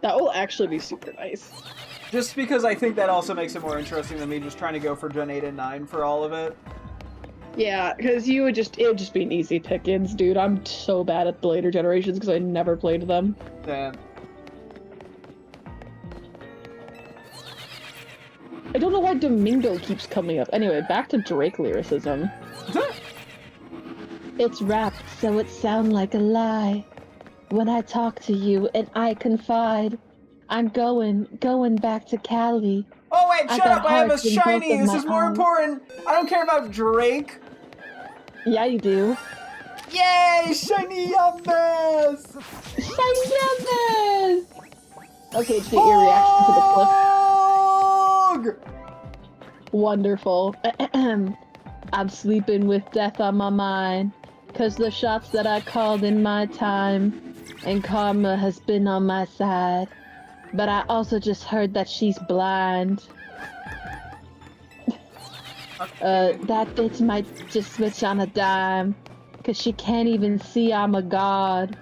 Speaker 2: That will actually be super nice.
Speaker 1: Just because I think that also makes it more interesting than me just trying to go for Gen 8 and 9 for all of it.
Speaker 2: Yeah, because it would just be an easy pickings, dude. I'm so bad at the later generations because I never played them.
Speaker 1: Damn.
Speaker 2: I don't know why Domingo keeps coming up. Anyway, back to Drake lyricism. It's rap, so it sound like a lie. When I talk to you and I confide, I'm going back to Cali.
Speaker 1: Oh wait, shut up! I have a
Speaker 2: hearts in both
Speaker 1: shiny!
Speaker 2: of
Speaker 1: This
Speaker 2: my
Speaker 1: is more
Speaker 2: eyes.
Speaker 1: important! I don't care about Drake!
Speaker 2: Yeah, you do.
Speaker 1: Yay! Shiny Yummas!
Speaker 2: Shiny Yummas! Okay, to get your reaction to the clip. Wonderful. I'm sleeping with death on my mind, 'cause the shots that I called in my time, and karma has been on my side. But I also just heard that she's blind. That bitch might just switch on a dime, 'cause she can't even see I'm a god.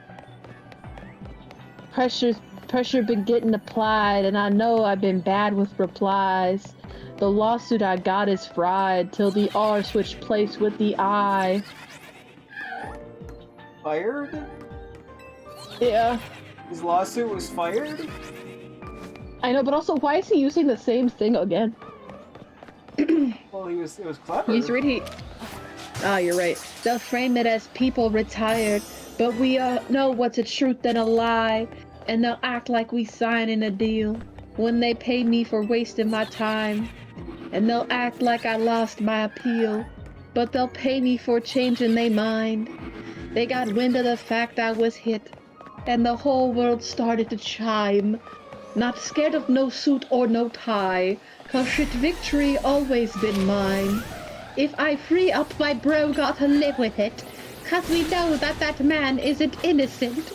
Speaker 2: Pressure been getting applied, and I know I've been bad with replies. The lawsuit I got is fried, till the R switched place with the I.
Speaker 1: Fired?
Speaker 2: Yeah.
Speaker 1: His lawsuit was fired?
Speaker 2: I know, but also, why is he using the same thing again?
Speaker 1: Well, it was clever.
Speaker 2: He's really... Ah, you're right. They'll frame it as people retired, but we know what's a truth and a lie, and they'll act like we signing a deal when they pay me for wasting my time, and they'll act like I lost my appeal, but they'll pay me for changing their mind. They got wind of the fact I was hit, and the whole world started to chime. Not scared of no suit or no tie, 'cause shit victory always been mine. If I free up, my bro gotta live with it, 'cause we know that that man isn't innocent.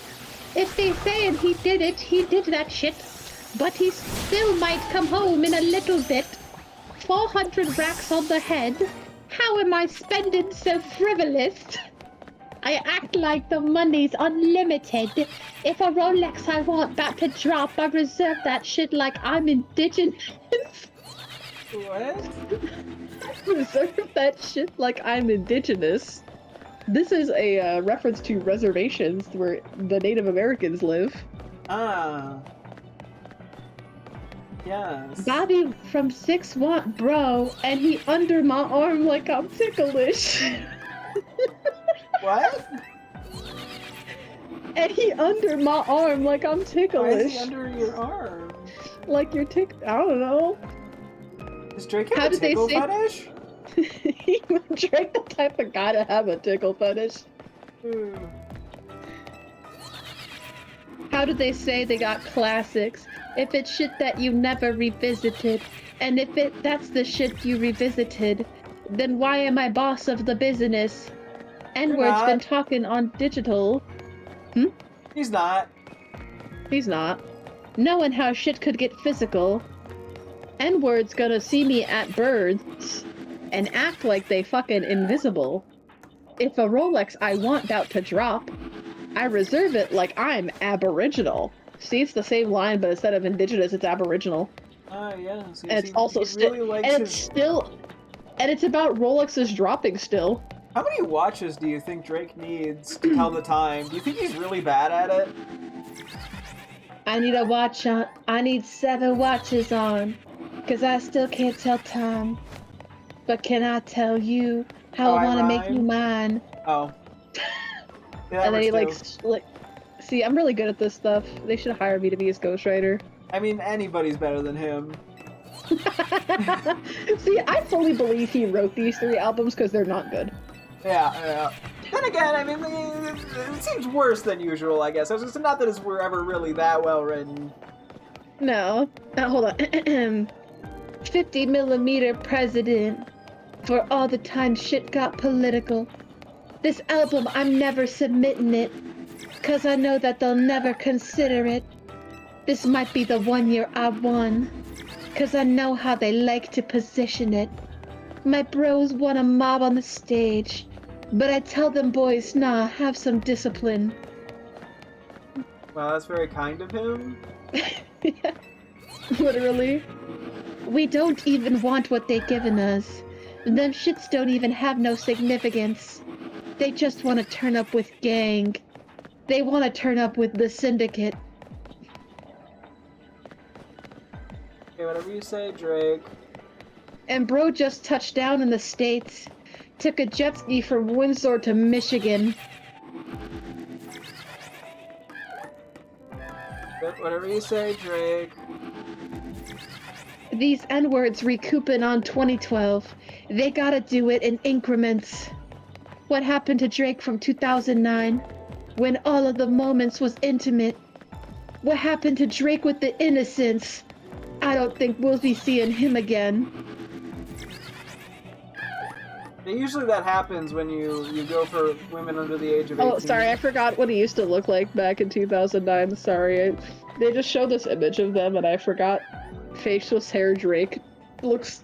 Speaker 2: If they sayin' he did that shit, but he still might come home in a little bit. 400 racks on the head, how am I spending so frivolous? I act like the money's unlimited. If a Rolex I want about to drop, I reserve that shit like I'm indigenous.
Speaker 1: What?
Speaker 2: Reserve that shit like I'm indigenous. This is a reference to reservations where the Native Americans live.
Speaker 1: Ah. Yes.
Speaker 2: Bobby from 6'1", bro, and he under my arm like I'm ticklish.
Speaker 1: What?
Speaker 2: And he under my arm like I'm ticklish.
Speaker 1: Why is he under your arm?
Speaker 2: Like you're I don't know.
Speaker 1: Does Drake have a tickle fetish?
Speaker 2: Drake the type of guy to have a tickle fetish. How did they say they got classics? If it's shit that you never revisited, and if that's the shit you revisited, then why am I boss of the business? N-word's been talking on digital.
Speaker 1: He's not.
Speaker 2: He's not. Knowing how shit could get physical. N-word's gonna see me at birds and act like they fucking invisible. If a Rolex I want about to drop, I reserve it like I'm aboriginal. See, it's the same line, but instead of indigenous, it's aboriginal.
Speaker 1: Yeah.
Speaker 2: And it's also and it's about Rolexes dropping still.
Speaker 1: How many watches do you think Drake needs to tell the time? Do you think he's really bad at it?
Speaker 2: I need a watch on. I need 7 watches on, cause I still can't tell time. But can I tell you how I want to make you mine?
Speaker 1: Oh. Yeah,
Speaker 2: and then he like, see, I'm really good at this stuff. They should hire me to be his ghostwriter.
Speaker 1: I mean, anybody's better than him.
Speaker 2: See, I fully believe he wrote these 3 albums because they're not good.
Speaker 1: Yeah. Then again, I mean, it seems worse than usual, I guess. It's not that it's ever really that well written.
Speaker 2: No. Hold on. 50mm president. For all the time shit got political. This album, I'm never submitting it. Cause I know that they'll never consider it. This might be the one year I won. Cause I know how they like to position it. My bros want a mob on the stage. But I tell them boys, nah, have some discipline.
Speaker 1: Well, that's very kind of him.
Speaker 2: Yeah. Literally. We don't even want what they given us. Them shits don't even have no significance. They just want to turn up with gang. They want to turn up with the syndicate.
Speaker 1: Okay, whatever you say, Drake.
Speaker 2: And bro just touched down in the States. Took a jet ski from Windsor to Michigan.
Speaker 1: Whatever you say, Drake.
Speaker 2: These N-words recouping on 2012. They gotta do it in increments. What happened to Drake from 2009? When all of the moments was intimate? What happened to Drake with the innocence? I don't think we'll be seeing him again.
Speaker 1: Usually that happens when you go for women under the age of 18.
Speaker 2: Oh, sorry, I forgot what he used to look like back in 2009. Sorry. They just showed this image of them and I forgot. Faceless hair Drake looks...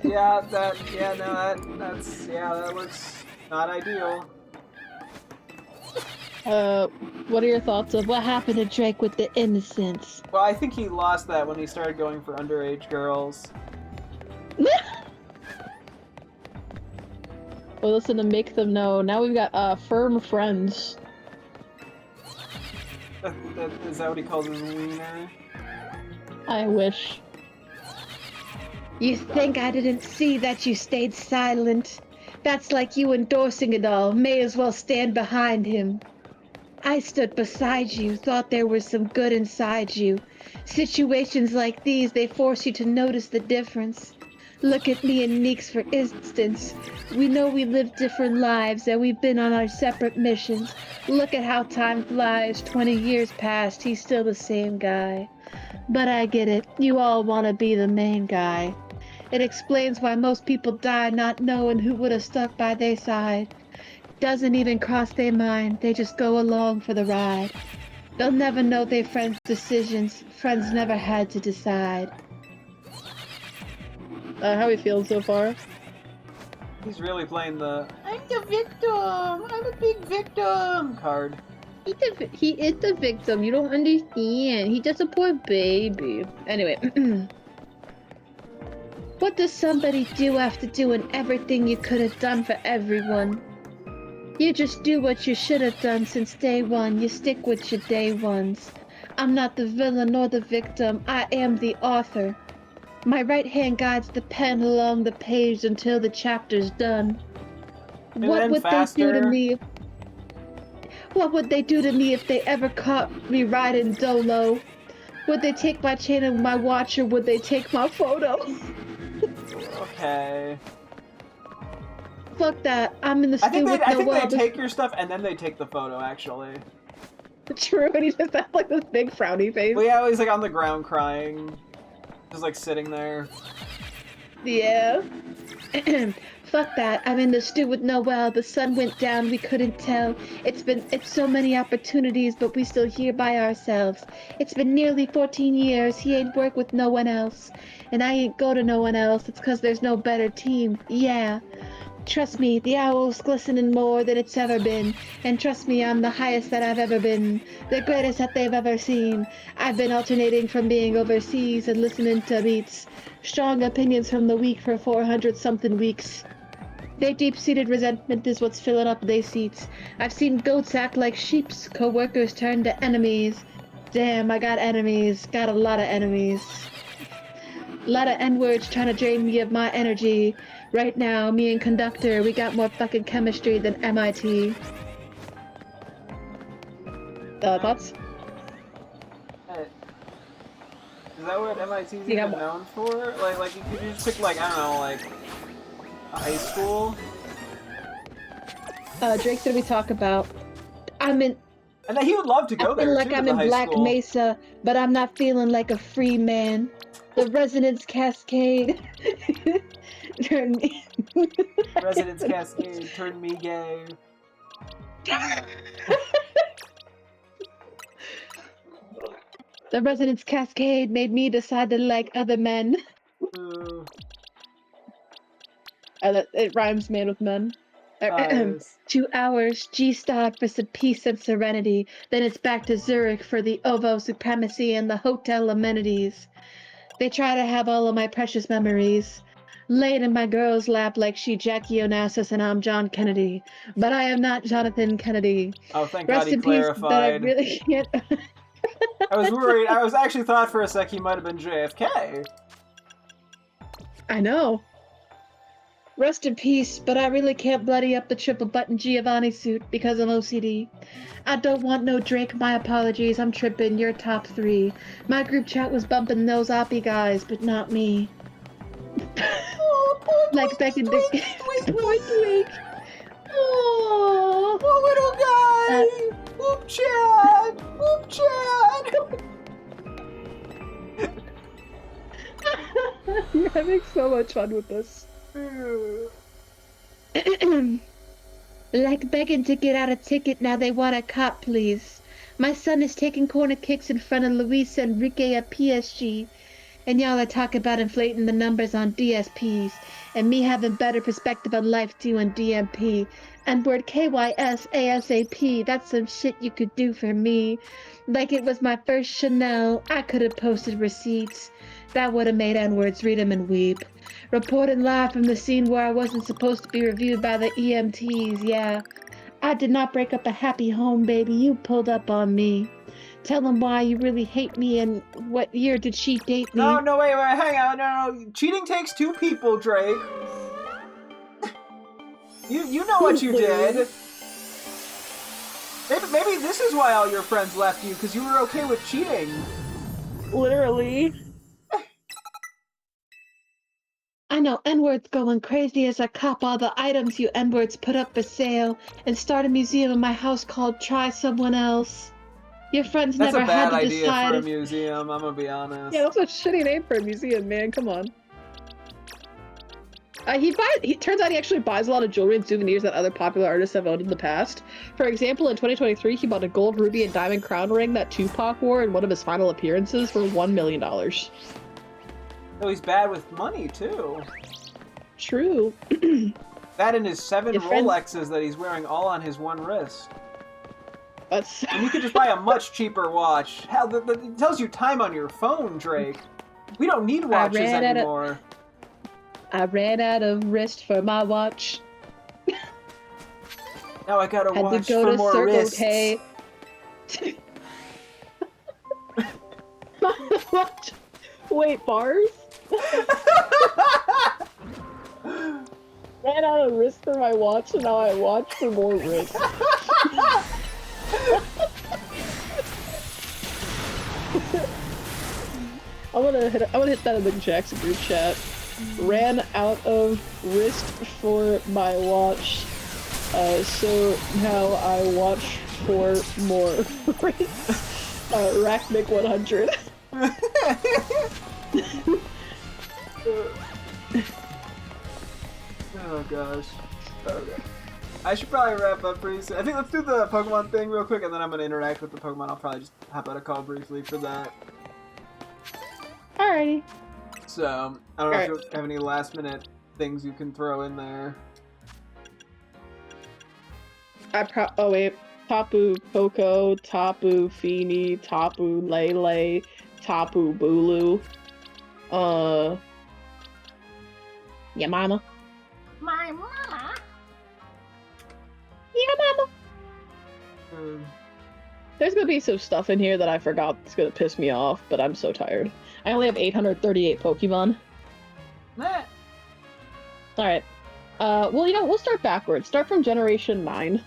Speaker 2: that looks not ideal.
Speaker 3: What are your thoughts of what happened to Drake with the innocence?
Speaker 1: Well, I think he lost that when he started going for underage girls.
Speaker 3: Well, listen, to make them know, now we've got, firm friends.
Speaker 1: Is that what he calls his wiener?
Speaker 3: I wish.
Speaker 2: You think I didn't see that you stayed silent? That's like you endorsing it all. May as well stand behind him. I stood beside you, thought there was some good inside you. Situations like these, they force you to notice the difference. Look at me and Meeks, for instance. We know we live different lives and we've been on our separate missions. Look at how time flies. 20 years passed, he's still the same guy. But I get it. You all want to be the main guy. It explains why most people die not knowing who would have stuck by their side. Doesn't even cross their mind. They just go along for the ride. They'll never know their friends' decisions. Friends never had to decide.
Speaker 3: How are we feeling so far?
Speaker 1: He's really playing the "I'm the victim, I'm a big victim" card.
Speaker 3: He is the victim. You don't understand. He's just a poor baby. Anyway. What does somebody do after doing everything you could have done for everyone? You just do what you should have done since day one. You stick with your day ones. I'm not the villain nor the victim. I am the author. My right hand guides the pen along the page until the chapter's done. What would they do to me? What would they do to me if they ever caught me riding dolo? Would they take my chain and my watch, or would they take my photo?
Speaker 1: Okay.
Speaker 3: Fuck that. I'm in the
Speaker 1: I think
Speaker 3: they
Speaker 1: take your stuff and then they take the photo, actually.
Speaker 2: True, and he just has like this big frowny face.
Speaker 1: Well, yeah, he's like on the ground crying. Just like sitting there.
Speaker 3: Yeah. Fuck that. I'm in the stew with Noel. The sun went down, we couldn't tell. It's so many opportunities, but we still here by ourselves. It's been nearly 14 years. He ain't work with no one else. And I ain't go to no one else. It's 'cause there's no better team. Yeah. Trust me, the owl's glistening more than it's ever been. And trust me, I'm the highest that I've ever been. The greatest that they've ever seen. I've been alternating from being overseas and listening to beats. Strong opinions from the weak for 400-something weeks. Their deep-seated resentment is what's filling up their seats. I've seen goats act like sheeps, co-workers turn to enemies. Damn, I got enemies. Got a lot of enemies. A lot of N-words trying to drain me of my energy. Right now, me and Conductor, we got more fucking chemistry than MIT.
Speaker 2: Thoughts?
Speaker 1: Hey. Is that what MIT's even known for? Like, could you just pick, like, I don't know, like, a high school?
Speaker 3: Drake said we talk about. I'm in.
Speaker 1: And he would love to go there,
Speaker 3: like
Speaker 1: too,
Speaker 3: I'm
Speaker 1: to
Speaker 3: in
Speaker 1: high
Speaker 3: Black
Speaker 1: school.
Speaker 3: Mesa, but I'm not feeling like a free man. The Resonance Cascade. Turn me.
Speaker 1: Resonance Cascade turned me gay.
Speaker 3: The Resonance Cascade made me decide to like other men.
Speaker 2: It rhymes man with men.
Speaker 1: Yes.
Speaker 3: 2 hours, G-Star for some peace and serenity. Then it's back to Zurich for the OVO supremacy and the hotel amenities. They try to have all of my precious memories. Laid in my girl's lap like she Jackie Onassis and I'm John Kennedy. But I am not Jonathan Kennedy.
Speaker 1: Oh, thank
Speaker 3: Rest
Speaker 1: God he
Speaker 3: in peace, but I
Speaker 1: clarified.
Speaker 3: really can't...
Speaker 1: I was worried. I was actually thought for a sec he might have been JFK.
Speaker 2: I know.
Speaker 3: Rest in peace, but I really can't bloody up the triple button Giovanni suit because of OCD. I don't want no Drake, my apologies, I'm tripping, you're top 3. My group chat was bumping those oppie guys, but not me. Like back in the poor Twink. Oh,
Speaker 1: little guy. Whoop chat. Whoop chat.
Speaker 2: You're having so much fun with this.
Speaker 3: Like begging to get out a ticket, now they want a cop, please. My son is taking corner kicks in front of Luis Enrique at PSG. And y'all are talking about inflating the numbers on DSPs. And me having better perspective on life doing DMP. And word KYS ASAP, that's some shit you could do for me. Like it was my first Chanel, I could have posted receipts. That would have made N-words read 'em and weep. Reporting live from the scene where I wasn't supposed to be reviewed by the EMTs, yeah. I did not break up a happy home, baby, you pulled up on me. Tell them why you really hate me and what year did she date me?
Speaker 1: No, wait, hang on, no. Cheating takes 2 people, Drake. You know what you did. Maybe this is why all your friends left you, because you were okay with cheating.
Speaker 2: Literally.
Speaker 3: I know N-words going crazy as I cop all the items you N-words put up for sale and start a museum in my house called Try Someone Else. Your friends
Speaker 1: That's
Speaker 3: never
Speaker 1: a bad
Speaker 3: had to
Speaker 1: idea
Speaker 3: decide.
Speaker 1: for a museum, I'm gonna be honest.
Speaker 2: Yeah, that's a shitty name for a museum, man. Come on. He turns out he actually buys a lot of jewelry and souvenirs that other popular artists have owned in the past. For example, in 2023, he bought a gold, ruby, and diamond crown ring that Tupac wore in one of his final appearances for $1 million.
Speaker 1: Oh, he's bad with money, too.
Speaker 2: True.
Speaker 1: That and his 7
Speaker 2: Your friends-
Speaker 1: Rolexes that he's wearing all on his one wrist.
Speaker 2: That's
Speaker 1: And you could just buy a much cheaper watch. Hell, it tells you time on your phone, Drake. We don't need watches anymore.
Speaker 3: I ran out of wrist for my watch.
Speaker 1: Now I gotta
Speaker 3: Had
Speaker 1: watch
Speaker 3: to go
Speaker 1: for
Speaker 3: to
Speaker 1: more
Speaker 3: Circle
Speaker 1: wrists.
Speaker 3: K.
Speaker 2: What? Wait, bars? Ran out of wrist for my watch, and now I watch for more wrist. I'm gonna hit that in the Jackson group chat. Ran out of wrist for my watch, so now I watch for more wrist. Racknick 100.
Speaker 1: Oh gosh. Okay. I should probably wrap up pretty soon. I think let's do the Pokemon thing real quick, and then I'm gonna interact with the Pokemon. I'll probably just hop out a call briefly for that.
Speaker 2: Alrighty.
Speaker 1: So, I don't know if you have any last minute things you can throw in there.
Speaker 2: Oh wait. Tapu Koko, Tapu Fini, Tapu Lele, Tapu Bulu. Yeah, mama.
Speaker 3: My mama.
Speaker 2: Yeah, mama. There's gonna be some stuff in here that I forgot that's gonna piss me off, but I'm so tired. I only have 838 Pokemon. Alright. Well, we'll start backwards. Start from Generation 9.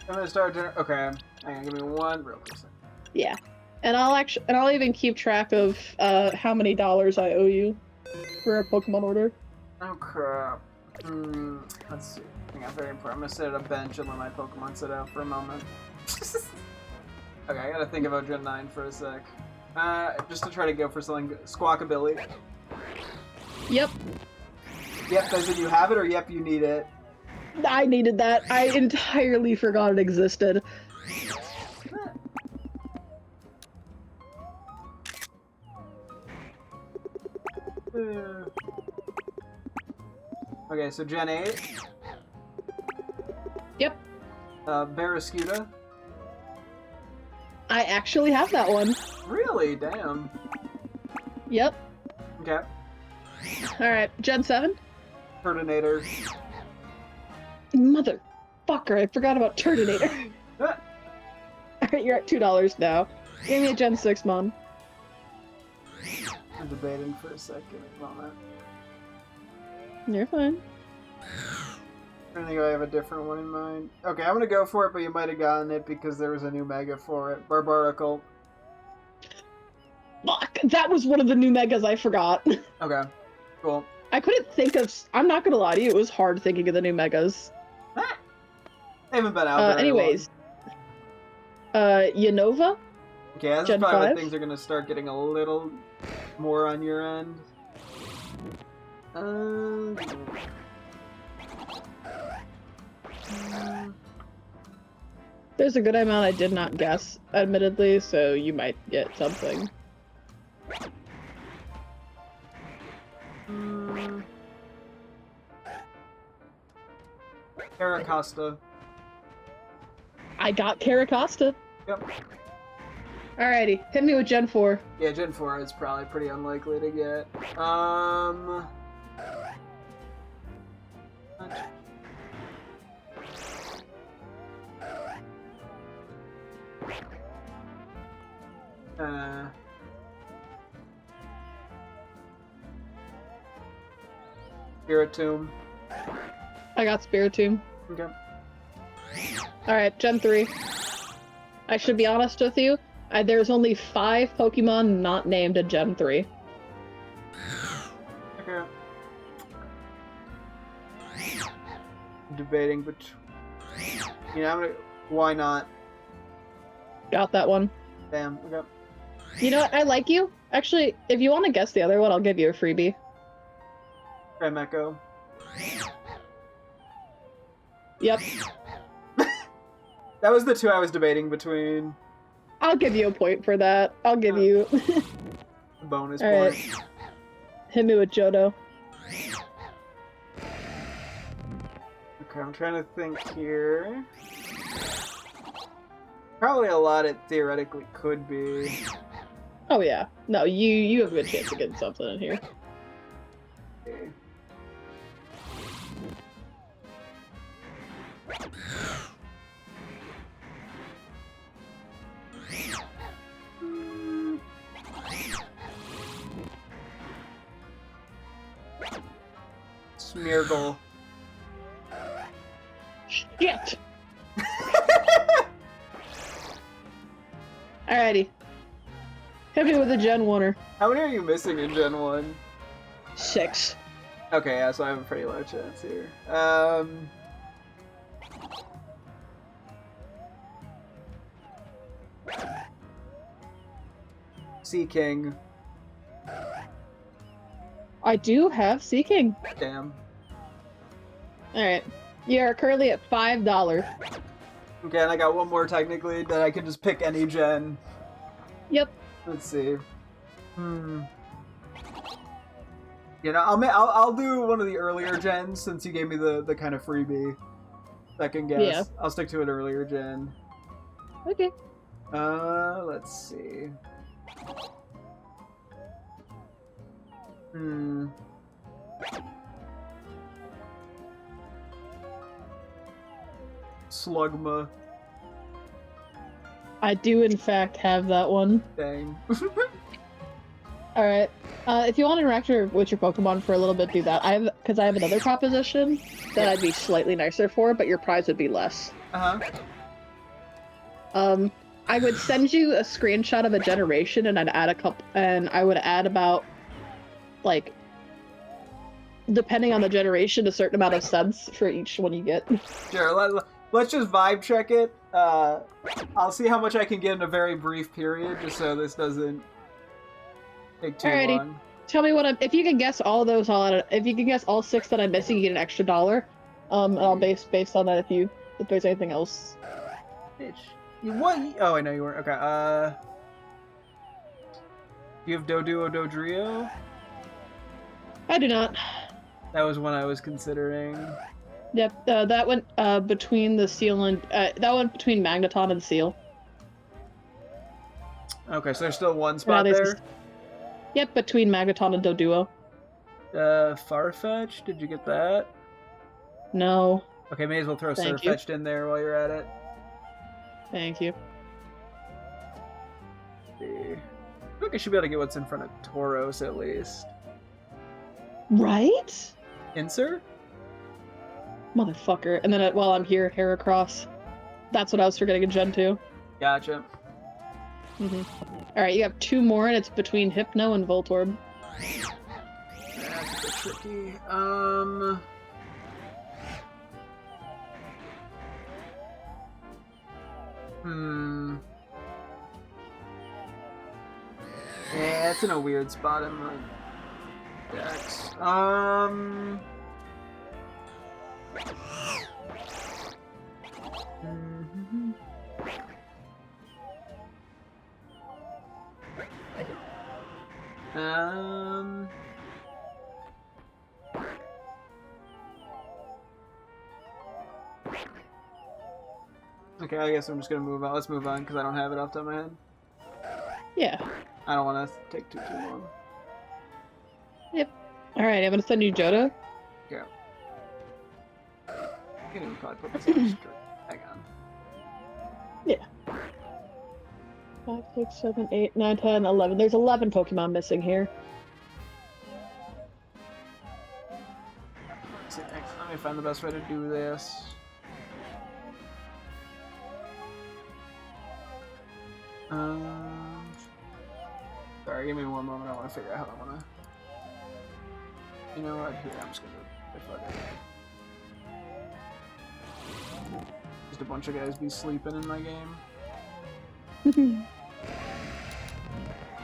Speaker 1: I'm gonna start. Okay, hang on, give me one real quick second.
Speaker 2: Yeah. And I'll even keep track of how many dollars I owe you for a Pokemon order.
Speaker 1: Oh crap. Let's see. Hang on, very important. I'm gonna sit at a bench and let my Pokemon sit out for a moment. Okay, I gotta think about Gen 9 for a sec. Just to try to go for something good. Squawkabilly.
Speaker 2: Yep.
Speaker 1: Yep, does it you have it, or yep, you need it?
Speaker 2: I needed that. I entirely forgot it existed.
Speaker 1: Okay, so Gen 8.
Speaker 2: Yep.
Speaker 1: Barraskewda.
Speaker 2: I actually have that one.
Speaker 1: Really? Damn.
Speaker 2: Yep.
Speaker 1: Okay.
Speaker 2: Alright, Gen 7.
Speaker 1: Turtonator.
Speaker 2: Motherfucker, I forgot about Turtonator. Alright, you're at $2 now. Give me a Gen 6, Mom.
Speaker 1: I'm debating for a second. Moment.
Speaker 2: You're fine.
Speaker 1: I think I have a different one in mind. Okay, I'm gonna go for it, but you might have gotten it because there was a new mega for it. Barbaracle.
Speaker 2: Fuck, that was one of the new megas I forgot.
Speaker 1: Okay, cool.
Speaker 2: I couldn't think of... I'm not gonna lie to you, it was hard thinking of the new megas.
Speaker 1: They haven't been out very
Speaker 2: anyways. Unova?
Speaker 1: long. Okay, this is
Speaker 2: Gen
Speaker 1: probably
Speaker 2: 5?
Speaker 1: when things are gonna start getting a little more on your end.
Speaker 2: There's a good amount I did not guess, admittedly, so you might get something.
Speaker 1: Caracosta.
Speaker 2: I got Caracosta.
Speaker 1: Yep.
Speaker 2: Alrighty, hit me with Gen 4.
Speaker 1: Yeah, Gen 4 is probably pretty unlikely to get. Spiritomb.
Speaker 2: I got Spiritomb.
Speaker 1: Okay.
Speaker 2: Alright, Gen 3. I should be honest with you, there's only 5 Pokemon not named in Gen 3.
Speaker 1: Okay. Debating, but why not?
Speaker 2: Got that one.
Speaker 1: Damn. Okay.
Speaker 2: You know what? I like you. Actually, if you want to guess the other one, I'll give you a freebie.
Speaker 1: Primeco.
Speaker 2: Yep.
Speaker 1: That was the two I was debating between.
Speaker 2: I'll give you a point for that. I'll give you...
Speaker 1: Bonus
Speaker 2: All
Speaker 1: point.
Speaker 2: right. Hit me with Johto.
Speaker 1: Okay, I'm trying to think here. Probably a lot it theoretically could be.
Speaker 2: Oh yeah. No, you have a good chance of getting something in here.
Speaker 1: Okay. Smeargle.
Speaker 2: Shit! Alrighty. Hit me with a Gen 1-er.
Speaker 1: How many are you missing in Gen 1?
Speaker 2: 6.
Speaker 1: Okay, yeah, so I have a pretty low chance here. Sea King.
Speaker 2: I do have Seeking.
Speaker 1: Damn.
Speaker 2: Alright. You're currently at $5.
Speaker 1: Okay, and I got one more technically that I can just pick any gen.
Speaker 2: Yep.
Speaker 1: Let's see. You know, I'll do one of the earlier gens since you gave me the kind of freebie. Second guess.
Speaker 2: Yeah.
Speaker 1: I'll stick to an earlier gen.
Speaker 2: Okay.
Speaker 1: Let's see. Slugma.
Speaker 2: I do in fact have that one.
Speaker 1: Dang.
Speaker 2: Alright. If you want to interact with your Pokemon for a little bit, do that. Because I have another proposition that I'd be slightly nicer for, but your prize would be less. I would send you a screenshot of a generation, and I'd add I would add about, like, depending on the generation, a certain amount of cents for each one you get.
Speaker 1: Sure, let's just vibe check it. I'll see how much I can get in a very brief period, just so this doesn't take too
Speaker 2: Alrighty.
Speaker 1: long.
Speaker 2: Tell me if you can guess all those, if you can guess all 6 that I'm missing, you get an extra $1. And I'll based on that if there's anything else.
Speaker 1: Bitch. What? Oh, I know you weren't. Okay, do you have Doduo Dodrio?
Speaker 2: I do not.
Speaker 1: That was one I was considering.
Speaker 2: Yep, that went between the Seal and that went between Magneton and Seal.
Speaker 1: Okay, so there's still one spot
Speaker 2: there's
Speaker 1: there.
Speaker 2: Yep, between Magneton and Doduo.
Speaker 1: Farfetch, did you get that?
Speaker 2: No.
Speaker 1: Okay, may as well throw
Speaker 2: Thank you.
Speaker 1: Surfetched in there while you're at it.
Speaker 2: Thank you.
Speaker 1: I think I should be able to get what's in front of Tauros at least.
Speaker 2: Right?
Speaker 1: Insert?
Speaker 2: Motherfucker. And then while I'm here, Heracross. That's what I was forgetting in Gen 2.
Speaker 1: Gotcha.
Speaker 2: Alright, you have 2 more, and it's between Hypno and Voltorb.
Speaker 1: That's a bit tricky. Yeah, it's in a weird spot in my decks. Okay, I guess I'm just gonna move on. Let's move on because I don't have it off the top of my head.
Speaker 2: Yeah.
Speaker 1: I don't want to take too long.
Speaker 2: Yep. Alright, I'm gonna send you Johto.
Speaker 1: Yeah. I can even probably put this on straight. Hang on.
Speaker 2: Yeah. 5, 6, 7, 8, 9, 10, 11. There's 11 Pokemon missing here.
Speaker 1: Let me find the best way to do this. Sorry, give me one moment. I want to figure out how I want to. You know what? Here, I'm just gonna. Just a bunch of guys be sleeping in my game.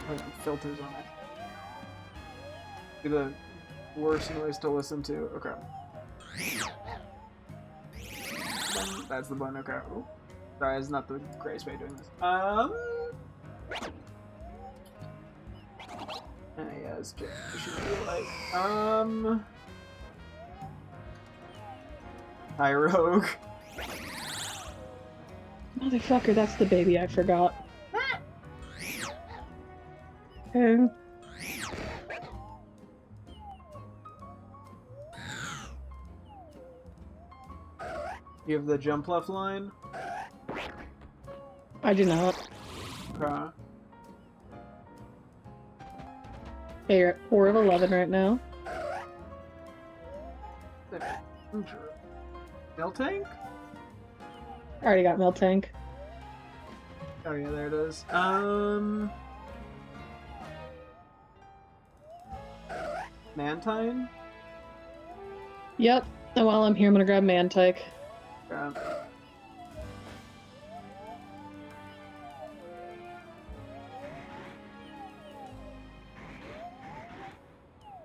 Speaker 1: Put filters on it. Be the worst noise to listen to. Okay. That's the button. Okay. Ooh. Sorry, it's not the greatest way of doing this. Yeah, it's just, it should be like, Hi, Rogue.
Speaker 2: Motherfucker, that's the baby I forgot. Okay.
Speaker 1: You have the jump left line?
Speaker 2: I do not.
Speaker 1: Okay.
Speaker 2: Okay, you're at 4 of 11 right now.
Speaker 1: Milk tank?
Speaker 2: I already got Milk Tank.
Speaker 1: Oh yeah, there it is. Mantine?
Speaker 2: Yep. And while I'm here, I'm gonna grab Mantike.
Speaker 1: Okay.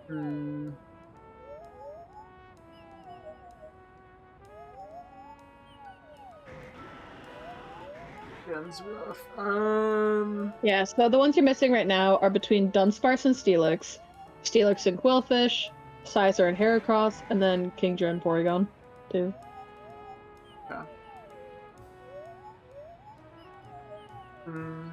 Speaker 1: Hmm. Gun's rough.
Speaker 2: Yeah, so the ones you're missing right now are between Dunsparce and Steelix, Steelix and Quillfish, Sizer and Heracross, and then Kingdra and Porygon, too.
Speaker 1: Okay. Hmm.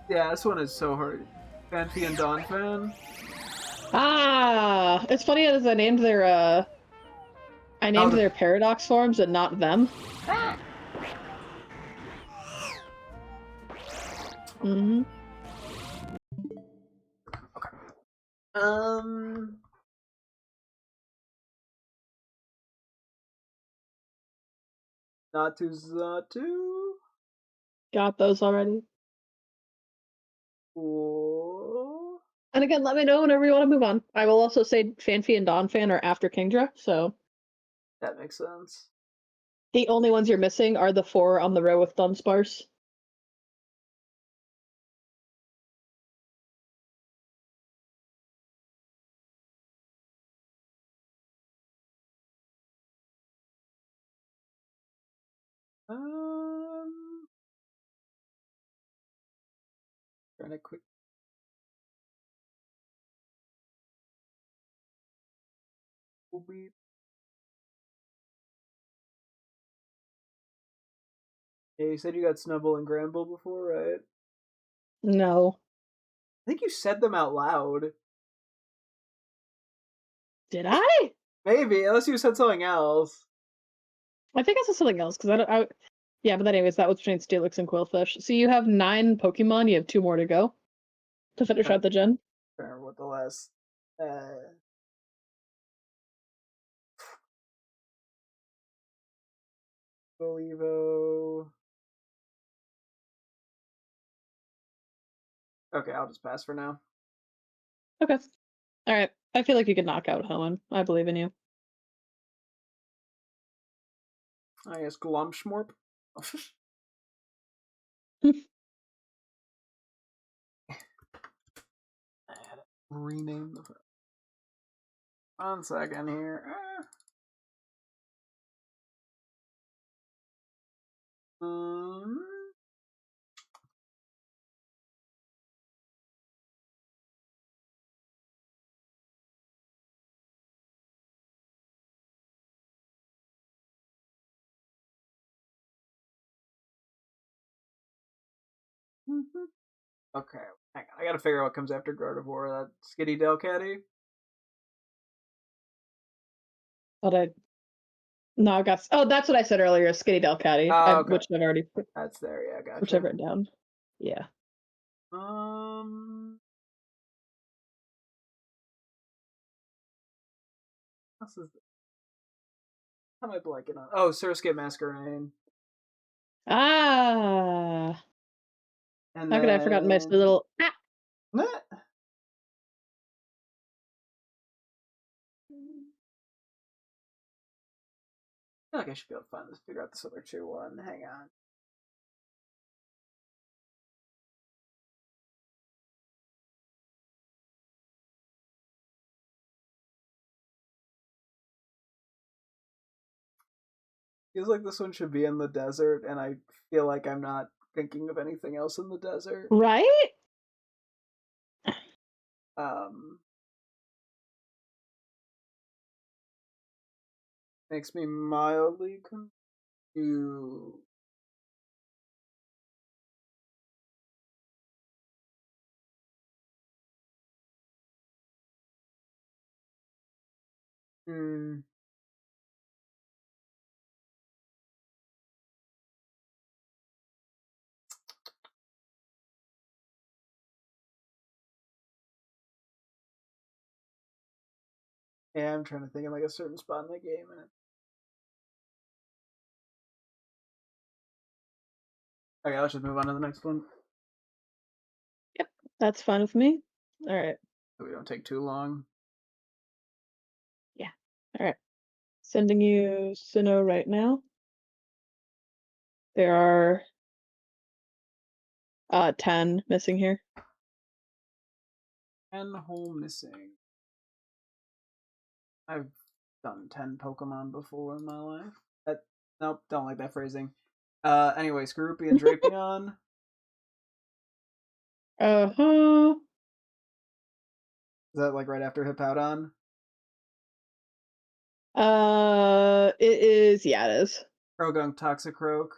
Speaker 1: Yeah, this one is so hard. Fanfi and Donphan?
Speaker 2: Ah! It's funny as I named their Paradox forms and not them. Mm-hmm.
Speaker 1: Okay. Zatu?
Speaker 2: Got those already.
Speaker 1: Cool.
Speaker 2: And again, let me know whenever you want to move on. I will also say Fanfi and Donphan are after Kingdra, so
Speaker 1: That makes sense.
Speaker 2: the only ones you're missing are the 4 on the row with Dunsparce.
Speaker 1: Trying to quick. Beep. Yeah, you said you got Snubble and Gramble before, right?
Speaker 2: No.
Speaker 1: I think you said them out loud.
Speaker 2: Did I?
Speaker 1: Maybe, unless you said something else.
Speaker 2: I think I said something else, because yeah, but anyways, that was between Steelix and Quillfish. So you have 9 Pokemon, you have 2 more to go to finish out the gen.
Speaker 1: I don't remember what the last. Evo. Okay, I'll just pass for now.
Speaker 2: Okay. Alright. I feel like you could knock out Hoenn. I believe in you.
Speaker 1: I guess Glumshmorp. I had to rename the. 1 second here. Um. Okay, hang on. I gotta figure out what comes after Gardevoir. That Skitty Delcatty?
Speaker 2: But I no, I got that's what I said earlier, Skitty Delcatty.
Speaker 1: Oh, okay.
Speaker 2: Which I've already
Speaker 1: That's there, yeah, gotcha.
Speaker 2: which I've written down. Yeah.
Speaker 1: This is. How am I blanking on? Oh, Surskit Masquerain.
Speaker 2: Ah.
Speaker 1: And
Speaker 2: How could I have forgotten my little
Speaker 1: Nah. I feel like I should be able to find this. Figure out this other 2-1. Hang on. Feels like this one should be in the desert, and I feel like I'm not thinking of anything else in the desert.
Speaker 2: Right?
Speaker 1: makes me mildly confused. Hmm. Yeah, I'm trying to think of like a certain spot in the game. Okay, let's just move on to the next one.
Speaker 2: Yep, that's fine with me. All right.
Speaker 1: So we don't take too long.
Speaker 2: Yeah. All right. Sending you Sinnoh right now. There are 10 missing here.
Speaker 1: And hole missing. I've done 10 Pokemon before in my life. Nope, don't like that phrasing. Anyway, Skorupi and Drapion.
Speaker 2: Uh-huh.
Speaker 1: Is that like right after Hippowdon?
Speaker 2: It is, yeah, it is.
Speaker 1: Croagunk, Toxicroak.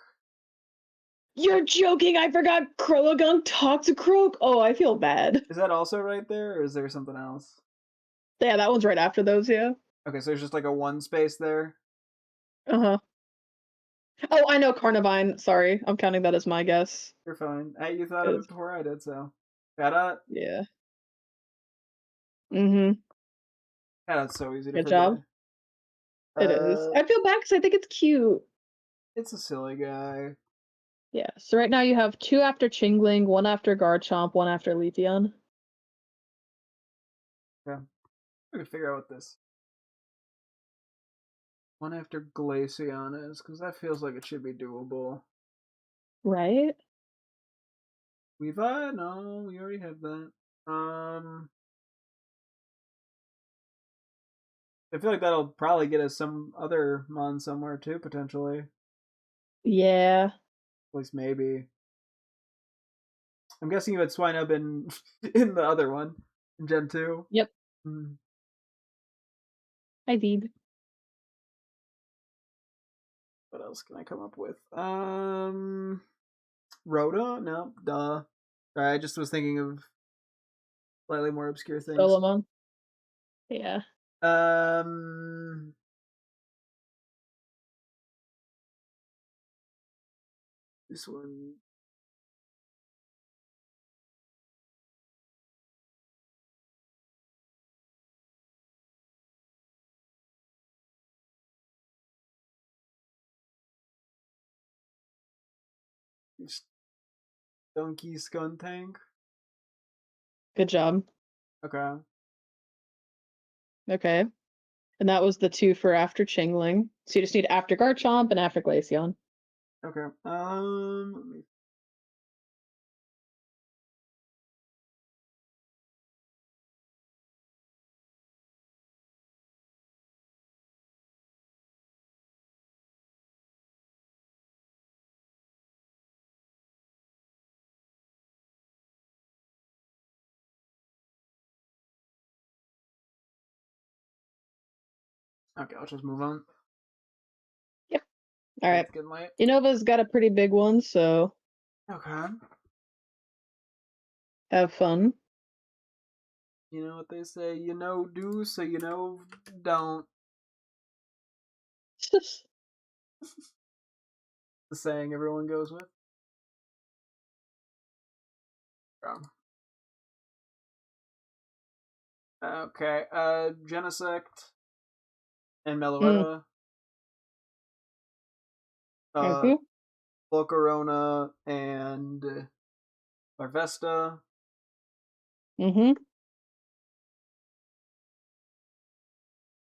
Speaker 2: You're joking! I forgot Croagunk Toxicroak! Oh, I feel bad.
Speaker 1: Is that also right there, or is there something else?
Speaker 2: Yeah, that one's right after those, yeah.
Speaker 1: Okay, so there's just like a one space there.
Speaker 2: Uh-huh. Oh, I know Carnivine. Sorry, I'm counting that as my guess.
Speaker 1: You're fine. Hey, you thought of it before I did, so. Got it?
Speaker 2: Yeah. Mm-hmm.
Speaker 1: That's so easy to
Speaker 2: Good
Speaker 1: forget.
Speaker 2: job. It is. I feel bad because I think it's cute.
Speaker 1: It's a silly guy.
Speaker 2: Yeah, so right now you have 2 after Chingling, 1 after Garchomp, 1 after Leafeon.
Speaker 1: Yeah. I can figure out what this one after Glaceon is, because that feels like it should be doable.
Speaker 2: Right?
Speaker 1: Levi? No, we already have that. I feel like that'll probably get us some other Mon somewhere too, potentially.
Speaker 2: Yeah.
Speaker 1: At least maybe. I'm guessing you had Swinub in in the other one, in Gen 2.
Speaker 2: Yep.
Speaker 1: Mm.
Speaker 2: I did.
Speaker 1: What else can I come up with? Rhoda? No, duh. Sorry, I just was thinking of slightly more obscure things.
Speaker 2: Solomon. Yeah.
Speaker 1: This one. Donkey Skuntank.
Speaker 2: Good job.
Speaker 1: Okay.
Speaker 2: Okay. And that was the 2 for after Chingling. So you just need after Garchomp and after Glaceon.
Speaker 1: Okay. Let me. Okay, I'll just move on.
Speaker 2: Yep. All right.
Speaker 1: It's getting late.
Speaker 2: Unova's got a pretty big one, so
Speaker 1: Okay.
Speaker 2: have fun.
Speaker 1: You know what they say, you know do, so you know don't. The saying everyone goes with. Okay, Genesect and Meloetta.
Speaker 2: Okay.
Speaker 1: Volcarona and Larvesta.
Speaker 2: Mm-hmm.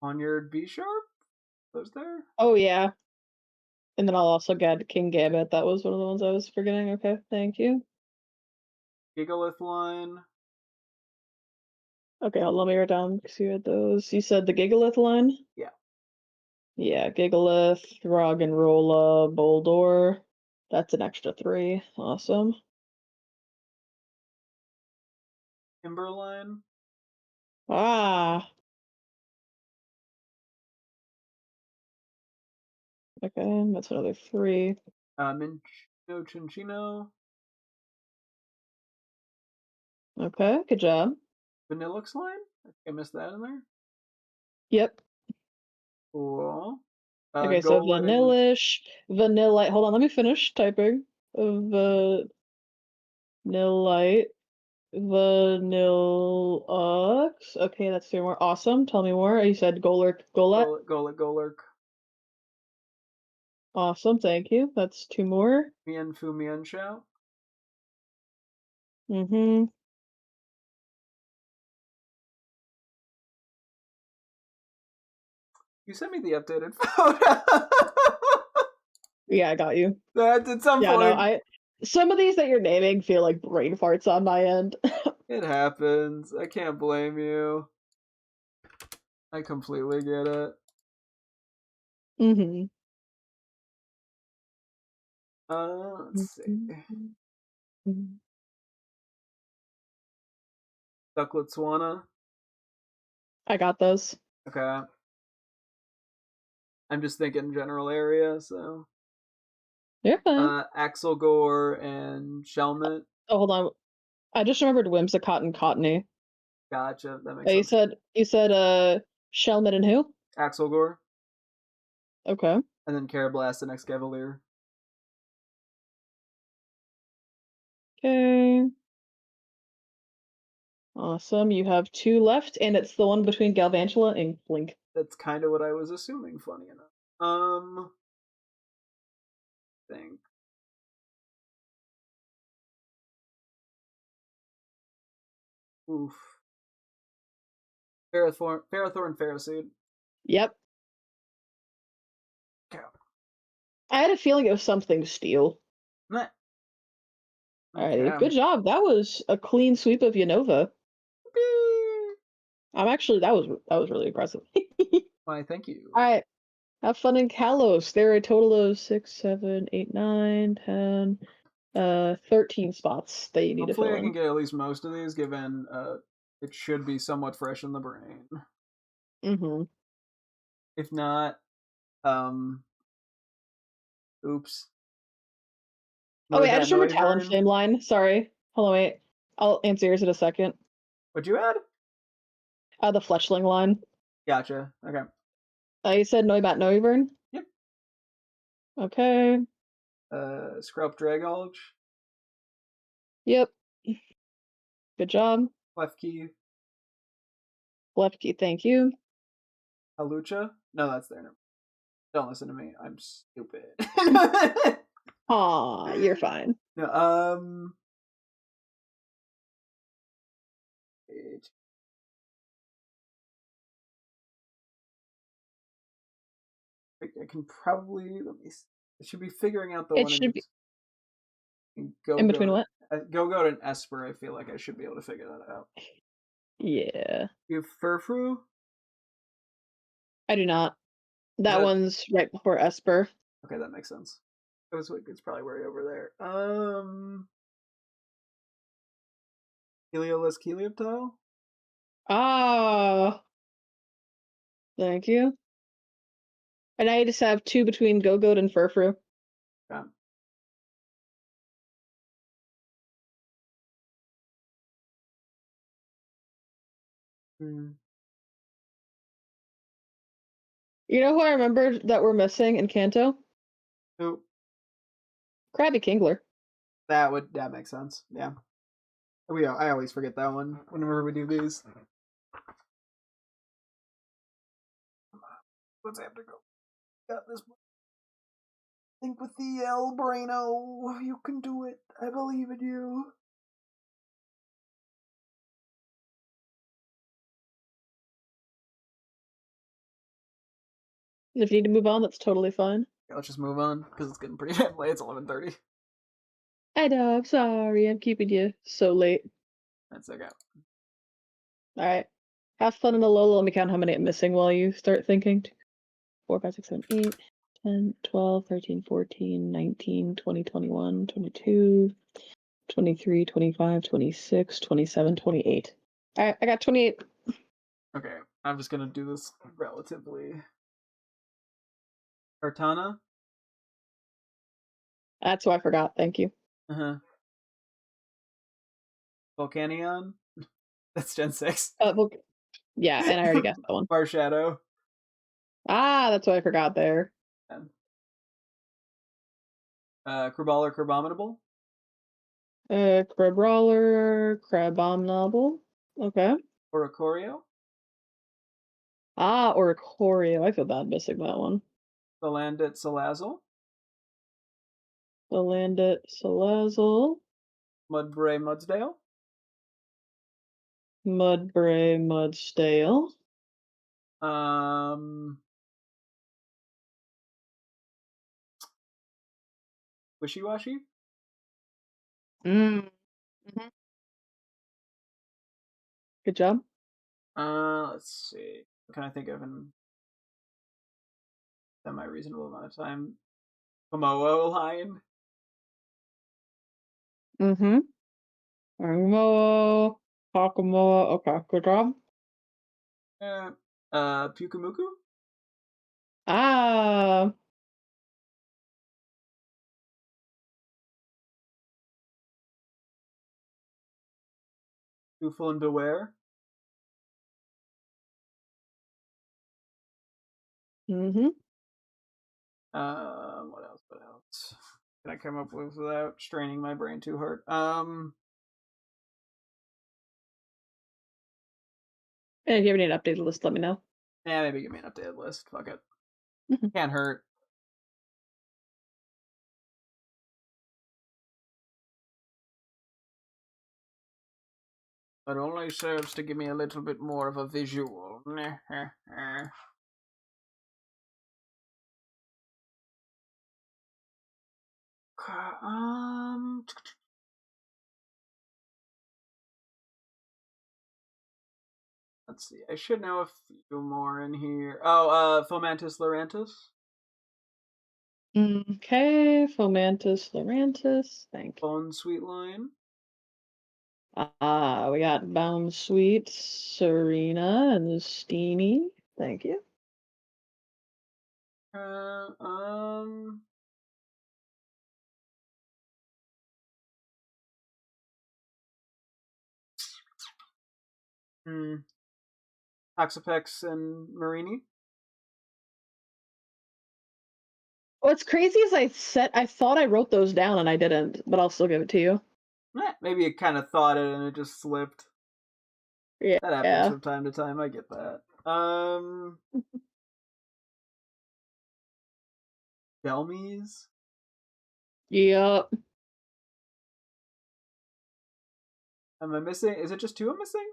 Speaker 1: Poniard B Sharp? Those there?
Speaker 2: Oh, yeah. And then I'll also get King Gambit. That was one of the ones I was forgetting. Okay, thank you.
Speaker 1: Gigalith line.
Speaker 2: Okay, let me write down because you had those. You said the Gigalith line?
Speaker 1: Yeah.
Speaker 2: Yeah, Gigalith, Roggenrola, Boldor. That's an extra 3. Awesome.
Speaker 1: Timberline.
Speaker 2: Ah. Okay, that's another 3.
Speaker 1: Minchino Chinchino,
Speaker 2: Okay, good job.
Speaker 1: Vanilla Slime. I think I missed that in there.
Speaker 2: Yep.
Speaker 1: Cool.
Speaker 2: Okay, so
Speaker 1: Golem.
Speaker 2: vanillite. Hold on, let me finish typing. Vanillite, vanillux. Okay, that's 3 more. Awesome. Tell me more. You said Golurk, Golett.
Speaker 1: Golurk.
Speaker 2: Awesome, thank you. That's 2 more.
Speaker 1: Mienfu Mienshao.
Speaker 2: Mm-hmm.
Speaker 1: You sent me the updated photo.
Speaker 2: Yeah, I got you.
Speaker 1: That at some
Speaker 2: Yeah, no,
Speaker 1: point.
Speaker 2: some of these that you're naming feel like brain farts on my end.
Speaker 1: It happens. I can't blame you. I completely get it.
Speaker 2: Mm-hmm.
Speaker 1: Let's see. Ducklet Swana.
Speaker 2: I got those.
Speaker 1: Okay. I'm just thinking general area, so.
Speaker 2: You're fine.
Speaker 1: Axel Gore and Shelmet.
Speaker 2: Oh, hold on. I just remembered Whimsicott and Cottony.
Speaker 1: Gotcha. That makes
Speaker 2: You
Speaker 1: sense.
Speaker 2: said Shelmet and who?
Speaker 1: Axel Gore.
Speaker 2: Okay.
Speaker 1: And then Carablast and Excavalier.
Speaker 2: Okay. Awesome. You have 2 left, and it's the one between Galvantula and Blink.
Speaker 1: That's kind of what I was assuming, funny enough. Think. Oof. Ferrothorn, Ferroseed.
Speaker 2: Yep.
Speaker 1: Okay.
Speaker 2: I had a feeling it was something steel.
Speaker 1: Meh.
Speaker 2: Alrighty.
Speaker 1: Okay.
Speaker 2: Good job. That was a clean sweep of Unova.
Speaker 1: Beep.
Speaker 2: I'm actually that was really impressive.
Speaker 1: Why, thank you.
Speaker 2: Alright. Have fun in Kalos. There are a total of 6, 7, 8, 9, 10, 13 spots that you need to
Speaker 1: Hopefully
Speaker 2: fill
Speaker 1: I can
Speaker 2: in.
Speaker 1: get at least most of these, given it should be somewhat fresh in the brain.
Speaker 2: Mm-hmm.
Speaker 1: If not, oops.
Speaker 2: Oh wait, I just remembered
Speaker 1: Noivern.
Speaker 2: Talonflame line. Sorry. Hold on, wait. I'll answer yours in a second.
Speaker 1: What'd you add?
Speaker 2: The Fletchling line.
Speaker 1: Gotcha. Okay.
Speaker 2: You said Noibat Noivern?
Speaker 1: Yep.
Speaker 2: Okay.
Speaker 1: Scrub Dragulge.
Speaker 2: Yep. Good job.
Speaker 1: Left key.
Speaker 2: Left key, thank you.
Speaker 1: Halucha. No, that's there. Don't listen to me. I'm stupid.
Speaker 2: Aw, you're fine.
Speaker 1: No, I can probably let me. I should be figuring out the
Speaker 2: It
Speaker 1: one
Speaker 2: should be
Speaker 1: in
Speaker 2: in between what?
Speaker 1: Go and Esper. I feel like I should be able to figure that out.
Speaker 2: Yeah.
Speaker 1: You have Furfru.
Speaker 2: I do not.
Speaker 1: Is
Speaker 2: That
Speaker 1: that
Speaker 2: one's right before Esper.
Speaker 1: okay? That makes sense. It's probably way over there. Heliolus Helioptile.
Speaker 2: Ah, thank you. And I just have 2 between Go-Goat and Furfru.
Speaker 1: Okay. Hmm.
Speaker 2: You know who I remembered that we're missing in Kanto?
Speaker 1: Oh,
Speaker 2: Krabby Kingler.
Speaker 1: that makes sense. Yeah. I always forget that one whenever we do these. Let's have to go. Got this one. Think with the El Braino. You can do it. I believe in you.
Speaker 2: If you need to move on, that's totally fine.
Speaker 1: Okay, let's just move on because it's getting pretty damn late. It's 11:30.
Speaker 2: I know, I'm sorry, I'm keeping you so late.
Speaker 1: That's okay.
Speaker 2: Alright. Have fun in the Lola. Let me count how many I'm missing while you start thinking. 4, 5, 6, 7, 8, 10, 12, 13, 14, 19, 20, 21, 22, 23, 25, 26, 27, 28. Alright, I got 28.
Speaker 1: Okay, I'm just gonna do this relatively. Artana?
Speaker 2: That's what I forgot. Thank you.
Speaker 1: Uh-huh. Volcanion? That's Gen 6.
Speaker 2: Well, yeah, and I already guessed that one.
Speaker 1: Marshadow.
Speaker 2: That's what I forgot there.
Speaker 1: Crabballer, Crabominable?
Speaker 2: Crabrawler, Crabominable. Okay.
Speaker 1: Oricorio?
Speaker 2: Oricorio. I feel bad missing that one.
Speaker 1: Salandit, Salazzle?
Speaker 2: Salandit, Salazzle,
Speaker 1: Mudbray, Mudsdale?
Speaker 2: Mudbray, Mudstale.
Speaker 1: Wishy-Washy?
Speaker 2: Mm. hmm Good job.
Speaker 1: Let's see. What can I think of in semi-reasonable amount of time? Momo line?
Speaker 2: Mm-hmm. Moa, Hakamoa. Okay, good job.
Speaker 1: Pyukumuku?
Speaker 2: Ah,
Speaker 1: Uful and Beware?
Speaker 2: mm-hmm.
Speaker 1: What else? What else? Can I come up with without straining my brain too hard?
Speaker 2: And if you ever need an updated list, let me know.
Speaker 1: Yeah, maybe give me an updated list. Fuck it.
Speaker 2: Mhm.
Speaker 1: Can't hurt. It only serves to give me a little bit more of a visual. Um, let's see. I should know a few more in here. Oh, Fomantis Laurentis.
Speaker 2: Okay, Fomantis, Laurentis. Thank you.
Speaker 1: Bone Sweet Line.
Speaker 2: We got Bound Sweet, Serena, and Steamy. Thank you.
Speaker 1: Uh, um, hmm. Toxapex and Marini.
Speaker 2: What's crazy is I thought I wrote those down and I didn't, but I'll still give it to you.
Speaker 1: Maybe you kind of thought it and it just slipped.
Speaker 2: Yeah.
Speaker 1: That happens from time to time. I get that. Delmies.
Speaker 2: Yep.
Speaker 1: Am I missing? Is it just two I'm missing?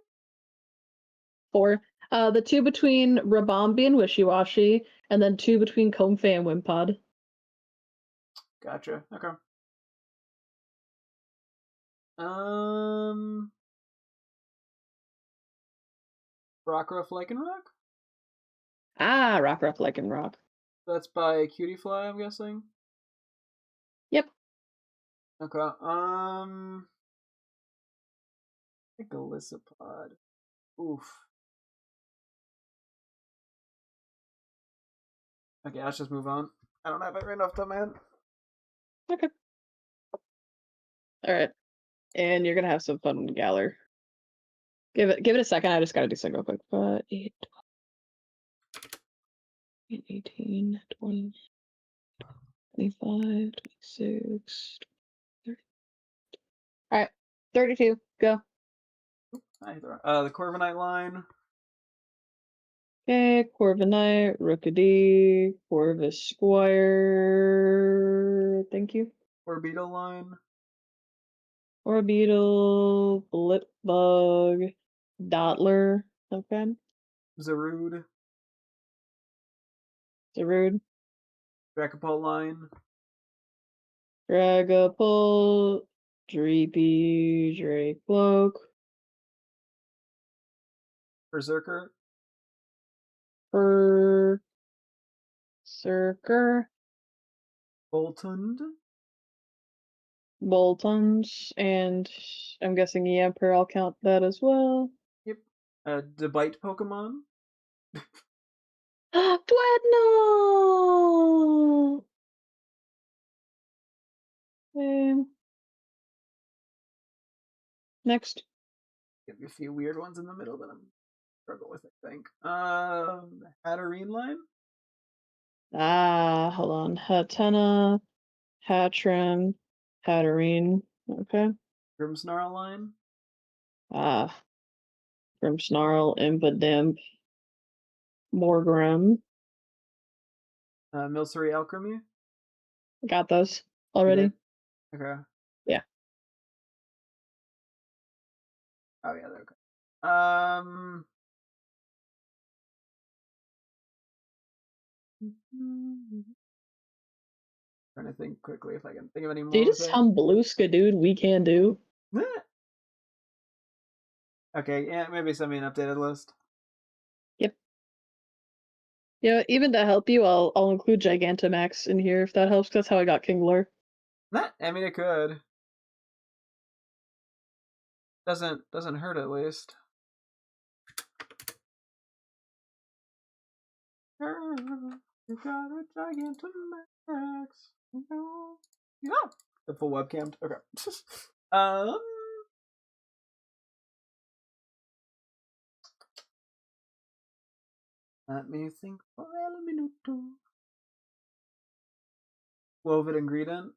Speaker 2: 4. The 2 between Rabombi and Wishy-Washy, and then 2 between Comfey and Wimpod.
Speaker 1: Gotcha. Okay. Um, Rockruff Lycanroc?
Speaker 2: Rock, Lycanroc.
Speaker 1: That's by Cutie Fly, I'm guessing.
Speaker 2: Yep.
Speaker 1: Okay. I think Golisopod. Oof. Okay, let's just move on. I don't have it right off the man.
Speaker 2: Okay. Alright. And you're gonna have some fun with Galler. Give it a second, I just gotta do something real quick. 5, 8, 12, 18, 20, 25, 26, 30. Alright. 32. Go.
Speaker 1: The Corviknight line.
Speaker 2: Okay, Corviknight, Rookidee, Corvus Squire. Thank you.
Speaker 1: Orbeetle line.
Speaker 2: Orbeetle, Blipbug, Dottler. Okay.
Speaker 1: Zarude.
Speaker 2: Zarude,
Speaker 1: Dracopult line.
Speaker 2: Dragapult, Dreepy, Dracloak,
Speaker 1: Berserker.
Speaker 2: Berserker,
Speaker 1: Voltund.
Speaker 2: Boltons, and I'm guessing Yamper, I'll count that as well.
Speaker 1: Yep. Debite Pokemon.
Speaker 2: Dwedno! Next.
Speaker 1: Give me a few weird ones in the middle that I'm struggle with, I think. Hatterene line?
Speaker 2: Hold on. Hatena, Hatrim, Hatterene. Okay.
Speaker 1: Grimmsnarl line?
Speaker 2: Grimmsnarl, Impidimp, Morgrim.
Speaker 1: Milcery Alchemy?
Speaker 2: Got those
Speaker 1: You
Speaker 2: already.
Speaker 1: did? Okay.
Speaker 2: Yeah.
Speaker 1: Oh yeah, they're okay. Trying to think quickly if I can think of any more.
Speaker 2: Did you just hum Blue Skadood We Can Do?
Speaker 1: Okay, yeah, maybe send me an updated list.
Speaker 2: Yep. Yeah, even to help you, I'll include Gigantamax in here if that helps, 'cause that's how I got Kingler.
Speaker 1: I mean, it could. Doesn't hurt at least. You got a Gigantamax. Yeah, the full webcam. Okay. Let me think for a minuto. Woven ingredient.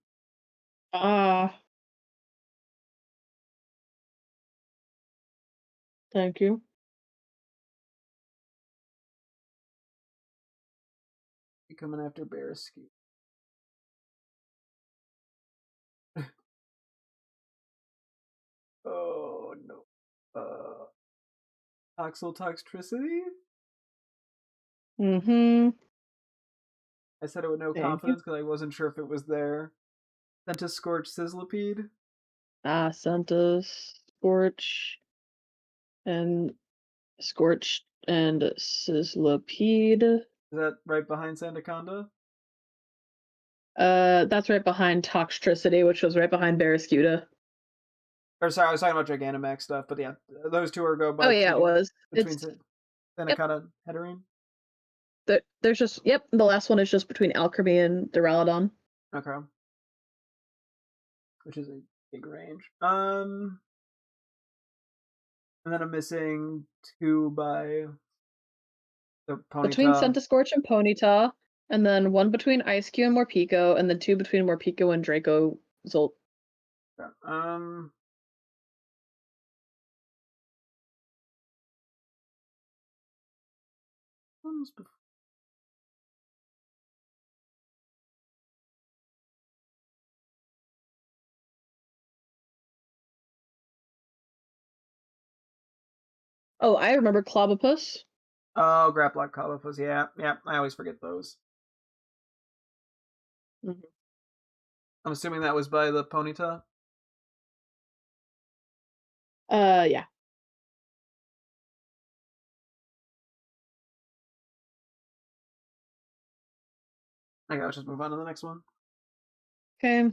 Speaker 2: Thank you.
Speaker 1: You coming after Beresky. Oh no. Oxal toxicity?
Speaker 2: Mm-hmm.
Speaker 1: I said it with no confidence because I wasn't sure if it was there. Sentis Scorch Sizzlipede.
Speaker 2: Sentis, Scorch, and Sizzlipede.
Speaker 1: Is that right behind Sandaconda?
Speaker 2: That's right behind Toxtricity, which was right behind Barraskewda.
Speaker 1: Or sorry, I was talking about Gigantamax stuff, but yeah, those two are go by.
Speaker 2: Oh yeah, it was.
Speaker 1: Between Sandaconda and Hatterene.
Speaker 2: There's just the last one is just between Alchemy and Duraludon.
Speaker 1: Okay. Which is a big range. And then I'm missing two by the Ponyta.
Speaker 2: Between Centiskorch and Ponyta, and then one between Ice-Q and Morpeko, and then two between Morpeko and Draco Zolt.
Speaker 1: Okay.
Speaker 2: Oh, I remember Clobopus.
Speaker 1: Oh, Grapplock Clobopus. Yeah, I always forget those.
Speaker 2: Mm-hmm.
Speaker 1: I'm assuming that was by the Ponyta.
Speaker 2: Yeah.
Speaker 1: Okay, let's just move on to the next one.
Speaker 2: Okay.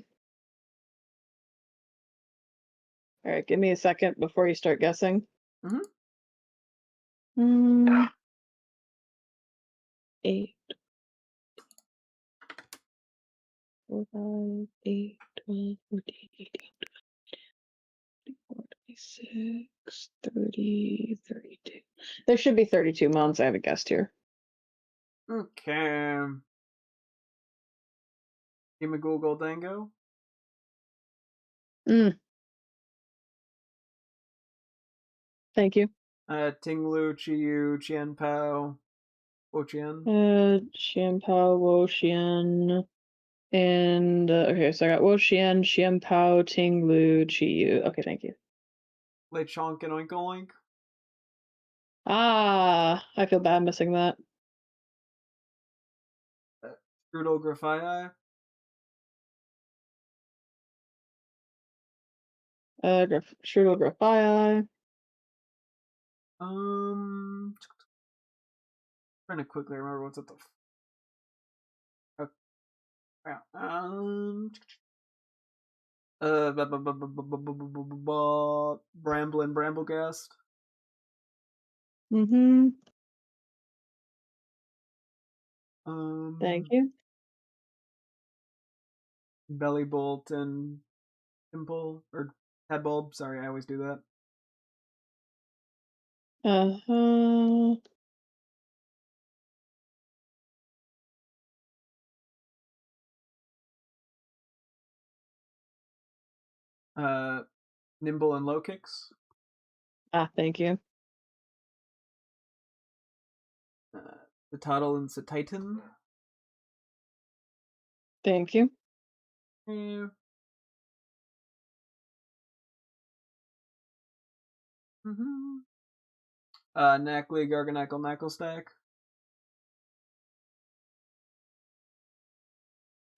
Speaker 2: All right, give me a second before you start guessing.
Speaker 1: Mm-hmm.
Speaker 2: 8, 4, 5, 8, 12, 14, 18, 24, 26, 30, 32. There should be 32 months. I have a guessed here.
Speaker 1: Okay. Give me Google Dango.
Speaker 2: Thank you.
Speaker 1: Tinglu, Chiyu, Qianpao, Woqian.
Speaker 2: Qianpao, Woxian, and okay, so I got Woxian, Qianpao, Tinglu, Chiyu. Okay, thank you.
Speaker 1: Lechonk and Oink Oink.
Speaker 2: I feel bad missing that.
Speaker 1: Strudel Graphii.
Speaker 2: Strudel Graphii.
Speaker 1: Trying to quickly remember what's at the. Yeah. Bramble and Bramblegast.
Speaker 2: Mm-hmm.
Speaker 1: Um,
Speaker 2: Thank you.
Speaker 1: Belly bolt and pimple or head bulb. Sorry, I always do that.
Speaker 2: Uh-huh.
Speaker 1: Nimble and low kicks.
Speaker 2: Thank you.
Speaker 1: The Tuttle and Titan.
Speaker 2: Thank you.
Speaker 1: Yeah. Mm-hmm. Knackly, Garganackle, Knackle Stack.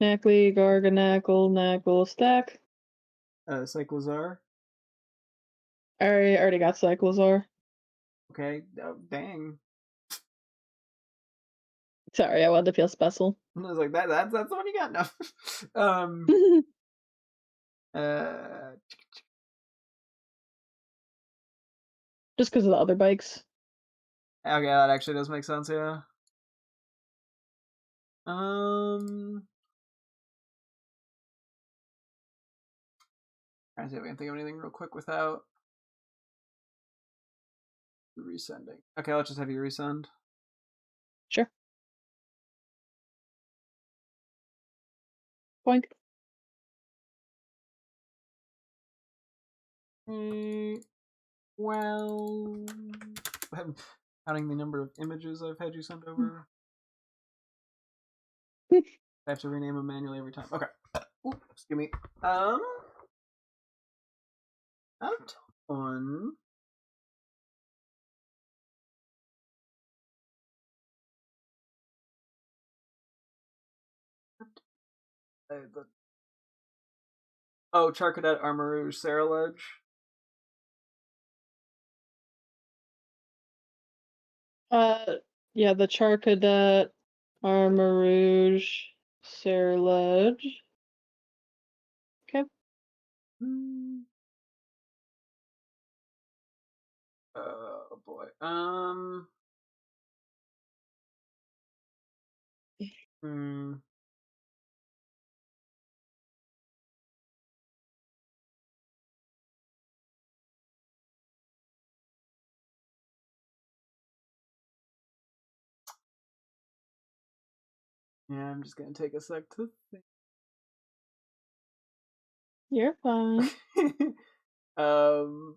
Speaker 2: Knackly, Garganackle, Knackle, Stack.
Speaker 1: Cyclozar.
Speaker 2: I already got Cyclozar.
Speaker 1: Okay. Oh, dang.
Speaker 2: Sorry, I wanted to feel special.
Speaker 1: I was like, that's the one you got? No. uh,
Speaker 2: Just because of the other bikes.
Speaker 1: okay, that actually does make sense, yeah. Trying to see if I can think of anything real quick without resending. Okay, let's just have you resend.
Speaker 2: Sure. Boink.
Speaker 1: Well, I'm counting the number of images I've had you send over. I have to rename them manually every time. Okay. Oops, give me. Not a ton. Oh, Charcadet, Armor Rouge, Saraledge.
Speaker 2: Yeah, the Charcadet, Armor Rouge, Cerulege. Okay.
Speaker 1: Oh boy. Yeah, I'm just gonna take a sec to think.
Speaker 2: You're fine.
Speaker 1: um.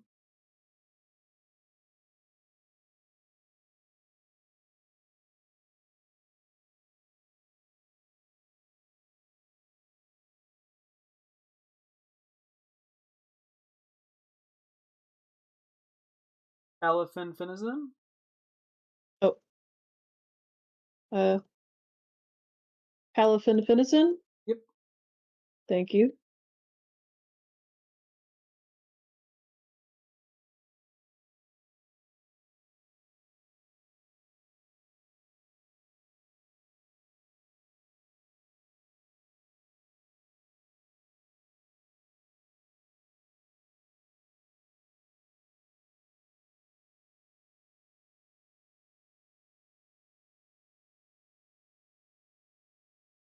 Speaker 1: Elephant Finism?
Speaker 2: Oh. Halifin.
Speaker 1: Yep.
Speaker 2: Thank you.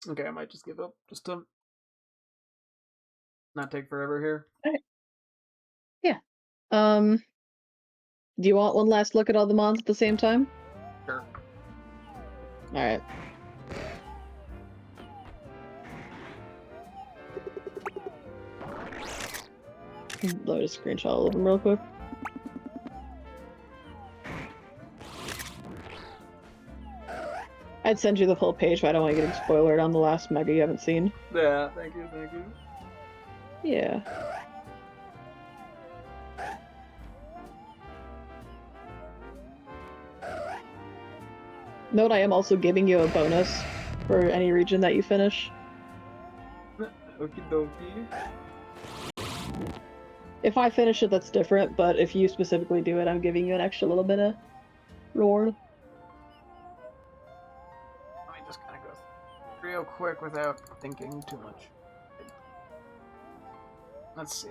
Speaker 1: Okay, I might just give up. Just to not take forever here.
Speaker 2: Okay. Yeah. Do you want one last look at all the mons at the same time?
Speaker 1: Sure.
Speaker 2: Alright. Load a screenshot of them real quick. I'd send you the full page, but I don't want you getting spoiled on the last mega you haven't seen.
Speaker 1: Yeah, thank you.
Speaker 2: Yeah. Note I am also giving you a bonus for any region that you finish.
Speaker 1: Okie dokie.
Speaker 2: If I finish it, that's different, but if you specifically do it, I'm giving you an extra little bit of reward.
Speaker 1: Let me just kind of go real quick without thinking too much. Let's see.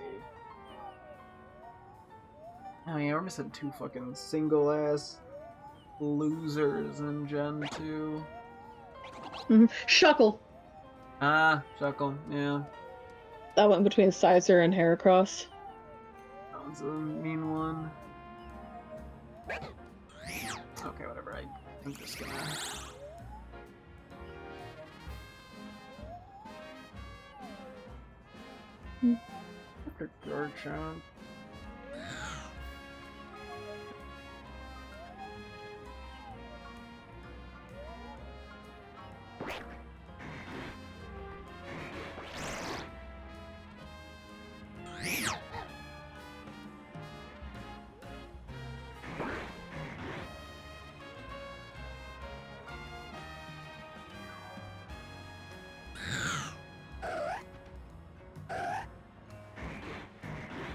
Speaker 1: Oh yeah, we're missing two fucking single ass losers in Gen 2.
Speaker 2: Shuckle.
Speaker 1: Ah, Shuckle, yeah.
Speaker 2: That went between Sizer and Heracross.
Speaker 1: That one's a mean one. Okay, whatever. I'm just gonna. After Garchomp.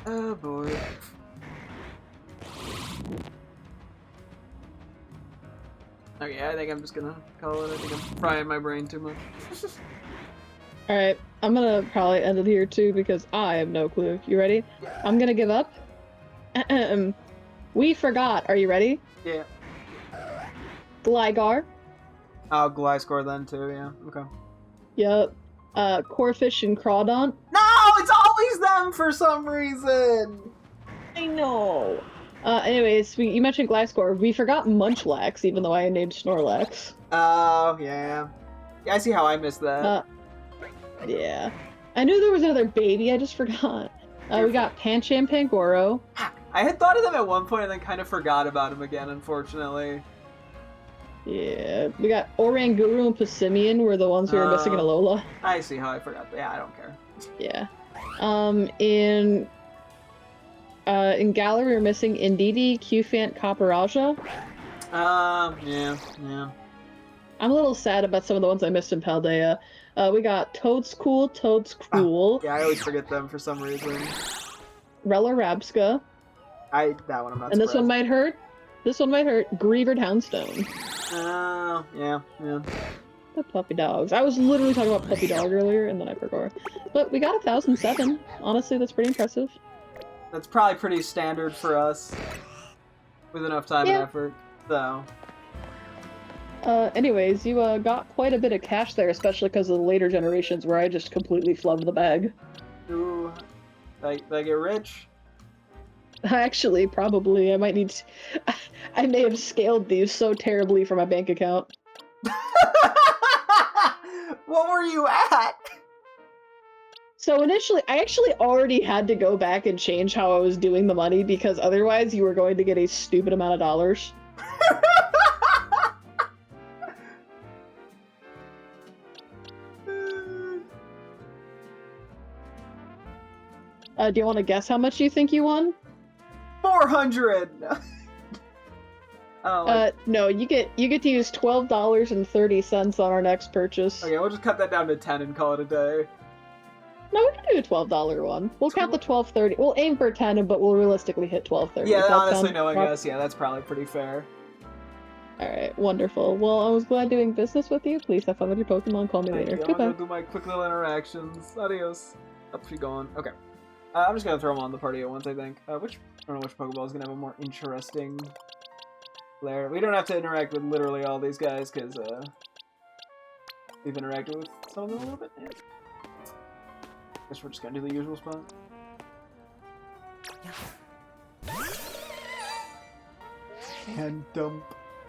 Speaker 1: Oh boy. Okay, I think I'm just gonna call it. I think I'm frying my brain too much.
Speaker 2: Alright, I'm gonna probably end it here too because I have no clue. You ready? I'm gonna give up. We forgot. Are you ready?
Speaker 1: Yeah.
Speaker 2: Gligar.
Speaker 1: I'll Gliscor then too, yeah. Okay.
Speaker 2: Yup. Corphish and Crawdont.
Speaker 1: No! It's always them for some reason!
Speaker 2: I know. Anyways, you mentioned Gliscor. We forgot Munchlax, even though I named Snorlax.
Speaker 1: Oh, yeah. Yeah, I see how I missed that.
Speaker 2: Yeah. I knew there was another baby, I just forgot. We got Pancham Pangoro.
Speaker 1: I had thought of them at one point and then kind of forgot about them again, unfortunately.
Speaker 2: Yeah. We got Oranguru and Passimian were the ones we were missing in Alola.
Speaker 1: I see how I forgot that. Yeah, I don't care.
Speaker 2: Yeah. In Gallery we're missing Indeedee, Cufant, Copperaja.
Speaker 1: Yeah.
Speaker 2: I'm a little sad about some of the ones I missed in Paldea. We got Toadscool.
Speaker 1: Yeah, I always forget them for some reason.
Speaker 2: Relarabska.
Speaker 1: That one I'm not
Speaker 2: And this
Speaker 1: surprised.
Speaker 2: one might hurt. Grievered Houndstone.
Speaker 1: Yeah.
Speaker 2: The puppy dogs. I was literally talking about puppy dog earlier, and then I forgot. But we got 1,007. Honestly, that's pretty impressive.
Speaker 1: That's probably pretty standard for us. With enough time and effort, so.
Speaker 2: Anyways, you got quite a bit of cash there, especially because of the later generations where I just completely flubbed the bag.
Speaker 1: Ooh. Did I get rich?
Speaker 2: Actually, probably. I might need to... I may have scaled these so terribly for my bank account.
Speaker 1: What were you at?
Speaker 2: So initially, I actually already had to go back and change how I was doing the money because otherwise you were going to get a stupid amount of dollars. Do you want to guess how much you think you won?
Speaker 1: 400. Oh.
Speaker 2: No, you get to use $12.30 on our next purchase.
Speaker 1: Okay, we'll just cut that down to 10 and call it a day.
Speaker 2: No, we can do a $12 one. We'll count the $12.30. We'll aim for 10, but we'll realistically hit $12.30.
Speaker 1: Yeah, honestly, knowing us, yeah, that's probably pretty fair.
Speaker 2: Alright, wonderful. Well, I was glad doing business with you. Please have fun with your Pokemon. Call me later.
Speaker 1: I'm
Speaker 2: Goodbye.
Speaker 1: gonna do my quick little interactions. Adios. Up she going. Okay. I'm just gonna throw them on the party at once, I think. I don't know which Pokeball is gonna have a more interesting flair. We don't have to interact with literally all these guys, because, we've interacted with some of them a little bit. Yeah. Guess we're just gonna do the usual spot. And dump.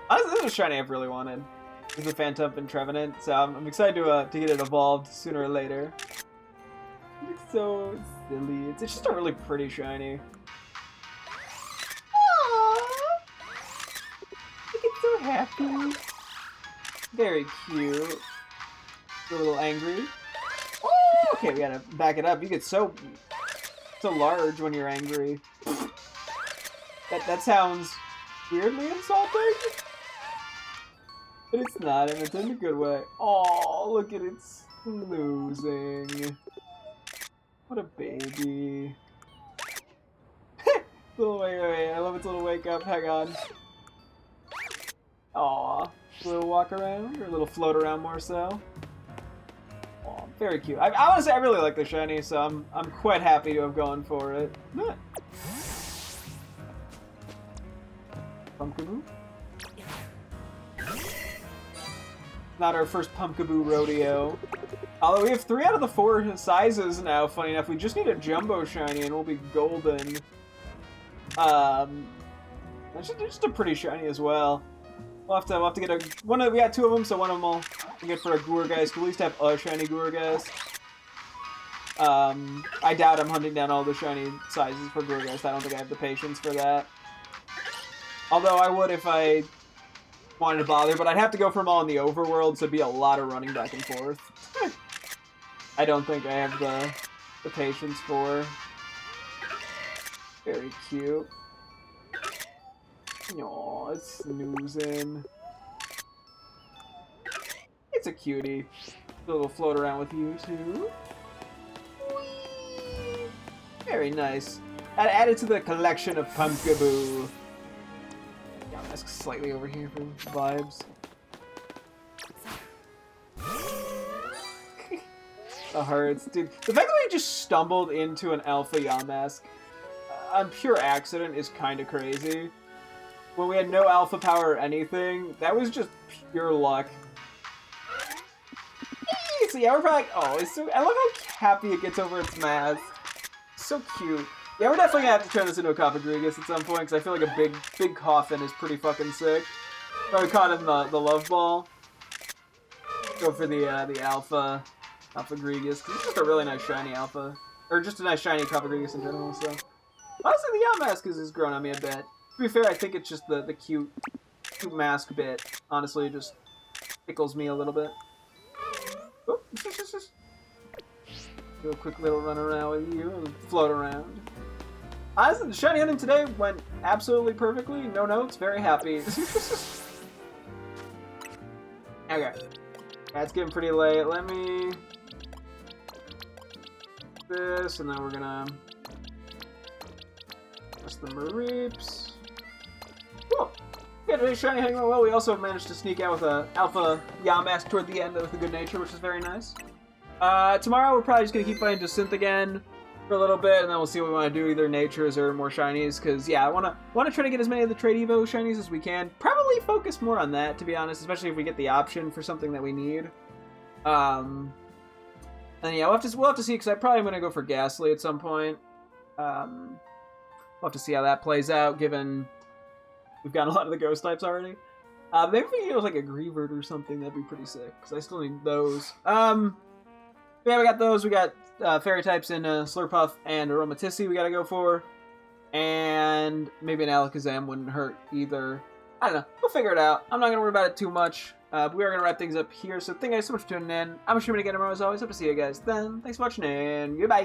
Speaker 1: Honestly, this is a shiny I've really wanted. It's a Phantom and Trevenant, so I'm excited to get it evolved sooner or later. It looks so silly. It's just a really pretty shiny. Aww! Look, it's so happy. Very cute. A little angry. Oh, okay, we gotta back it up. You get so large when you're angry. That sounds weirdly insulting. But it's not, and it's in a good way. Oh, look at it losing. What a baby. Wait, I love its little wake up. Hang on. Aw. Little walk around, or a little float around more so. Aw, very cute. I want to say I really like the shiny, so I'm quite happy to have gone for it. Pumpkin move? Not our first Pumpkaboo rodeo. Although we have 3 out of the 4 sizes now, funny enough. We just need a Jumbo Shiny and we'll be golden. That's just a pretty shiny as well. We'll have to get a one. We got 2 of them, so one of them we'll get for a Gourgeist. We'll at least have a shiny Gourgeist. I doubt I'm hunting down all the shiny sizes for Gourgeist. I don't think I have the patience for that. Although I would if I wanted to bother, but I'd have to go for them all in the overworld, so it'd be a lot of running back and forth. I don't think I have the patience for. Very cute. Aw, it's snoozing. It's a cutie. A little float around with you too. Whee! Very nice. Added to the collection of Pumpkaboo. Yeah, that's slightly over here for vibes. The hearts, dude. The fact that we just stumbled into an Alpha Yamask on pure accident is kind of crazy. When we had no alpha power or anything, that was just pure luck. So yeah, we're probably. Oh, it's so. I love how happy it gets over its mask. So cute. Yeah, we're definitely gonna have to turn this into a Cofagrigus at some point because I feel like a big coffin is pretty fucking sick. Probably caught in the love ball. Go for the Alpha Grigus because it's just a really nice shiny alpha, or just a nice shiny Cofagrigus in general. So honestly, the Yamask has grown on me a bit. To be fair, I think it's just the cute mask bit. Honestly, it just tickles me a little bit. Oh, do a quick little run around with you and float around. Honestly, the shiny hunting today went absolutely perfectly. No notes, very happy. Okay. That's getting pretty late. Let me... this, and then we're gonna... just the Mareeps. Cool. Yeah, today's shiny hunting went well. We also managed to sneak out with a Alpha Yamask toward the end with a good nature, which is very nice. Tomorrow we're probably just gonna keep playing Jacintha again for a little bit, and then we'll see what we want to do, either natures or more shinies. Because yeah, I wanna try to get as many of the Trade Evo shinies as we can. Probably focus more on that, to be honest, especially if we get the option for something that we need. And yeah, we'll have to see, because I probably am gonna go for Ghastly at some point. We'll have to see how that plays out, given we've got a lot of the ghost types already. Maybe if we get like a Greavard or something, that'd be pretty sick, because I still need those. Yeah, we got those. We got fairy types in Slurpuff and Aromatisse we gotta go for. And maybe an Alakazam wouldn't hurt either. I don't know. We'll figure it out. I'm not gonna worry about it too much. But we are gonna wrap things up here. So thank you guys so much for tuning in. I'm streaming again tomorrow as always. Hope to see you guys then. Thanks for watching and goodbye.